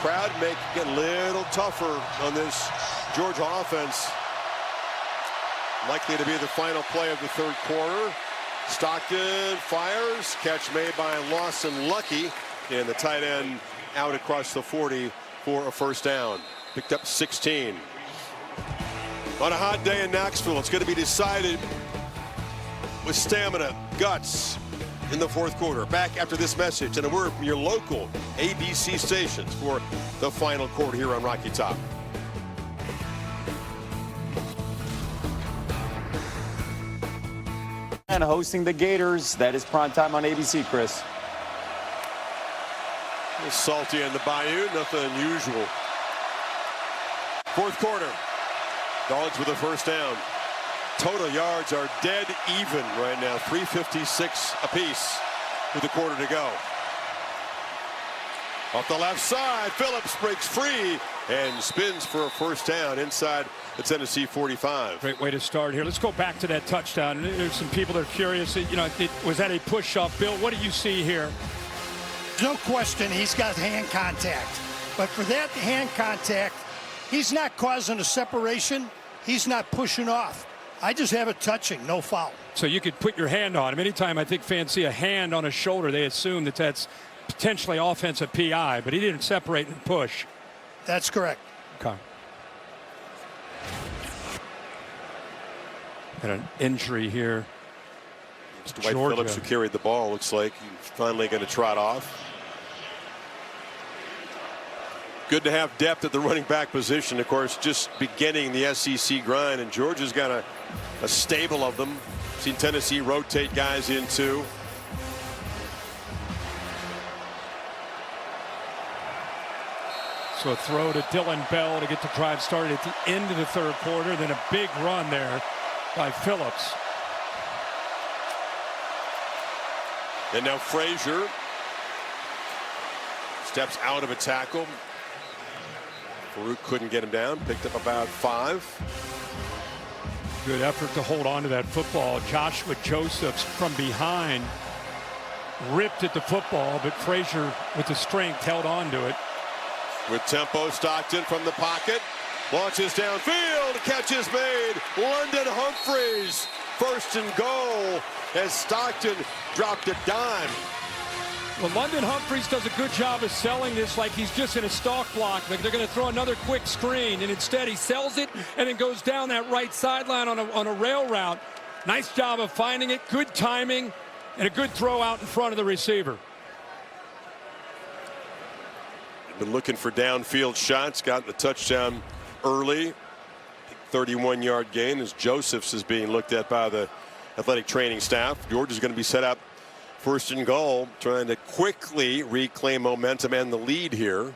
crowd make it a little tougher on this Georgia offense. Likely to be the final play of the third quarter. Stockton fires. Catch made by Lawson Lucky. And the tight end out across the 40 for a first down. Picked up 16. On a hot day in Knoxville, it's going to be decided with stamina, guts in the fourth quarter. Back after this message and a word from your local ABC stations for the final quarter here on Rocky Top. And hosting the Gators. That is primetime on ABC, Chris. It's salty in the bayou, nothing unusual. Fourth quarter. Dogs with a first down. Total yards are dead even right now. 356 apiece with a quarter to go. Off the left side, Phillips breaks free and spins for a first down inside the Tennessee 45. Great way to start here. Let's go back to that touchdown. There's some people that are curious. You know, was that a push-up, Bill? What do you see here? No question he's got hand contact. But for that hand contact, he's not causing a separation. He's not pushing off. I just have it touching, no foul. So you could put your hand on him. Anytime I think fans see a hand on a shoulder, they assume that that's potentially offensive PI, but he didn't separate and push. That's correct. Okay. Got an injury here. It's Dwight Phillips who carried the ball. Looks like he's finally going to trot off. Good to have depth at the running back position. Of course, just beginning the SEC grind, and Georgia's got a stable of them. Seen Tennessee rotate guys into. So a throw to Dylan Bell to get the drive started at the end of the third quarter. Then a big run there by Phillips. And now Frazier steps out of a tackle. Farouk couldn't get him down. Picked up about 5. Good effort to hold on to that football. Joshua Josephs from behind ripped at the football, but Frazier with the strength held on to it. With tempo, Stockton from the pocket. Launches downfield. Catch is made. London Humphreys. First and goal as Stockton dropped a dime. Well, London Humphreys does a good job of selling this like he's just in a stalk block. Like they're going to throw another quick screen, and instead he sells it and then goes down that right sideline on a rail route. Nice job of finding it, good timing, and a good throw out in front of the receiver. Been looking for downfield shots, got the touchdown early. 31-yard gain as Josephs is being looked at by the athletic training staff. Georgia's going to be set up 1st and goal, trying to quickly reclaim momentum and the lead here.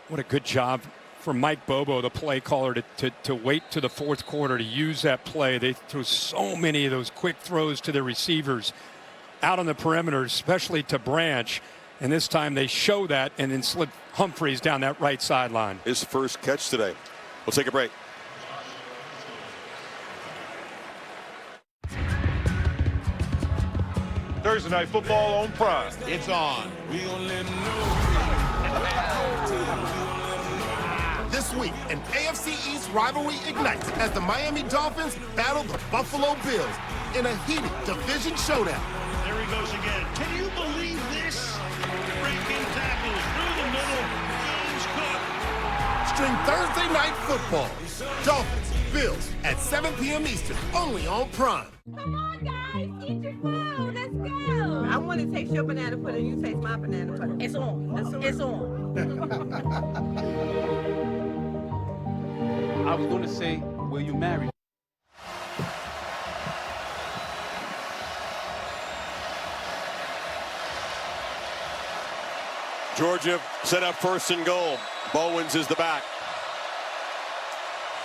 What a good job for Mike Bobo, the play caller, to wait to the 4th quarter to use that play. They threw so many of those quick throws to their receivers out on the perimeter, especially to Branch. And this time they show that and then slip Humphreys down that right sideline. His first catch today. We'll take a break. Thursday Night Football on Prime. It's on. This week, an AFC East rivalry ignites as the Miami Dolphins battle the Buffalo Bills in a heated division showdown. There he goes again. Can you believe this? Breaking tackles through the middle. James Cook. Stream Thursday Night Football. Dolphins, Bills at 7 p.m. Eastern, only on Prime. Come on, guys. Eat your food. Let's go. I want to taste your banana pudding. You taste my banana pudding. It's on. It's on. I was going to say, will you marry? Georgia set up 1st and goal. Bowens is the back.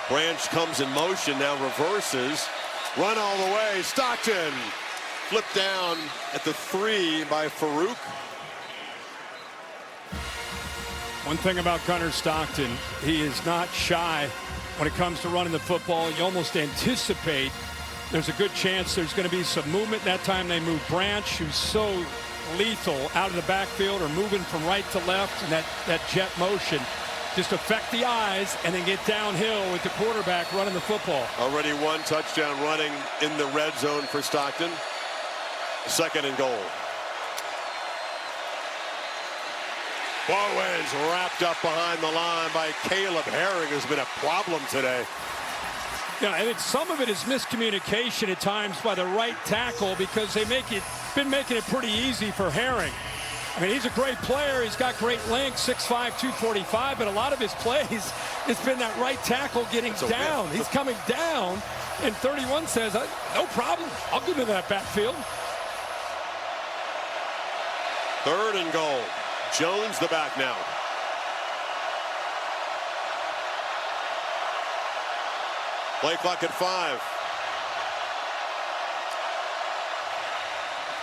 Branch comes in motion, now reverses. Run all the way. Stockton flipped down at the 3 by Farouk. One thing about Gunnar Stockton, he is not shy when it comes to running the football. You almost anticipate there's a good chance there's going to be some movement. That time they moved Branch, who's so lethal out of the backfield or moving from right to left, and that jet motion just affect the eyes and then get downhill with the quarterback running the football. Already 1 touchdown running in the red zone for Stockton. 2nd and goal. Bowens wrapped up behind the line by Caleb Herring, who's been a problem today. Yeah, I think some of it is miscommunication at times by the right tackle, because they been making it pretty easy for Herring. I mean, he's a great player. He's got great length, 6'5", 245, but a lot of his plays, it's been that right tackle getting down. He's coming down, and 31 says, no problem. I'll get into that backfield. 3rd and goal. Jones the back now. Play clock at 5.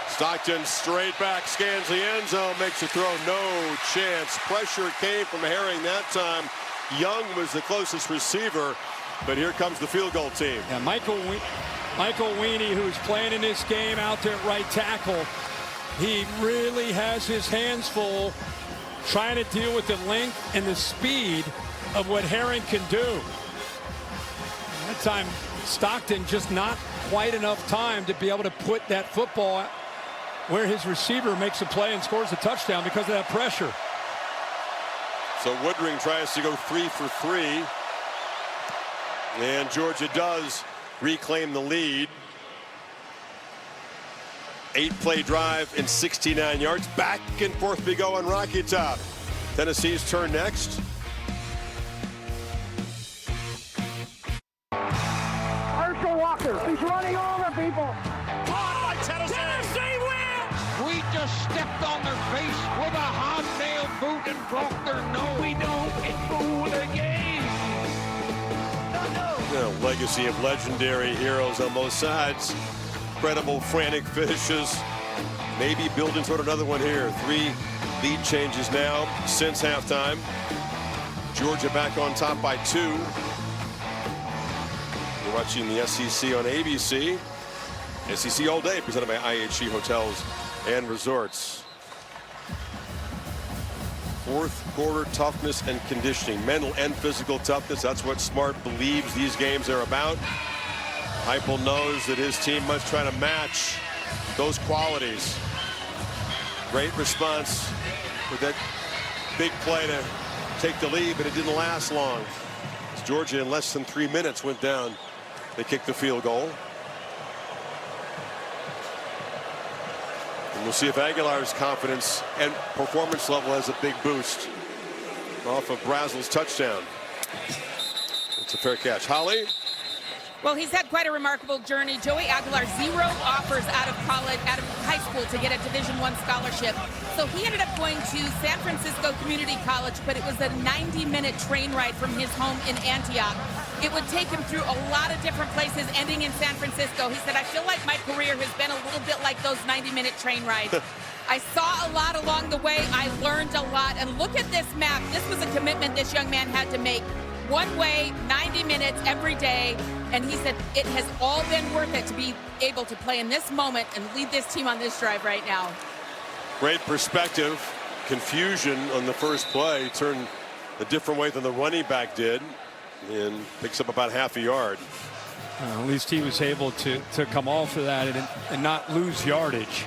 Stockton straight back, scans the end zone, makes a throw, no chance. Pressure came from Herring that time. Young was the closest receiver, but here comes the field goal team. Yeah, Michael Weenie, who's playing in this game out there at right tackle, he really has his hands full trying to deal with the length and the speed of what Herring can do. And that time, Stockton just not quite enough time to be able to put that football where his receiver makes a play and scores a touchdown because of that pressure. So Woodring tries to go 3 for 3. And Georgia does reclaim the lead. 8-play drive and 69 yards. Back and forth we go on Rocky Top. Tennessee's turn next. Herschel Walker, he's running over people. Caught by Tennessee. Tennessee wins! We just stepped on their face with a hobnail boot and broke their nose. We don't get fooled again. The legacy of legendary heroes on both sides. Incredible frantic finishes. Maybe building toward another one here. 3 lead changes now since halftime. Georgia back on top by 2. You're watching the SEC on ABC. SEC all day, presented by IHG Hotels and Resorts. 4th quarter toughness and conditioning, mental and physical toughness. That's what Smart believes these games are about. Heupel knows that his team must try to match those qualities. Great response with that big play to take the lead, but it didn't last long. As Georgia, in less than 3 minutes, went down. They kicked the field goal. And we'll see if Aguilar's confidence and performance level has a big boost off of Brazel's touchdown. It's a fair catch. Holly? Well, he's had quite a remarkable journey. Joey Aguilar, 0 offers out of college, out of high school to get a Division I scholarship. So he ended up going to San Francisco Community College, but it was a 90-minute train ride from his home in Antioch. It would take him through a lot of different places, ending in San Francisco. He said, I feel like my career has been a little bit like those 90-minute train rides. I saw a lot along the way. I learned a lot. And look at this map. This was a commitment this young man had to make. One way, 90 minutes every day. And he said it has all been worth it to be able to play in this moment and lead this team on this drive right now. Great perspective. Confusion on the first play. Turned a different way than the running back did and picks up about half a yard. At least he was able to come off of that and not lose yardage.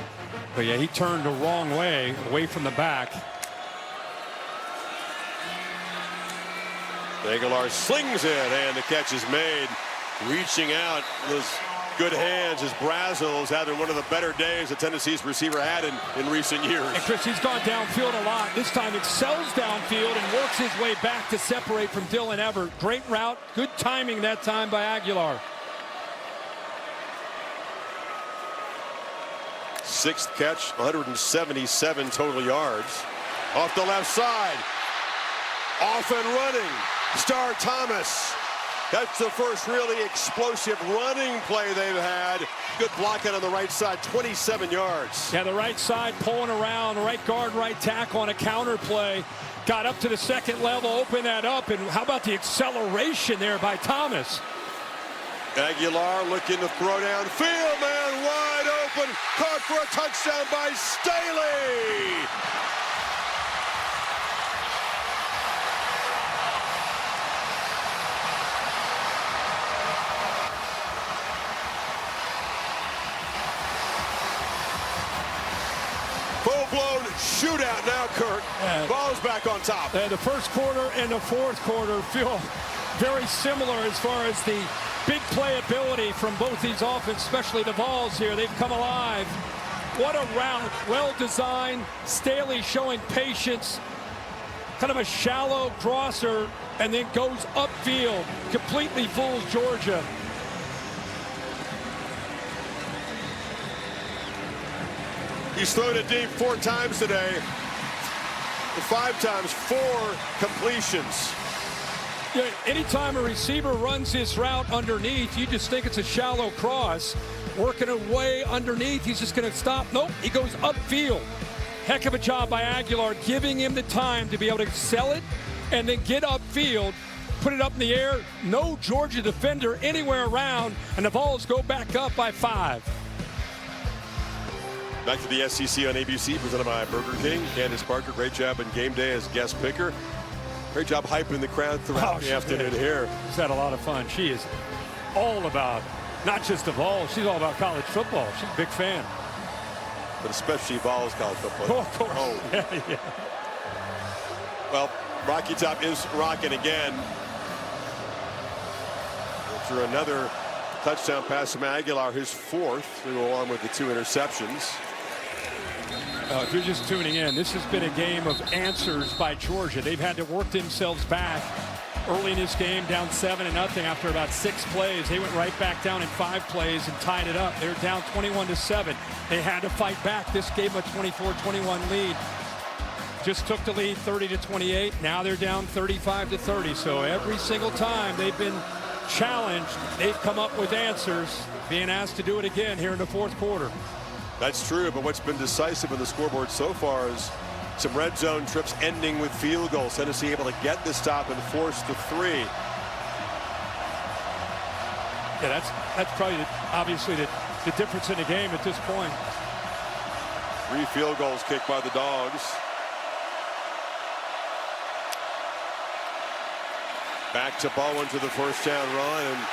But yeah, he turned the wrong way, away from the back. Aguilar slings it, and the catch is made. Reaching out, those good hands as Brazil's having one of the better days that Tennessee's receiver had in recent years. And Chris, he's gone downfield a lot. This time excels downfield and works his way back to separate from Dylan Everett. Great route, good timing that time by Aguilar. 6th catch, 177 total yards. Off the left side. Off and running. Star Thomas. That's the first really explosive running play they've had. Good blocking on the right side, 27 yards. Yeah, the right side pulling around, right guard, right tackle on a counter play. Got up to the second level, opened that up, and how about the acceleration there by Thomas? Aguilar looking to throw downfield, man, wide open. Caught for a touchdown by Staley. Full-blown shootout now, Kurt. Ball's back on top. The first quarter and the fourth quarter feel very similar as far as the big playability from both these offenses, especially the Vols here. They've come alive. What a route. Well designed. Staley showing patience. Kind of a shallow crosser and then goes upfield. Completely fools Georgia. He's thrown it deep 4 times today. 5 times, 4 completions. Yeah, anytime a receiver runs his route underneath, you just think it's a shallow cross. Working away underneath, he's just going to stop. Nope, he goes upfield. Heck of a job by Aguilar, giving him the time to be able to sell it and then get upfield, put it up in the air. No Georgia defender anywhere around, and the Vols go back up by 5. Back to the SEC on ABC, presented by Burger King. Candace Parker, great job in game day as guest picker. Great job hyping the crowd throughout the afternoon here. She's had a lot of fun. She is all about, not just the Vols, she's all about college football. She's a big fan. But especially Vols college football. Oh, of course. Oh. Yeah. Well, Rocky Top is rocking again. After another touchdown pass from Aguilar, his 4th, to go on with the 2 interceptions. If you're just tuning in, this has been a game of answers by Georgia. They've had to work themselves back early in this game, down 7-0 after about 6 plays. They went right back down in 5 plays and tied it up. They're down 21-7. They had to fight back. This gave them a 24-21 lead. Just took the lead 30-28. Now they're down 35-30. So every single time they've been challenged, they've come up with answers, being asked to do it again here in the 4th quarter. That's true, but what's been decisive in the scoreboard so far is some red zone trips ending with field goals. Tennessee able to get the stop and force the 3. Yeah, that's probably obviously the difference in the game at this point. 3 field goals kicked by the Dogs. Back to Bowen to the first down run, and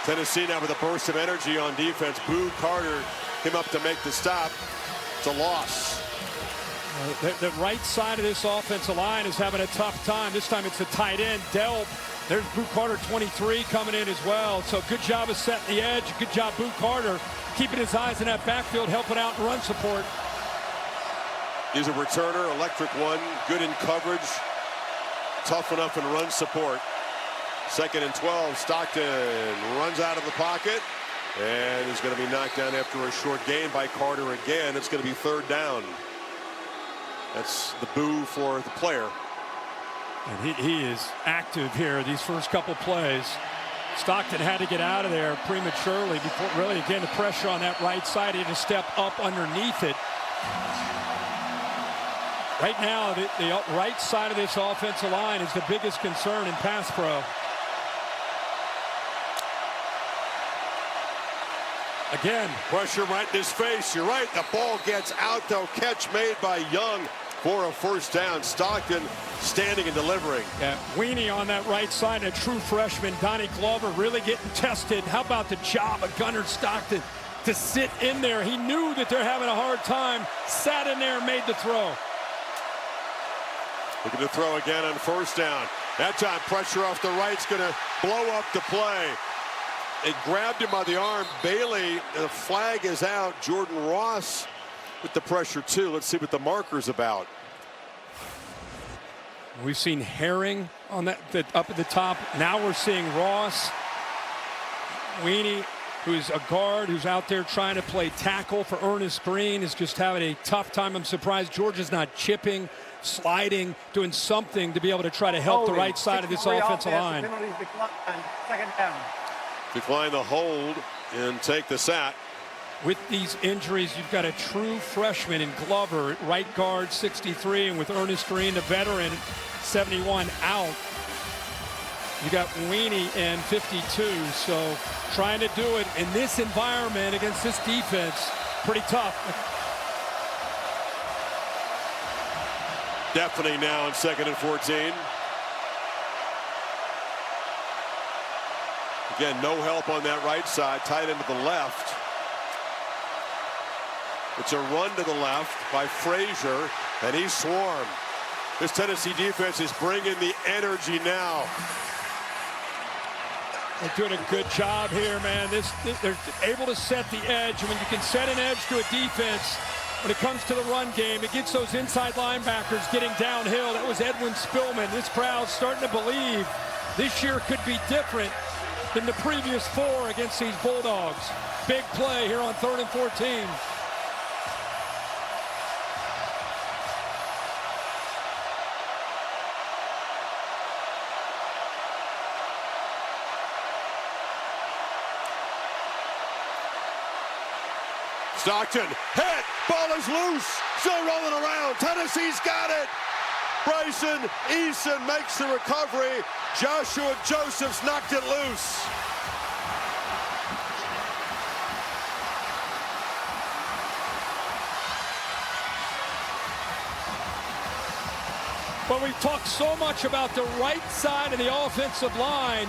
Tennessee now with a burst of energy on defense. Boo Carter came up to make the stop. It's a loss. The right side of this offensive line is having a tough time. This time it's a tight end, Delp. There's Boo Carter, 23, coming in as well. So good job of setting the edge. Good job, Boo Carter, keeping his eyes in that backfield, helping out in run support. He's a returner, electric one, good in coverage, tough enough in run support. 2nd and 12. Stockton runs out of the pocket and is going to be knocked down after a short gain by Carter again. It's going to be 3rd down. That's the boo for the player. And he is active here these first couple plays. Stockton had to get out of there prematurely before really, again, the pressure on that right side. He had to step up underneath it. Right now, the right side of this offensive line is the biggest concern in pass pro. Again, pressure right in his face. You're right. The ball gets out, though. Catch made by Young for a 1st down. Stockton standing and delivering. Yeah, Weenie on that right side, a true freshman. Donnie Glover really getting tested. How about the job of Gunnar Stockton to sit in there? He knew that they're having a hard time, sat in there and made the throw. Looking to throw again on 1st down. That time, pressure off the right's going to blow up the play. They grabbed him by the arm. Bailey, the flag is out. Jordan Ross with the pressure too. Let's see what the marker's about. We've seen Herring on that up at the top. Now we're seeing Ross. Weenie, who's a guard, who's out there trying to play tackle for Ernest Green, is just having a tough time. I'm surprised Georgia's not chipping, sliding, doing something to be able to try to help the right side of this offensive line. 2nd down. Decline the hold and take the sack. With these injuries, you've got a true freshman in Glover, right guard 63, and with Ernest Green, the veteran 71 out. You got Weenie in 52, so trying to do it in this environment against this defense, pretty tough. Deafening now on 2nd and 14. Again, no help on that right side, tight end to the left. It's a run to the left by Frazier, and he's swarmed. This Tennessee defense is bringing the energy now. They're doing a good job here, man. They're able to set the edge. When you can set an edge to a defense, when it comes to the run game, it gets those inside linebackers getting downhill. That was Edwin Spillman. This crowd's starting to believe this year could be different than the previous 4 against these Bulldogs. Big play here on 3rd and 14. Stockton, hit, ball is loose, still rolling around. Tennessee's got it. Bryson Eason makes the recovery. Joshua Josephs knocked it loose. But we talked so much about the right side of the offensive line.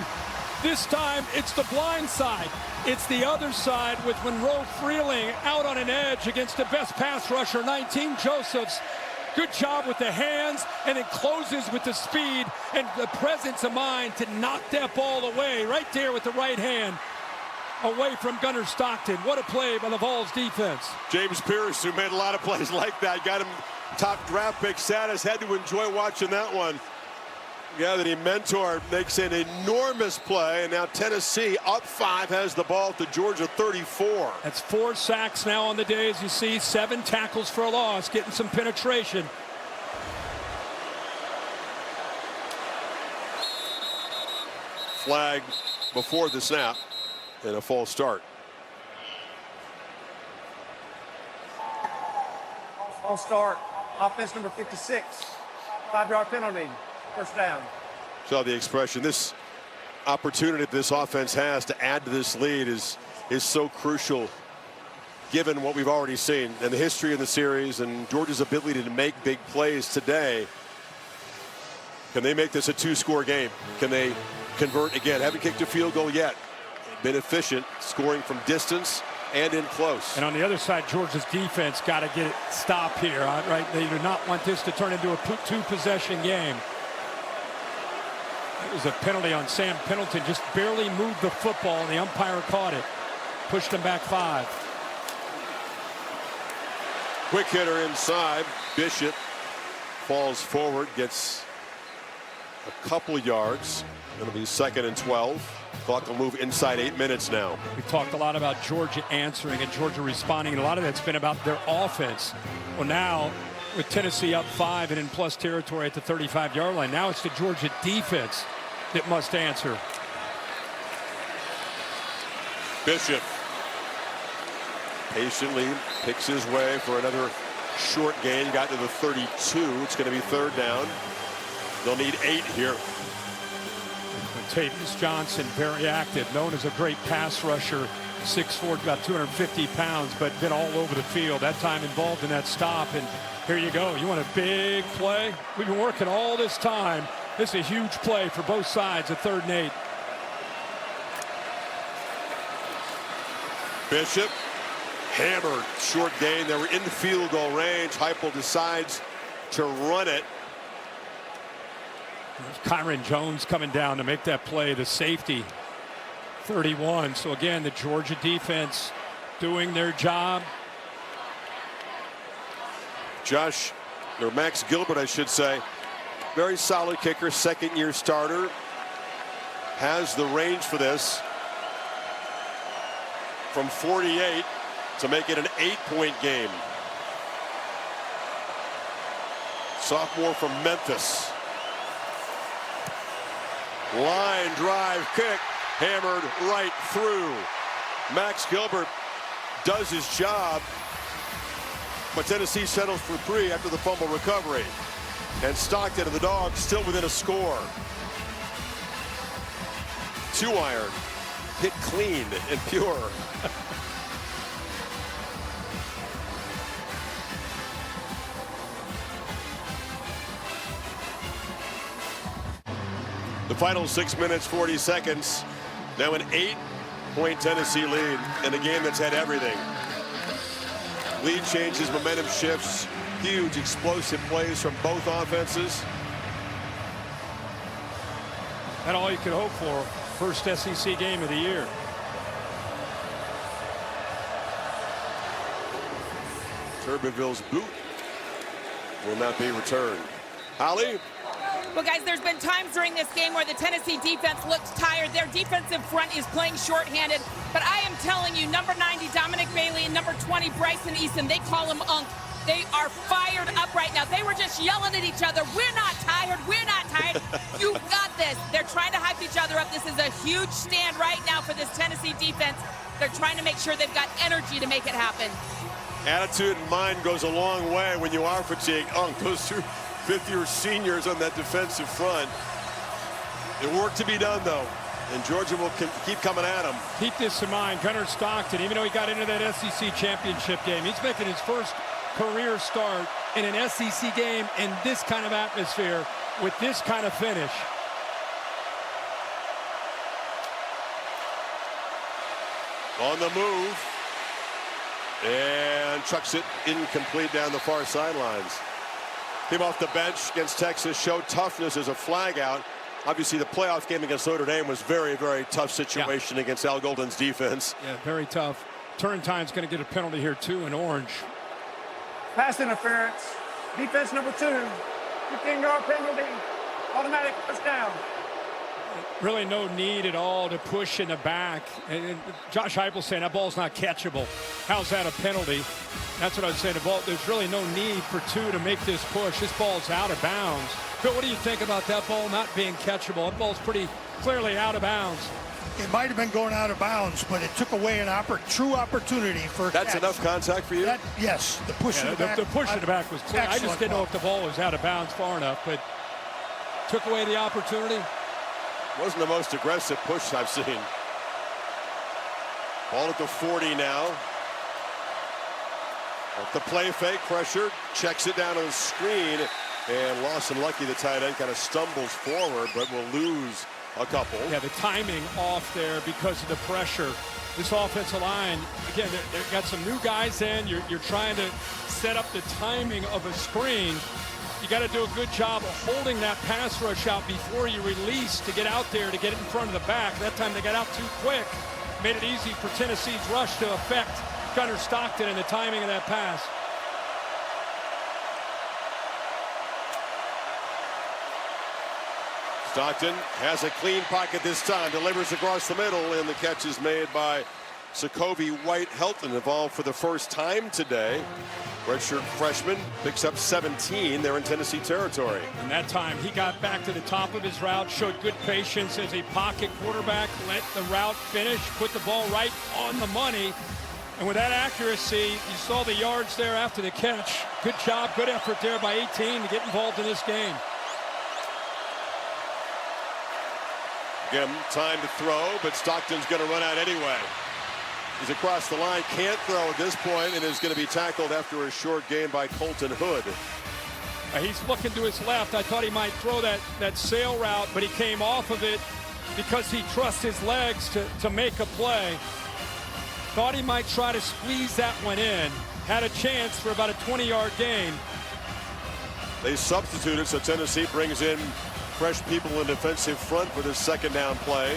This time, it's the blind side. It's the other side with Monroe Freeling out on an edge against the best pass rusher, 19, Josephs. Good job with the hands, and it closes with the speed and the presence of mind to knock that ball away right there with the right hand away from Gunnar Stockton. What a play by the Vols defense. James Pierce, who made a lot of plays like that, got him top draft pick status, had to enjoy watching that one. Yeah, that he mentored makes an enormous play, and now Tennessee up 5 has the ball at the Georgia 34. That's 4 sacks now on the day, as you see, 7 tackles for a loss, getting some penetration. Flag before the snap and a false start. False start, offense number 56, 5-yard penalty. 1st down. Saw the expression. This opportunity that this offense has to add to this lead is so crucial, given what we've already seen and the history of the series and Georgia's ability to make big plays today. Can they make this a 2-score game? Can they convert again? Haven't kicked a field goal yet. Been efficient, scoring from distance and in close. And on the other side, Georgia's defense got to get it stopped here, right? They do not want this to turn into a 2-possession game. It was a penalty on Sam Pendleton, just barely moved the football, and the umpire caught it. Pushed him back 5. Quick hitter inside. Bishop falls forward, gets a couple yards. Going to be 2nd and 12. Clock will move inside 8 minutes now. We've talked a lot about Georgia answering and Georgia responding, and a lot of that's been about their offense. Well, now with Tennessee up 5 and in plus territory at the 35-yard line, now it's the Georgia defense that must answer. Bishop patiently picks his way for another short gain. Got to the 32. It's going to be 3rd down. They'll need 8 here. Tavius Johnson, very active, known as a great pass rusher, 6'4", about 250 pounds, but been all over the field. That time involved in that stop, and here you go. You want a big play? We've been working all this time. This is a huge play for both sides at 3rd and 8. Bishop hammered, short gain. They were in field goal range. Heupel decides to run it. Kyron Jones coming down to make that play, the safety, 31. So again, the Georgia defense doing their job. Max Gilbert, I should say, very solid kicker, 2nd-year starter. Has the range for this from 48 to make it an 8-point game. Sophomore from Memphis. Line drive kick, hammered right through. Max Gilbert does his job, but Tennessee settles for 3 after the fumble recovery. And Stockton and the Dogs still within a score. 2-iron, hit clean and pure. The final 6 minutes, 40 seconds. Now an 8-point Tennessee lead in a game that's had everything. Lead changes, momentum shifts, huge explosive plays from both offenses. And all you could hope for, first SEC game of the year. Tuberville's boot will not be returned. Holly? Well, guys, there's been times during this game where the Tennessee defense looks tired. Their defensive front is playing shorthanded. But I am telling you, number 90, Dominic Bailey, and number 20, Bryson Easton, they call him Unk. They are fired up right now. They were just yelling at each other. We're not tired. We're not tired. You've got this. They're trying to hype each other up. This is a huge stand right now for this Tennessee defense. They're trying to make sure they've got energy to make it happen. Attitude and mind goes a long way when you are fatigued. Unk, those two fifth-year seniors on that defensive front. There's work to be done, though, and Georgia will keep coming at him. Keep this in mind, Gunnar Stockton, even though he got into that SEC championship game, he's making his first career start in an SEC game in this kind of atmosphere with this kind of finish. On the move, and chucks it incomplete down the far sidelines. Came off the bench against Texas, showed toughness as a flag out. Obviously, the playoff game against Notre Dame was very, very tough situation against Al Golden's defense. Yeah, very tough. Turntime's going to get a penalty here, too, in orange. Pass interference. Defense number 2. 15-yard penalty. Automatic first down. Really no need at all to push in the back. And Josh Heupel saying that ball's not catchable. How's that a penalty? That's what I was saying. The ball, there's really no need for 2 to make this push. This ball's out of bounds. Phil, what do you think about that ball not being catchable? That ball's pretty clearly out of bounds. It might have been going out of bounds, but it took away an true opportunity for a That's catch. enough contact for you? Yes, the push in the back. The push in the back was clear. I just didn't know if the ball was out of bounds far enough, but took away the opportunity. Wasn't the most aggressive push I've seen. Ball at the 40 now. Off the play fake, pressure, checks it down on the screen, and Lawson Lucky, the tight end, kind of stumbles forward, but will lose a couple. Yeah, the timing off there because of the pressure. This offensive line, again, they've got some new guys in. You're trying to set up the timing of a screen. You got to do a good job of holding that pass rush out before you release to get out there to get it in front of the back. That time they got out too quick. Made it easy for Tennessee's rush to affect Gunnar Stockton and the timing of that pass. Stockton has a clean pocket this time, delivers across the middle, and the catch is made by Sokovie White-Helton, involved for the first time today. Redshirt freshman picks up 17. They're in Tennessee territory. And that time he got back to the top of his route, showed good patience as a pocket quarterback, let the route finish, put the ball right on the money. And with that accuracy, you saw the yards there after the catch. Good job, good effort there by 18 to get involved in this game. Again, time to throw, but Stockton's going to run out anyway. He's across the line, can't throw at this point, and is going to be tackled after a short gain by Colton Hood. He's looking to his left. I thought he might throw that sail route, but he came off of it because he trusts his legs to make a play. Thought he might try to squeeze that one in. Had a chance for about a 20-yard gain. They substituted, so Tennessee brings in fresh people in defensive front for this second down play.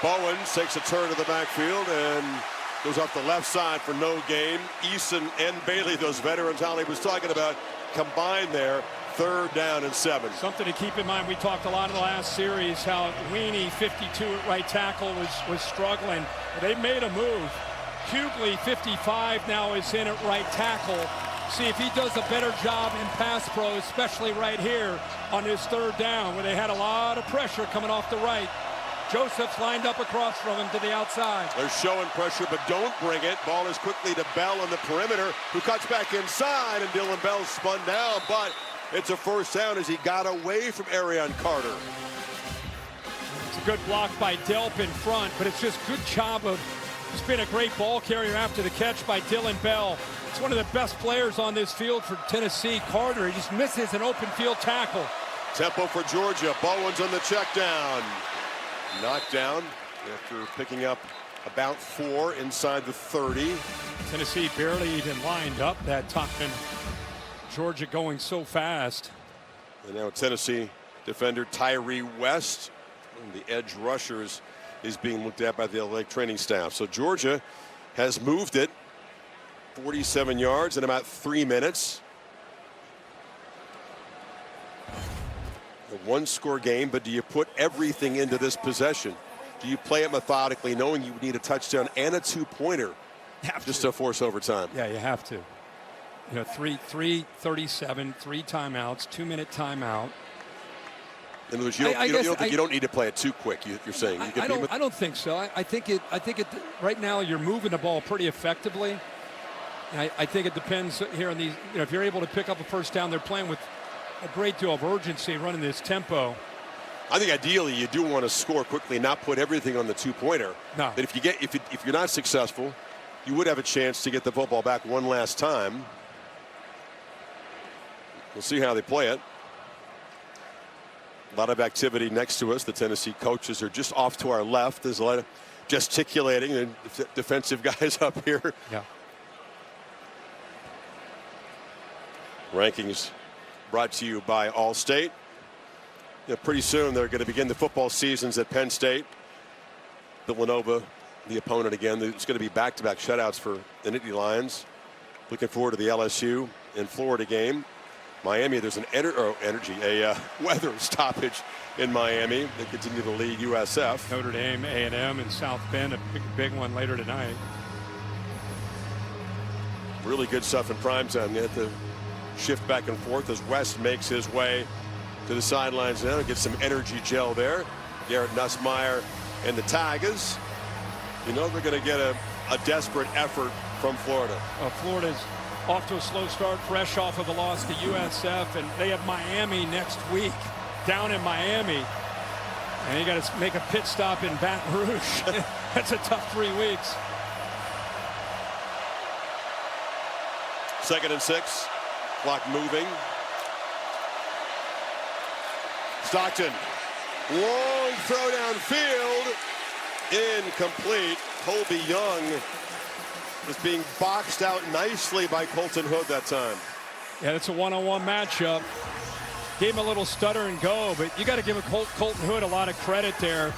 Bowens takes a turn to the backfield and goes off the left side for no gain. Eason and Bailey, those veterans Holly was talking about, combined there. 3rd down and 7. Something to keep in mind, we talked a lot in the last series how Weenie, 52 at right tackle, was struggling. They made a move. Kugley, 55, now is in at right tackle. See if he does a better job in pass pro, especially right here on his 3rd down, where they had a lot of pressure coming off the right. Joseph's lined up across from him to the outside. They're showing pressure, but don't bring it. Ball is quickly to Bell on the perimeter, who cuts back inside, and Dylan Bell spun down, but it's a 1st down as he got away from Arion Carter. It's a good block by Delp in front, but it's just good job of, it's been a great ball carrier after the catch by Dylan Bell. It's one of the best players on this field for Tennessee. Carter, he just misses an open field tackle. Tempo for Georgia. Bowens on the check down. Knocked down after picking up about 4 inside the 30. Tennessee barely even lined up that time. Georgia going so fast. And now Tennessee defender Tyree West, one of the edge rushers, is being looked at by the LA training staff. So Georgia has moved it 47 yards in about 3 minutes. A 1-score game, but do you put everything into this possession? Do you play it methodically, knowing you need a touchdown and a 2-pointer just to force overtime? Yeah, you have to. You know, 3:37, 3 timeouts, 2-minute timeout. In other words, you don't need to play it too quick. You're saying you can I don't think so. I think it. Right now, you're moving the ball pretty effectively. I think it depends here on these. You know, if you're able to pick up a 1st down, they're playing with a great deal of urgency, running this tempo. I think ideally you do want to score quickly, not put everything on the 2-pointer. No. But if you're not successful, you would have a chance to get the football back one last time. We'll see how they play it. A lot of activity next to us. The Tennessee coaches are just off to our left. There's a lot of gesticulating and defensive guys up here. Yeah. Rankings brought to you by Allstate. Pretty soon they're going to begin the football seasons at Penn State. Villanova, the opponent again. It's going to be back-to-back shutouts for the Nittany Lions. Looking forward to the LSU and Florida game. Miami, there's an weather stoppage in Miami. They continue to lead USF. Notre Dame, A&M, and South Bend, a big one later tonight. Really good stuff in primetime. They have to shift back and forth as West makes his way to the sidelines now. Get some energy gel there. Garrett Nussmeier and the Tigers. You know they're going to get a desperate effort from Florida. Florida's off to a slow start, fresh off of a loss to USF, and they have Miami next week down in Miami. And you got to make a pit stop in Baton Rouge. That's a tough 3 weeks. 2nd and 6. Clock moving. Stockton. Long throw downfield. Incomplete. Colby Young was being boxed out nicely by Colton Hood that time. Yeah, it's a one-on-one matchup. Gave him a little stutter and go, but you got to give Colton Hood a lot of credit there.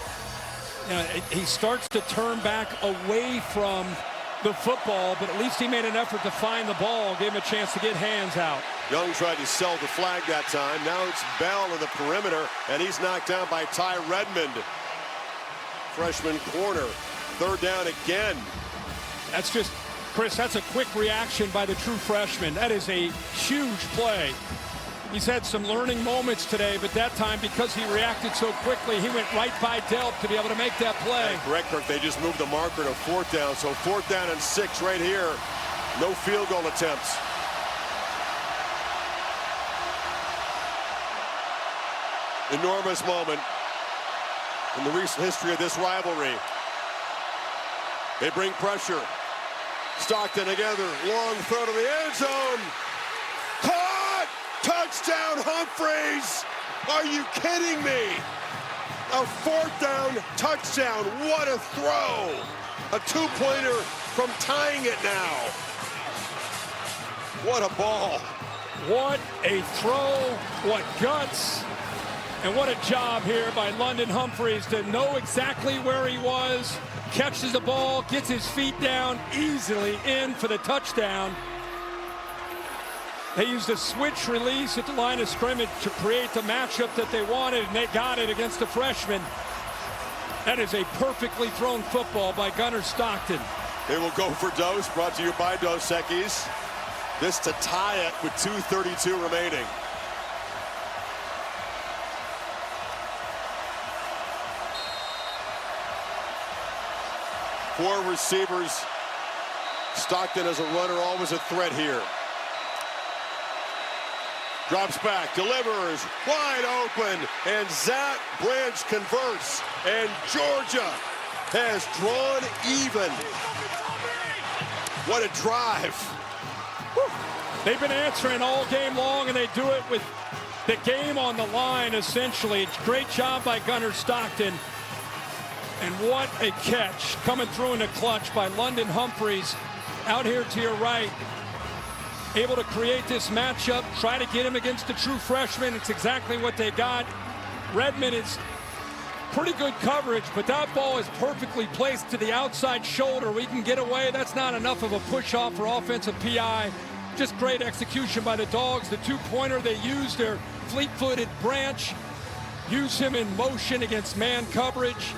You know, he starts to turn back away from the football, but at least he made an effort to find the ball, gave him a chance to get hands out. Young tried to sell the flag that time. Now it's Bell in the perimeter, and he's knocked down by Ty Redmond. Freshman corner. Third down again. That's just, Chris, that's a quick reaction by the true freshman. That is a huge play. He's had some learning moments today, but that time, because he reacted so quickly, he went right by Delp to be able to make that play. Correct, Kirk. They just moved the marker to 4th down, so 4th down and 6 right here. No field goal attempts. Enormous moment in the recent history of this rivalry. They bring pressure. Stockton together, long throw to the end zone. Caught! Touchdown, Humphreys! Are you kidding me? A 4th down touchdown. What a throw! A 2-pointer from tying it now. What a ball. What a throw, what guts, and what a job here by London Humphreys to know exactly where he was, catches the ball, gets his feet down, easily in for the touchdown. They used a switch release at the line of scrimmage to create the matchup that they wanted, and they got it against the freshman. That is a perfectly thrown football by Gunnar Stockton. They will go for Dos, brought to you by Dos Equis. This to tie it with 2:32 remaining. Four receivers. Stockton as a runner, always a threat here. Drops back, delivers, wide open, and Zach Branch converts, and Georgia has drawn even. What a drive. Whew. They've been answering all game long, and they do it with the game on the line, essentially. It's a great job by Gunnar Stockton. And what a catch coming through in the clutch by London Humphreys out here to your right. Able to create this matchup, try to get him against the true freshman. It's exactly what they got. Redmond is pretty good coverage, but that ball is perfectly placed to the outside shoulder. We can get away. That's not enough of a push-off for offensive PI. Just great execution by the Dogs. The two-pointer, they used their fleet-footed Branch, use him in motion against man coverage.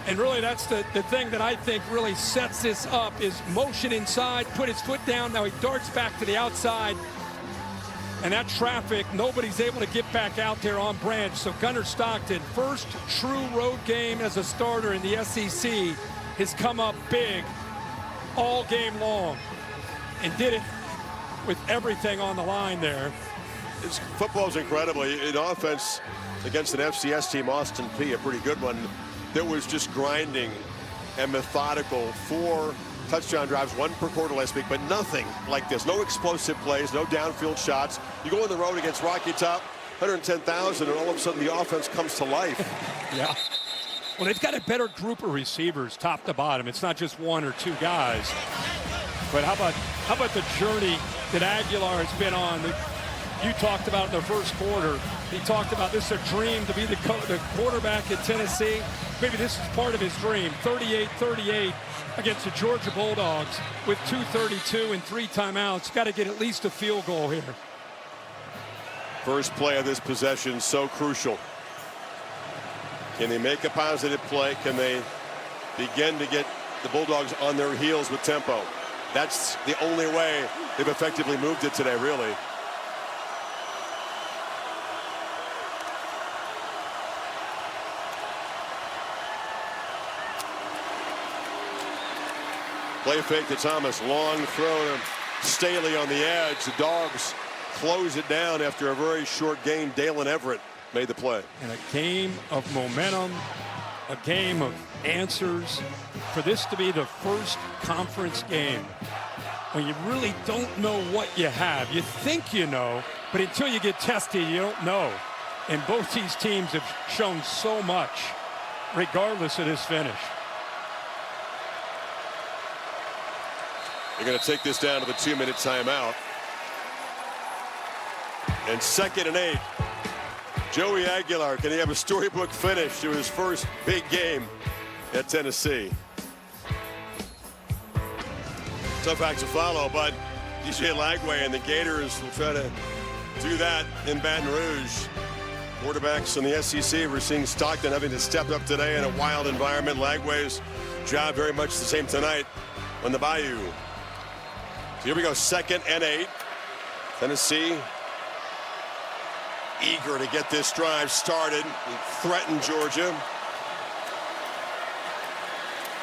And really, that's the thing that I think really sets this up is motion inside, put his foot down. Now he darts back to the outside. And that traffic, nobody's able to get back out there on Branch. So Gunnar Stockton, first true road game as a starter in the SEC, has come up big all game long and did it with everything on the line there. Football's incredible. In offense against an FCS team, Austin Peay, a pretty good one, that was just grinding and methodical. 4 touchdown drives, 1 per quarter last week, but nothing like this. No explosive plays, no downfield shots. You go on the road against Rocky Top, 110,000, and all of a sudden the offense comes to life. Yeah. Well, they've got a better group of receivers top to bottom. It's not just 1 or 2 guys. But how about the journey that Aguilar has been on? You talked about in the first quarter. He talked about this is a dream to be the quarterback at Tennessee. Maybe this is part of his dream. 38-38 against the Georgia Bulldogs with 2:32 and 3 timeouts. Got to get at least a field goal here. First play of this possession, so crucial. Can they make a positive play? Can they begin to get the Bulldogs on their heels with tempo? That's the only way they've effectively moved it today, really. Play fake to Thomas, long throw to Staley on the edge. The Dogs close it down after a very short game. Dalen Everett made the play. And a game of momentum, a game of answers. For this to be the first conference game when you really don't know what you have. You think you know, but until you get tested, you don't know. And both these teams have shown so much, regardless of this finish. They're going to take this down to the 2-minute timeout. And 2nd and 8. Joey Aguilar, can he have a storybook finish to his first big game at Tennessee? Tough act to follow, but DJ Lagway and the Gators will try to do that in Baton Rouge. Quarterbacks in the SEC, we're seeing Stockton having to step up today in a wild environment. Lagway's job very much the same tonight on the Bayou. So here we go, 2nd and 8. Tennessee eager to get this drive started and threaten Georgia.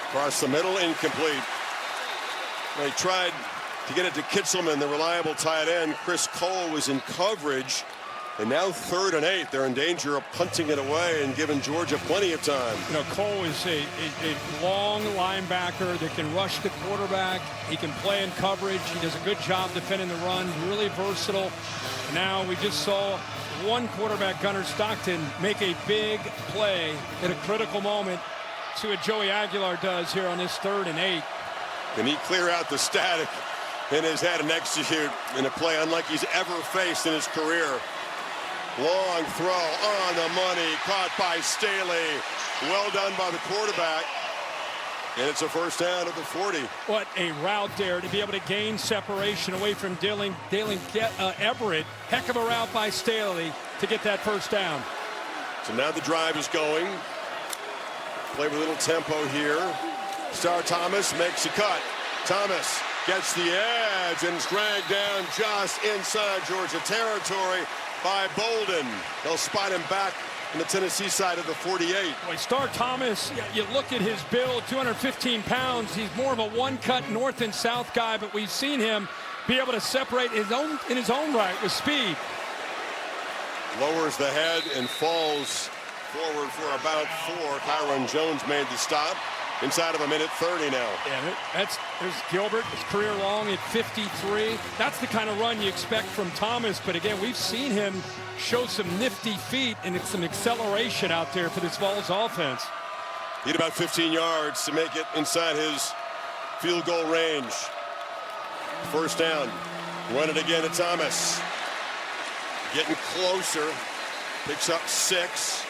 Across the middle, incomplete. They tried to get it to Kitzelman, the reliable tight end. Chris Cole was in coverage. And now 3rd and 8. They're in danger of punting it away and giving Georgia plenty of time. You know, Cole is a long linebacker that can rush the quarterback. He can play in coverage. He does a good job defending the run. Really versatile. Now we just saw one quarterback, Gunnar Stockton, make a big play at a critical moment. See what Joey Aguilar does here on this 3rd and 8. Can he clear out the static in his head and execute in a play unlike he's ever faced in his career? Long throw on the money, caught by Staley. Well done by the quarterback. And it's a first down at the 40. What a route there to be able to gain separation away from Dalen Everett. Heck of a route by Staley to get that first down. So now the drive is going. Play with a little tempo here. Star Thomas makes a cut. Thomas gets the edge and is dragged down just inside Georgia territory by Bolden. They'll spot him back in the Tennessee side of the 48. Boy, Star Thomas, you look at his build, 215 pounds. He's more of a one-cut north and south guy, but we've seen him be able to separate in his own right with speed. Lowers the head and falls forward for about 4. Kyron Jones made the stop. Inside of a minute 30 now. Yeah, there's Gilbert, his career long at 53. That's the kind of run you expect from Thomas. But again, we've seen him show some nifty feet and some acceleration out there for this Vols offense. He had about 15 yards to make it inside his field goal range. First down. Run it again to Thomas. Getting closer. Picks up 6.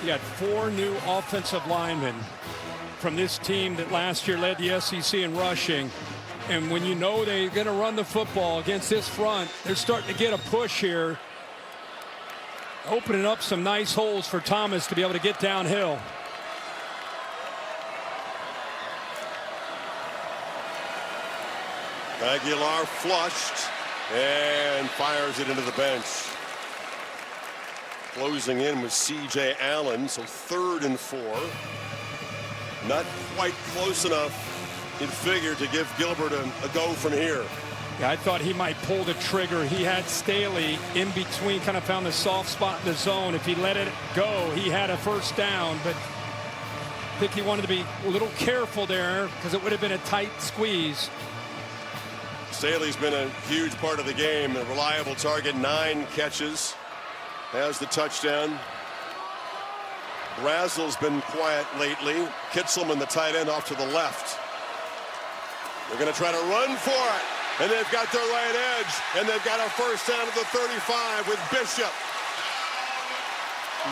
You got 4 new offensive linemen from this team that last year led the SEC in rushing. And when you know they're going to run the football against this front, they're starting to get a push here, opening up some nice holes for Thomas to be able to get downhill. Aguilar flushed and fires it into the bench. Closing in with C.J. Allen, so 3rd and 4. Not quite close enough, you'd figure, to give Gilbert a go from here. Yeah, I thought he might pull the trigger. He had Staley in between, kind of found the soft spot in the zone. If he let it go, he had a first down, but I think he wanted to be a little careful there because it would have been a tight squeeze. Staley's been a huge part of the game, a reliable target, 9 catches. Has the touchdown. Brazel's been quiet lately. Kitzelman, the tight end, off to the left. They're going to try to run for it. And they've got their right edge. And they've got a first down at the 35 with Bishop.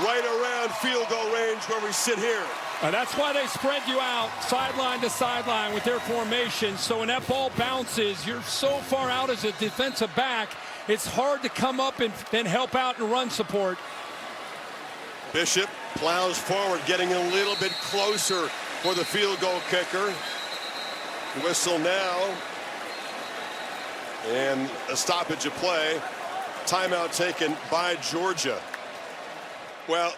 Right around field goal range where we sit here. That's why they spread you out sideline to sideline with their formation. So when that ball bounces, you're so far out as a defensive back, it's hard to come up and help out and run support. Bishop plows forward, getting a little bit closer for the field goal kicker. Whistle now. And a stoppage of play. Timeout taken by Georgia. Well,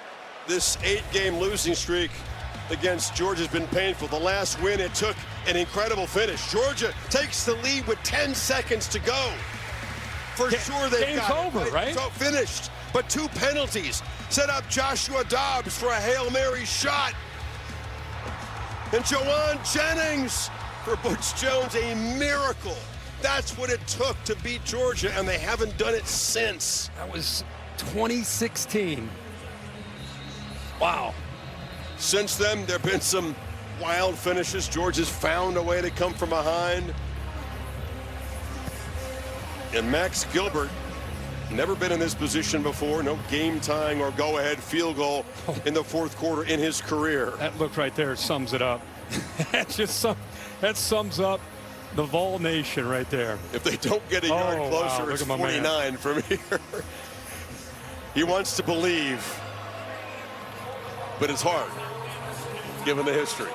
this 8-game losing streak against Georgia has been painful. The last win, it took an incredible finish. Georgia takes the lead with 10 seconds to go. For sure they've got over, right? So finished, but 2 penalties set up Joshua Dobbs for a Hail Mary shot. And Jawan Jennings for Butch Jones, a miracle. That's what it took to beat Georgia, and they haven't done it since. That was 2016. Wow. Since then, there have been some wild finishes. Georgia's found a way to come from behind. And Max Gilbert Never been in this position before. No game-tying or go-ahead field goal in the fourth quarter in his career. That look right there sums it up. That sums up the Vol Nation right there. If they don't get a yard closer, it's 49 from here. He wants to believe, but it's hard, given the history.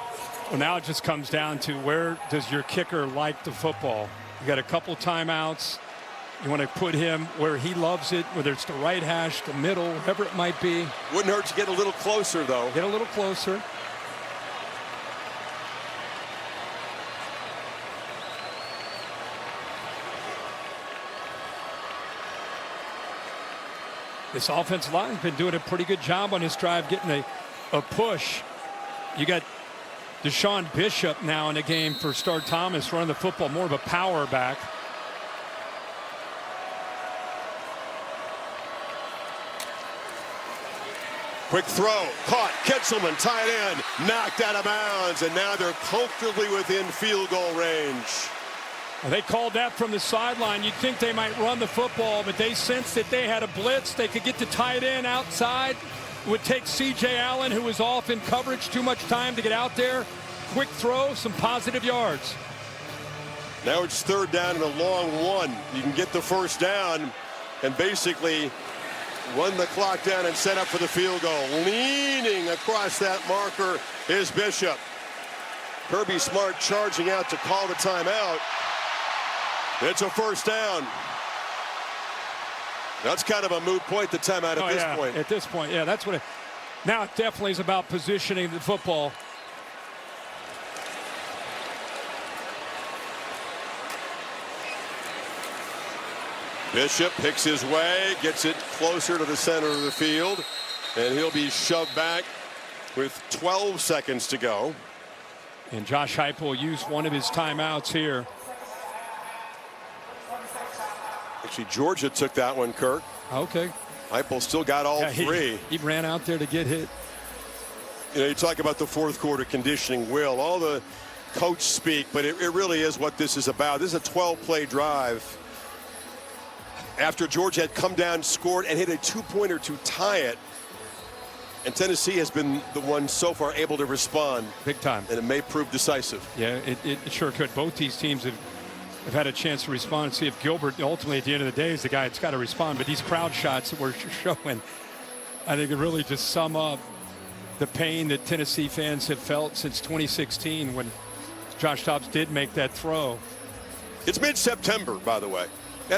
Well, now it just comes down to where does your kicker like the football? You got a couple timeouts. You want to put him where he loves it, whether it's the right hash, the middle, whatever it might be. Wouldn't hurt to get a little closer, though. Get a little closer. This offensive line has been doing a pretty good job on this drive, getting a push. You got Deshaun Bishop now in the game for Star Thomas, running the football, more of a power back. Quick throw, caught, Kitzelman, tight end, knocked out of bounds, and now they're comfortably within field goal range. Well, they called that from the sideline. You'd think they might run the football, but they sensed that they had a blitz. They could get the tight end outside. It would take C.J. Allen, who was off in coverage, too much time to get out there. Quick throw, some positive yards. Now it's third down and a long one. You can get the first down and basically run the clock down and set up for the field goal. Leaning across that marker is Bishop. Kirby Smart charging out to call the timeout. It's a first down. That's kind of a moot point, the timeout at this point. At this point, yeah, that's what it. Now it definitely is about positioning the football. Bishop picks his way, gets it closer to the center of the field, and he'll be shoved back with 12 seconds to go. And Josh Heupel used one of his timeouts here. Actually, Georgia took that one, Kirk. Okay. Heupel still got all three. He ran out there to get hit. You know, you talk about the fourth quarter conditioning, Will. All the coach speak, but it really is what this is about. This is a 12-play drive. After Georgia had come down, scored, and hit a two-pointer to tie it. And Tennessee has been the one so far able to respond. Big time. And it may prove decisive. Yeah, it sure could. Both these teams have had a chance to respond and see if Gilbert ultimately at the end of the day is the guy that's got to respond. But these crowd shots that we're showing, I think it really just sum up the pain that Tennessee fans have felt since 2016 when Josh Dobbs did make that throw. It's mid-September, by the way.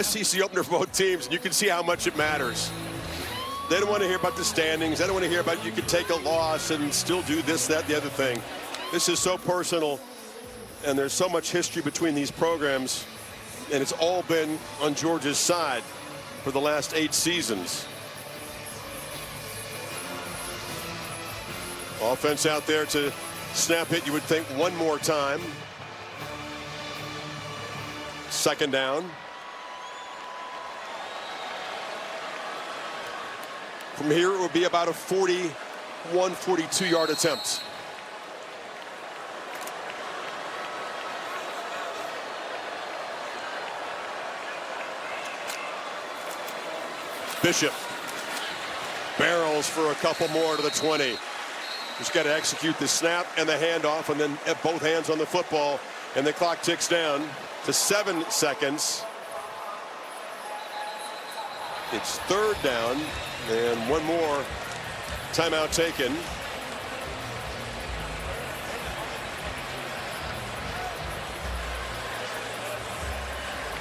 SEC opener for both teams, and you can see how much it matters. They don't want to hear about the standings. They don't want to hear about you can take a loss and still do this, that, the other thing. This is so personal, and there's so much history between these programs, and it's all been on Georgia's side for the last 8 seasons. Offense out there to snap it, you would think, one more time. Second down. From here, it would be about a 41, 42-yard attempt. Bishop barrels for a couple more to the 20. Just got to execute the snap and the handoff, and then at both hands on the football, and the clock ticks down to 7 seconds. It's third down, and one more timeout taken.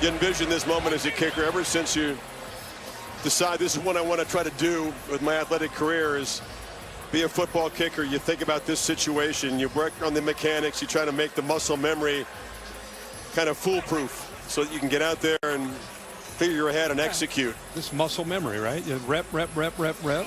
You envision this moment as a kicker ever since you decide this is what I want to try to do with my athletic career is be a football kicker. You think about this situation, you work on the mechanics, you try to make the muscle memory kind of foolproof so that you can get out there and figure your head and execute. This muscle memory, right? You rep, rep, rep, rep, rep.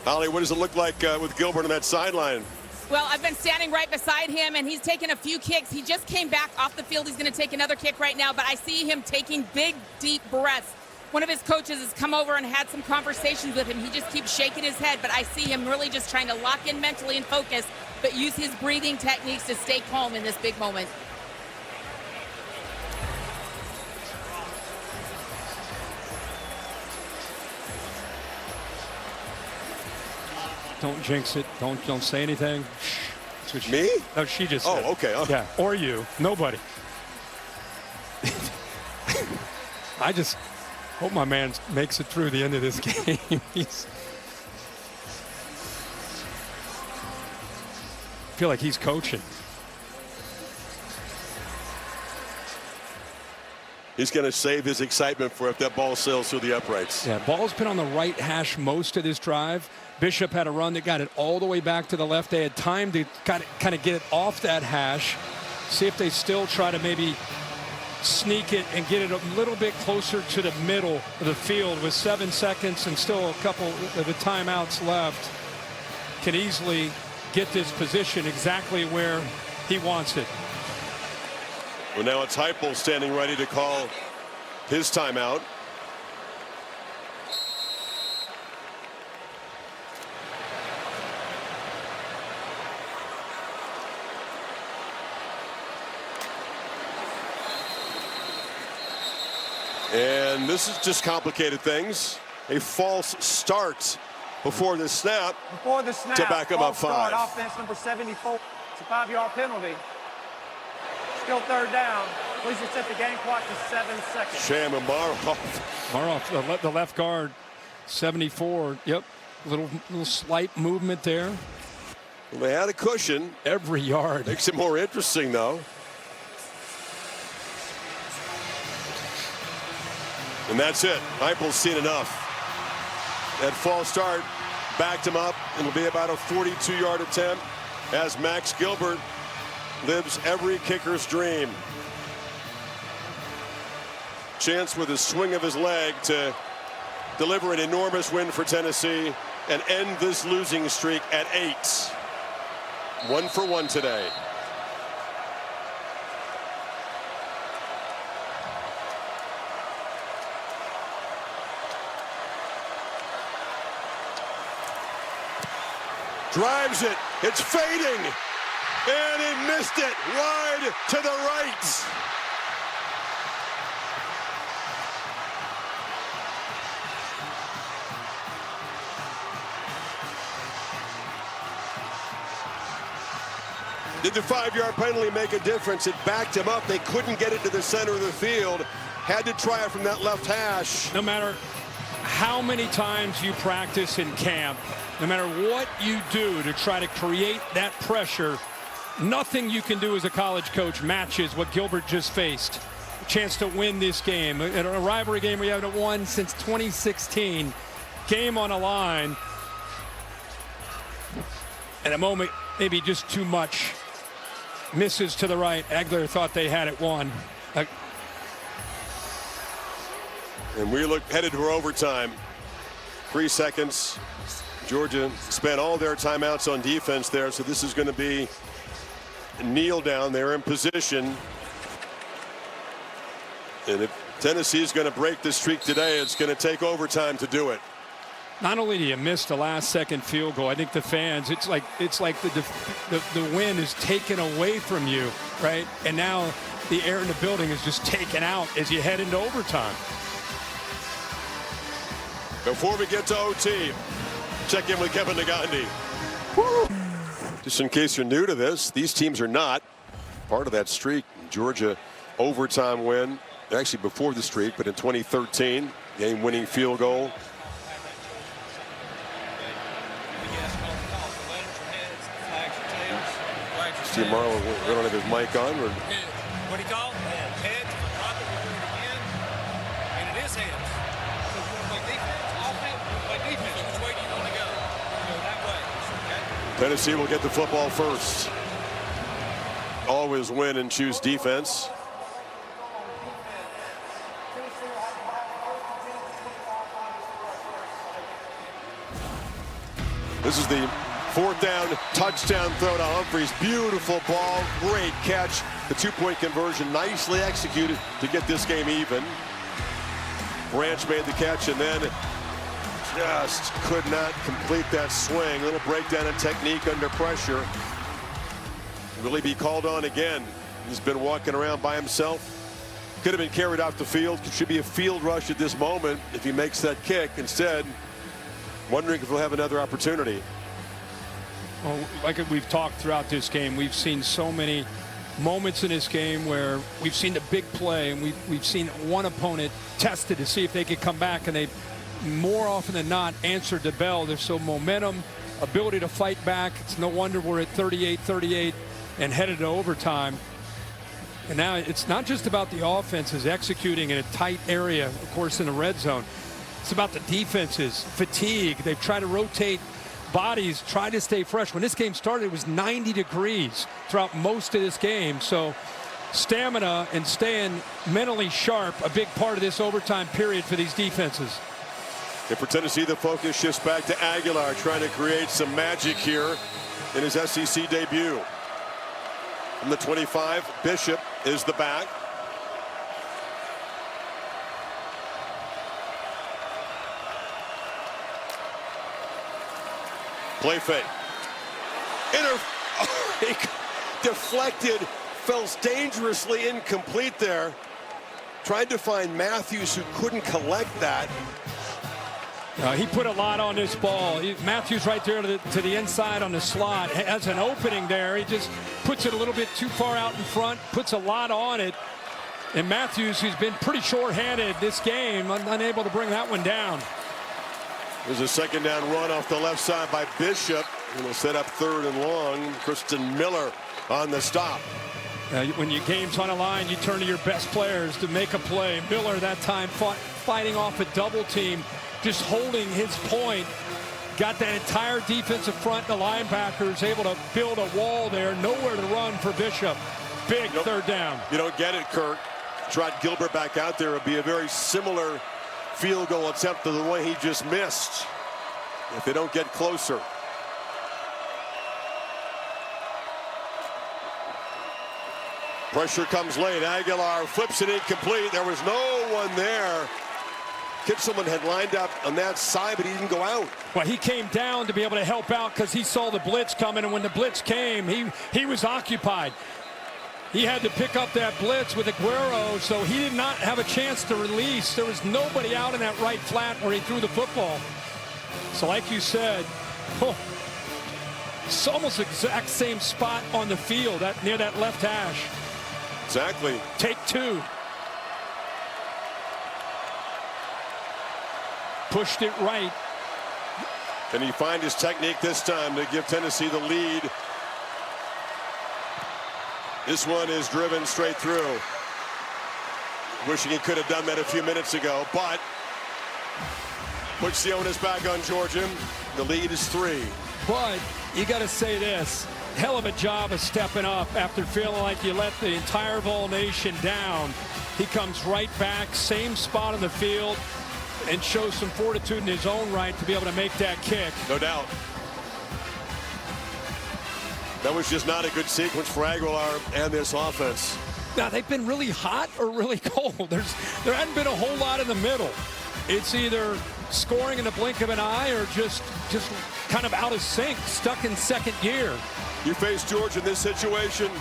Holly, what does it look like with Gilbert on that sideline? Well, I've been standing right beside him, and he's taken a few kicks. He just came back off the field. He's going to take another kick right now, but I see him taking big, deep breaths. One of his coaches has come over and had some conversations with him. He just keeps shaking his head, but I see him really just trying to lock in mentally and focus, but use his breathing techniques to stay calm in this big moment. Don't jinx it. Don't say anything. Me? No, she just said. Oh, okay. Yeah, or you. Nobody. I just hope my man makes it through the end of this game. I feel like he's coaching. He's going to save his excitement for if that ball sails through the uprights. Yeah, ball's been on the right hash most of this drive. Bishop had a run that got it all the way back to the left. They had time to kind of get it off that hash, see if they still try to maybe sneak it and get it a little bit closer to the middle of the field with 7 seconds and still a couple of the timeouts left. Can easily get this position exactly where he wants it. Well, now it's Heupel standing ready to call his timeout. And this is just complicated things. A false start before the snap. Before the snap, to back him up 5. Offense number 74. It's a 5-yard penalty. Still third down. Please set the game clock to 7 seconds. Sham and Maroff. Maroff, the left guard, 74. Yep, little slight movement there. Well, they had a cushion. Every yard. Makes it more interesting, though. And that's it. Heupel's seen enough. That false start backed him up. It'll be about a 42-yard attempt as Max Gilbert lives every kicker's dream. Chance with a swing of his leg to deliver an enormous win for Tennessee and end this losing streak at 8. 1 for 1 today. Drives it. It's fading. And he missed it wide to the right. Did the 5-yard penalty make a difference? It backed him up. They couldn't get it to the center of the field. Had to try it from that left hash. No matter how many times you practice in camp, no matter what you do to try to create that pressure, nothing you can do as a college coach matches what Gilbert just faced. A chance to win this game. In a rivalry game we haven't won since 2016. Game on a line. At a moment, maybe just too much. Misses to the right. Agler thought they had it won. And we look headed for overtime. 3 seconds. Georgia spent all their timeouts on defense there, so this is going to be kneel down. They're in position. And if Tennessee is going to break the streak today, it's going to take overtime to do it. Not only do you miss the last-second field goal, I think the fans, it's like the win is taken away from you, right? And now the air in the building is just taken out as you head into overtime. Before we get to OT, check in with Kevin Nagandi. Just in case you're new to this, these teams are not part of that streak. Georgia overtime win, actually before the streak, but in 2013, game-winning field goal. Steve Marlowe, we don't have his mic on. What do you call it? Heads. Drop it, we'll do it again. And it is heads. So if you want to play defense, offense, play defense. Which way do you want to go? Go that way. Okay? Tennessee will get the football first. Always win and choose defense. This is the 4th down touchdown throw to Humphries. Beautiful ball, great catch. The 2-point conversion nicely executed to get this game even. Branch made the catch and then just could not complete that swing. A little breakdown in technique under pressure. Will he be called on again? He's been walking around by himself. Could have been carried off the field. Should be a field rush at this moment if he makes that kick. Instead, wondering if he'll have another opportunity. Well, like we've talked throughout this game, we've seen so many moments in this game where we've seen the big play, and we've seen one opponent tested to see if they could come back, and they more often than not answered the bell. There's so momentum, ability to fight back. It's no wonder we're at 38-38 and headed to overtime. And now it's not just about the offenses executing in a tight area, of course, in the red zone. It's about the defenses, fatigue. They've tried to rotate bodies, try to stay fresh. When this game started, it was 90 degrees throughout most of this game. So stamina and staying mentally sharp, a big part of this overtime period for these defenses. And for Tennessee, the focus shifts back to Aguilar, trying to create some magic here in his SEC debut. From the 25, Bishop is the back. Play fake. Deflected, fell dangerously incomplete there. Tried to find Matthews, who couldn't collect that. He put a lot on this ball. Matthews right there to the inside on the slot. Has an opening there. He just puts it a little bit too far out in front, puts a lot on it. And Matthews, who's been pretty short-handed this game, unable to bring that one down. There's a second down run off the left side by Bishop. And will set up 3rd and long. Kristen Miller on the stop. When your game's on the line, you turn to your best players to make a play. Miller that time fighting off a double team, just holding his point. Got that entire defensive front, the linebackers able to build a wall there. Nowhere to run for Bishop. Big 3rd down. You don't get it, Kirk. Trot Gilbert back out there. It'll be a very similar field goal attempt to the one he just missed if they don't get closer. Pressure comes late. Aguilar flips it incomplete. There was no one there. Kitzelman had lined up on that side, but he didn't go out. Well, he came down to be able to help out because he saw the blitz coming, and when the blitz came, he was occupied. He had to pick up that blitz with Aguero, so he did not have a chance to release. There was nobody out in that right flat where he threw the football. So like you said, it's almost the exact same spot on the field, near that left hash. Exactly. Take 2. Pushed it right. Can he find his technique this time to give Tennessee the lead? This one is driven straight through. Wishing he could have done that a few minutes ago, but puts the onus back on Georgia. The lead is 3. But you got to say this. Hell of a job of stepping up after feeling like you let the entire Vol Nation down. He comes right back, same spot on the field, and shows some fortitude in his own right to be able to make that kick. No doubt. That was just not a good sequence for Aguilar and this offense. Now, they've been really hot or really cold. There hadn't been a whole lot in the middle. It's either scoring in the blink of an eye or just kind of out of sync, stuck in second gear. You face Georgia in this situation,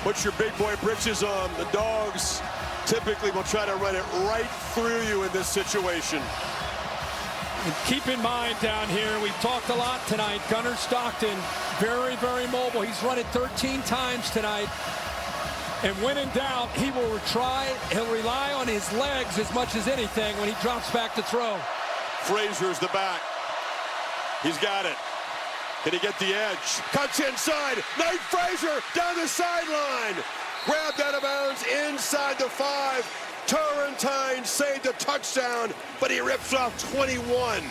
put your big boy britches on. The Dogs typically will try to run it right through you in this situation. And keep in mind down here, we've talked a lot tonight. Gunnar Stockton, very, very mobile. He's run it 13 times tonight. And when in doubt, he will he'll rely on his legs as much as anything when he drops back to throw. Frazier's the back. He's got it. Can he get the edge? Cuts inside. Knight Frazier down the sideline. Grabbed out of bounds inside the 5. Turrentine saved a touchdown, but he rips off 21.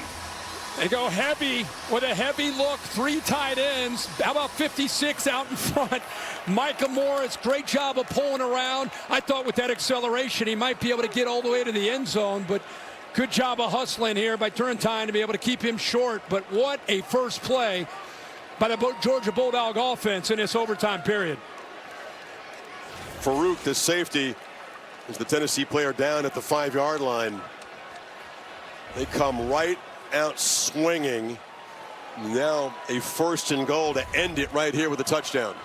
They go heavy with a heavy look. 3 tight ends. How about 56 out in front? Micah Morris, great job of pulling around. I thought with that acceleration, he might be able to get all the way to the end zone, but good job of hustling here by Turrentine to be able to keep him short. But what a first play by the Georgia Bulldog offense in this overtime period. Farouk, the safety, is the Tennessee player down at the 5-yard line. They come right out swinging. Now a 1st and goal to end it right here with a touchdown.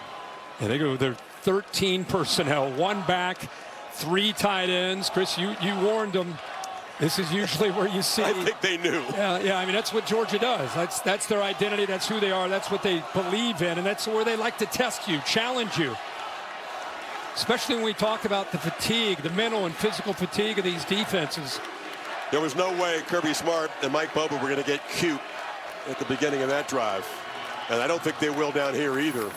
Yeah, they go with their 13 personnel, 1 back, 3 tight ends. Chris, you warned them This is usually where you see. I think they knew. Yeah. I mean, that's what Georgia does. That's their identity. That's who they are. That's what they believe in, and that's where they like to test you, challenge you. Especially when we talk about the fatigue, the mental and physical fatigue of these defenses. There was no way Kirby Smart and Mike Bobo were going to get cute at the beginning of that drive, and I don't think they will down here either.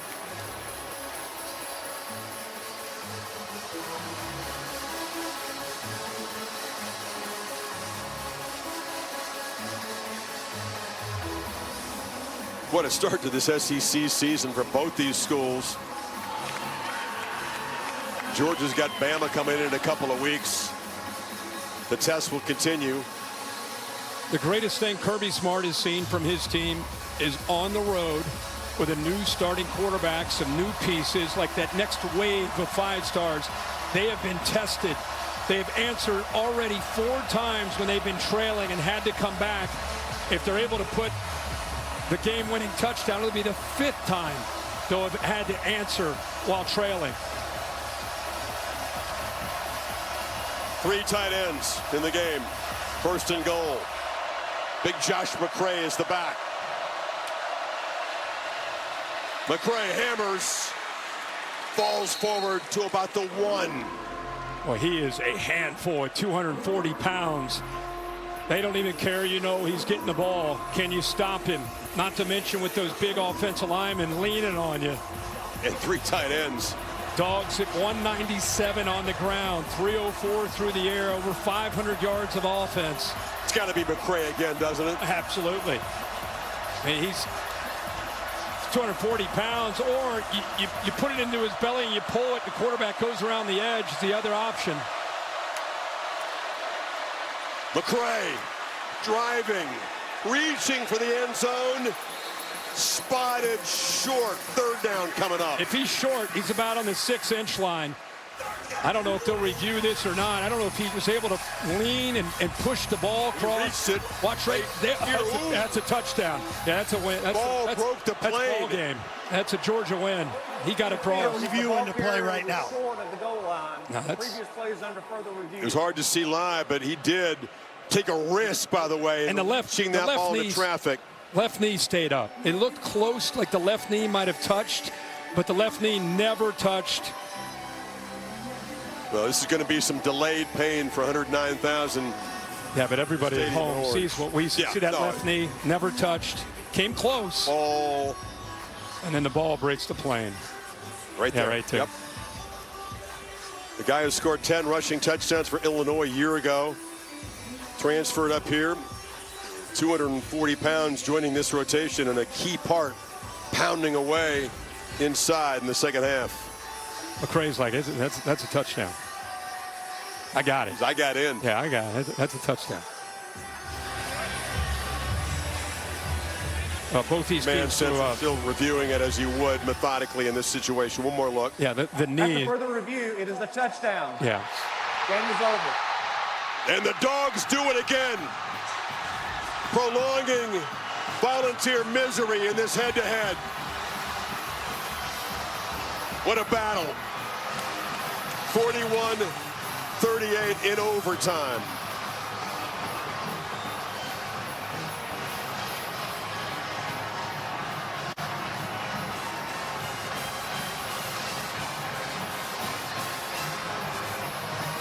What a start to this SEC season for both these schools. Georgia's got Bama coming in a couple of weeks. The test will continue. The greatest thing Kirby Smart has seen from his team is on the road with a new starting quarterback, some new pieces, like that next wave of 5 stars. They have been tested. They've answered already 4 times when they've been trailing and had to come back. If they're able to put the game-winning touchdown, it'll be the 5th time they'll have had to answer while trailing. 3 tight ends in the game. 1st and goal. Big Josh McCray is the back. McCray hammers. Falls forward to about the 1. Well, he is a handful at 240 pounds. They don't even care, you know, he's getting the ball. Can you stop him? Not to mention with those big offensive linemen leaning on you. And 3 tight ends. Dogs at 197 on the ground, 304 through the air, over 500 yards of offense. It's got to be McCray again, doesn't it? Absolutely. I mean, he's 240 pounds, or you put it into his belly and you pull it, the quarterback goes around the edge. It's the other option. McCray driving, reaching for the end zone. Spotted short. 3rd down coming up. If he's short, he's about on the 6-inch line. I don't know if they'll review this or not. I don't know if he was able to lean and push the ball across. He reached it. Watch right there. That's a touchdown. Yeah, that's a win. Ball broke the plane. That's ball game. That's a Georgia win. He got across. Reviewing the play right now. It was hard to see live, but he did take a risk, by the way, and the left ball knee, into traffic. Left knee stayed up. It looked close, like the left knee might have touched, but the left knee never touched. Well, this is going to be some delayed pain for 109,000. Yeah, but everybody at home sees what we see. Yeah, see that left knee never touched. Came close. Ball. And then the ball breaks the plane. Right there. Yeah, right there. Yep. The guy who scored 10 rushing touchdowns for Illinois a year ago. Transferred up here. 240 pounds joining this rotation, and a key part pounding away inside in the second half. McCray's like, that's a touchdown. I got it. I got in. Yeah, I got it. That's a touchdown. Both these teams still reviewing it as you would methodically in this situation. One more look. Yeah, the knee. After further review, it is a touchdown. Yeah. Game is over. And the Dogs do it again. Prolonging Volunteer misery in this head-to-head. What a battle. 41-38 in overtime.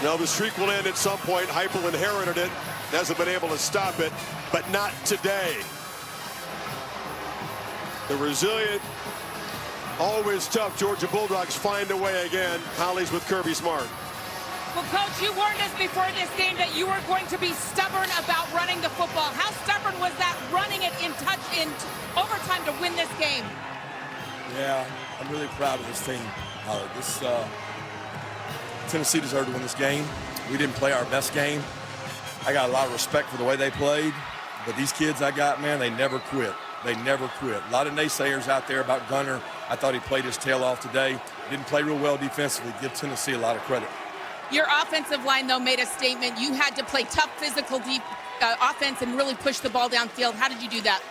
Now the streak will end at some point. Heupel inherited it, hasn't been able to stop it, but not today. The resilient, always tough Georgia Bulldogs find a way again. Holly's with Kirby Smart. Well, Coach, you warned us before this game that you were going to be stubborn about running the football. How stubborn was that, running it in overtime to win this game? Yeah, I'm really proud of this team. Tennessee deserved to win this game. We didn't play our best game. I got a lot of respect for the way they played, but these kids I got, man, they never quit. They never quit. A lot of naysayers out there about Gunner. I thought he played his tail off today. Didn't play real well defensively. Give Tennessee a lot of credit. Your offensive line, though, made a statement. You had to play tough physical offense and really push the ball downfield. How did you do that?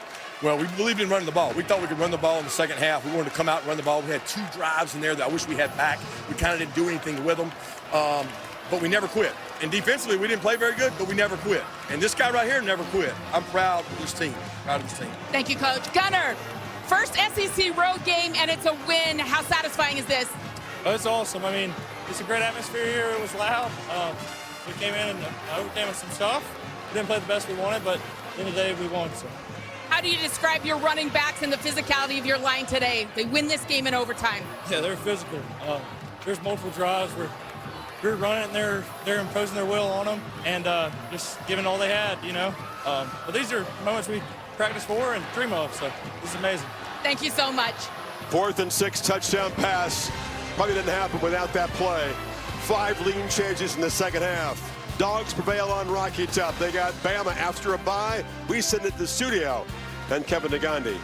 Well, we believed in running the ball. We thought we could run the ball in the second half. We wanted to come out and run the ball. We had 2 drives in there that I wish we had back. We kind of didn't do anything with them. but we never quit. And defensively, we didn't play very good, but we never quit. And this guy right here never quit. I'm proud of this team. Thank you, Coach. Gunner, first SEC road game, and it's a win. How satisfying is this? Oh, it's awesome. I mean, it's a great atmosphere here. It was loud. We came in and overcame with some stuff. We didn't play the best we wanted, but at the end of the day, we won. So. How do you describe your running backs and the physicality of your line today? They win this game in overtime. Yeah, they're physical. There's multiple drives where we're running and they're imposing their will on them and just giving all they had, you know. But these are moments we practice for and dream of, so this is amazing. Thank you so much. 4th and 6 touchdown pass. Probably didn't happen without that play. 5 lean changes in the second half. Dogs prevail on Rocky Top. They got Bama after a bye. We send it to the studio. And Kevin Nagandi.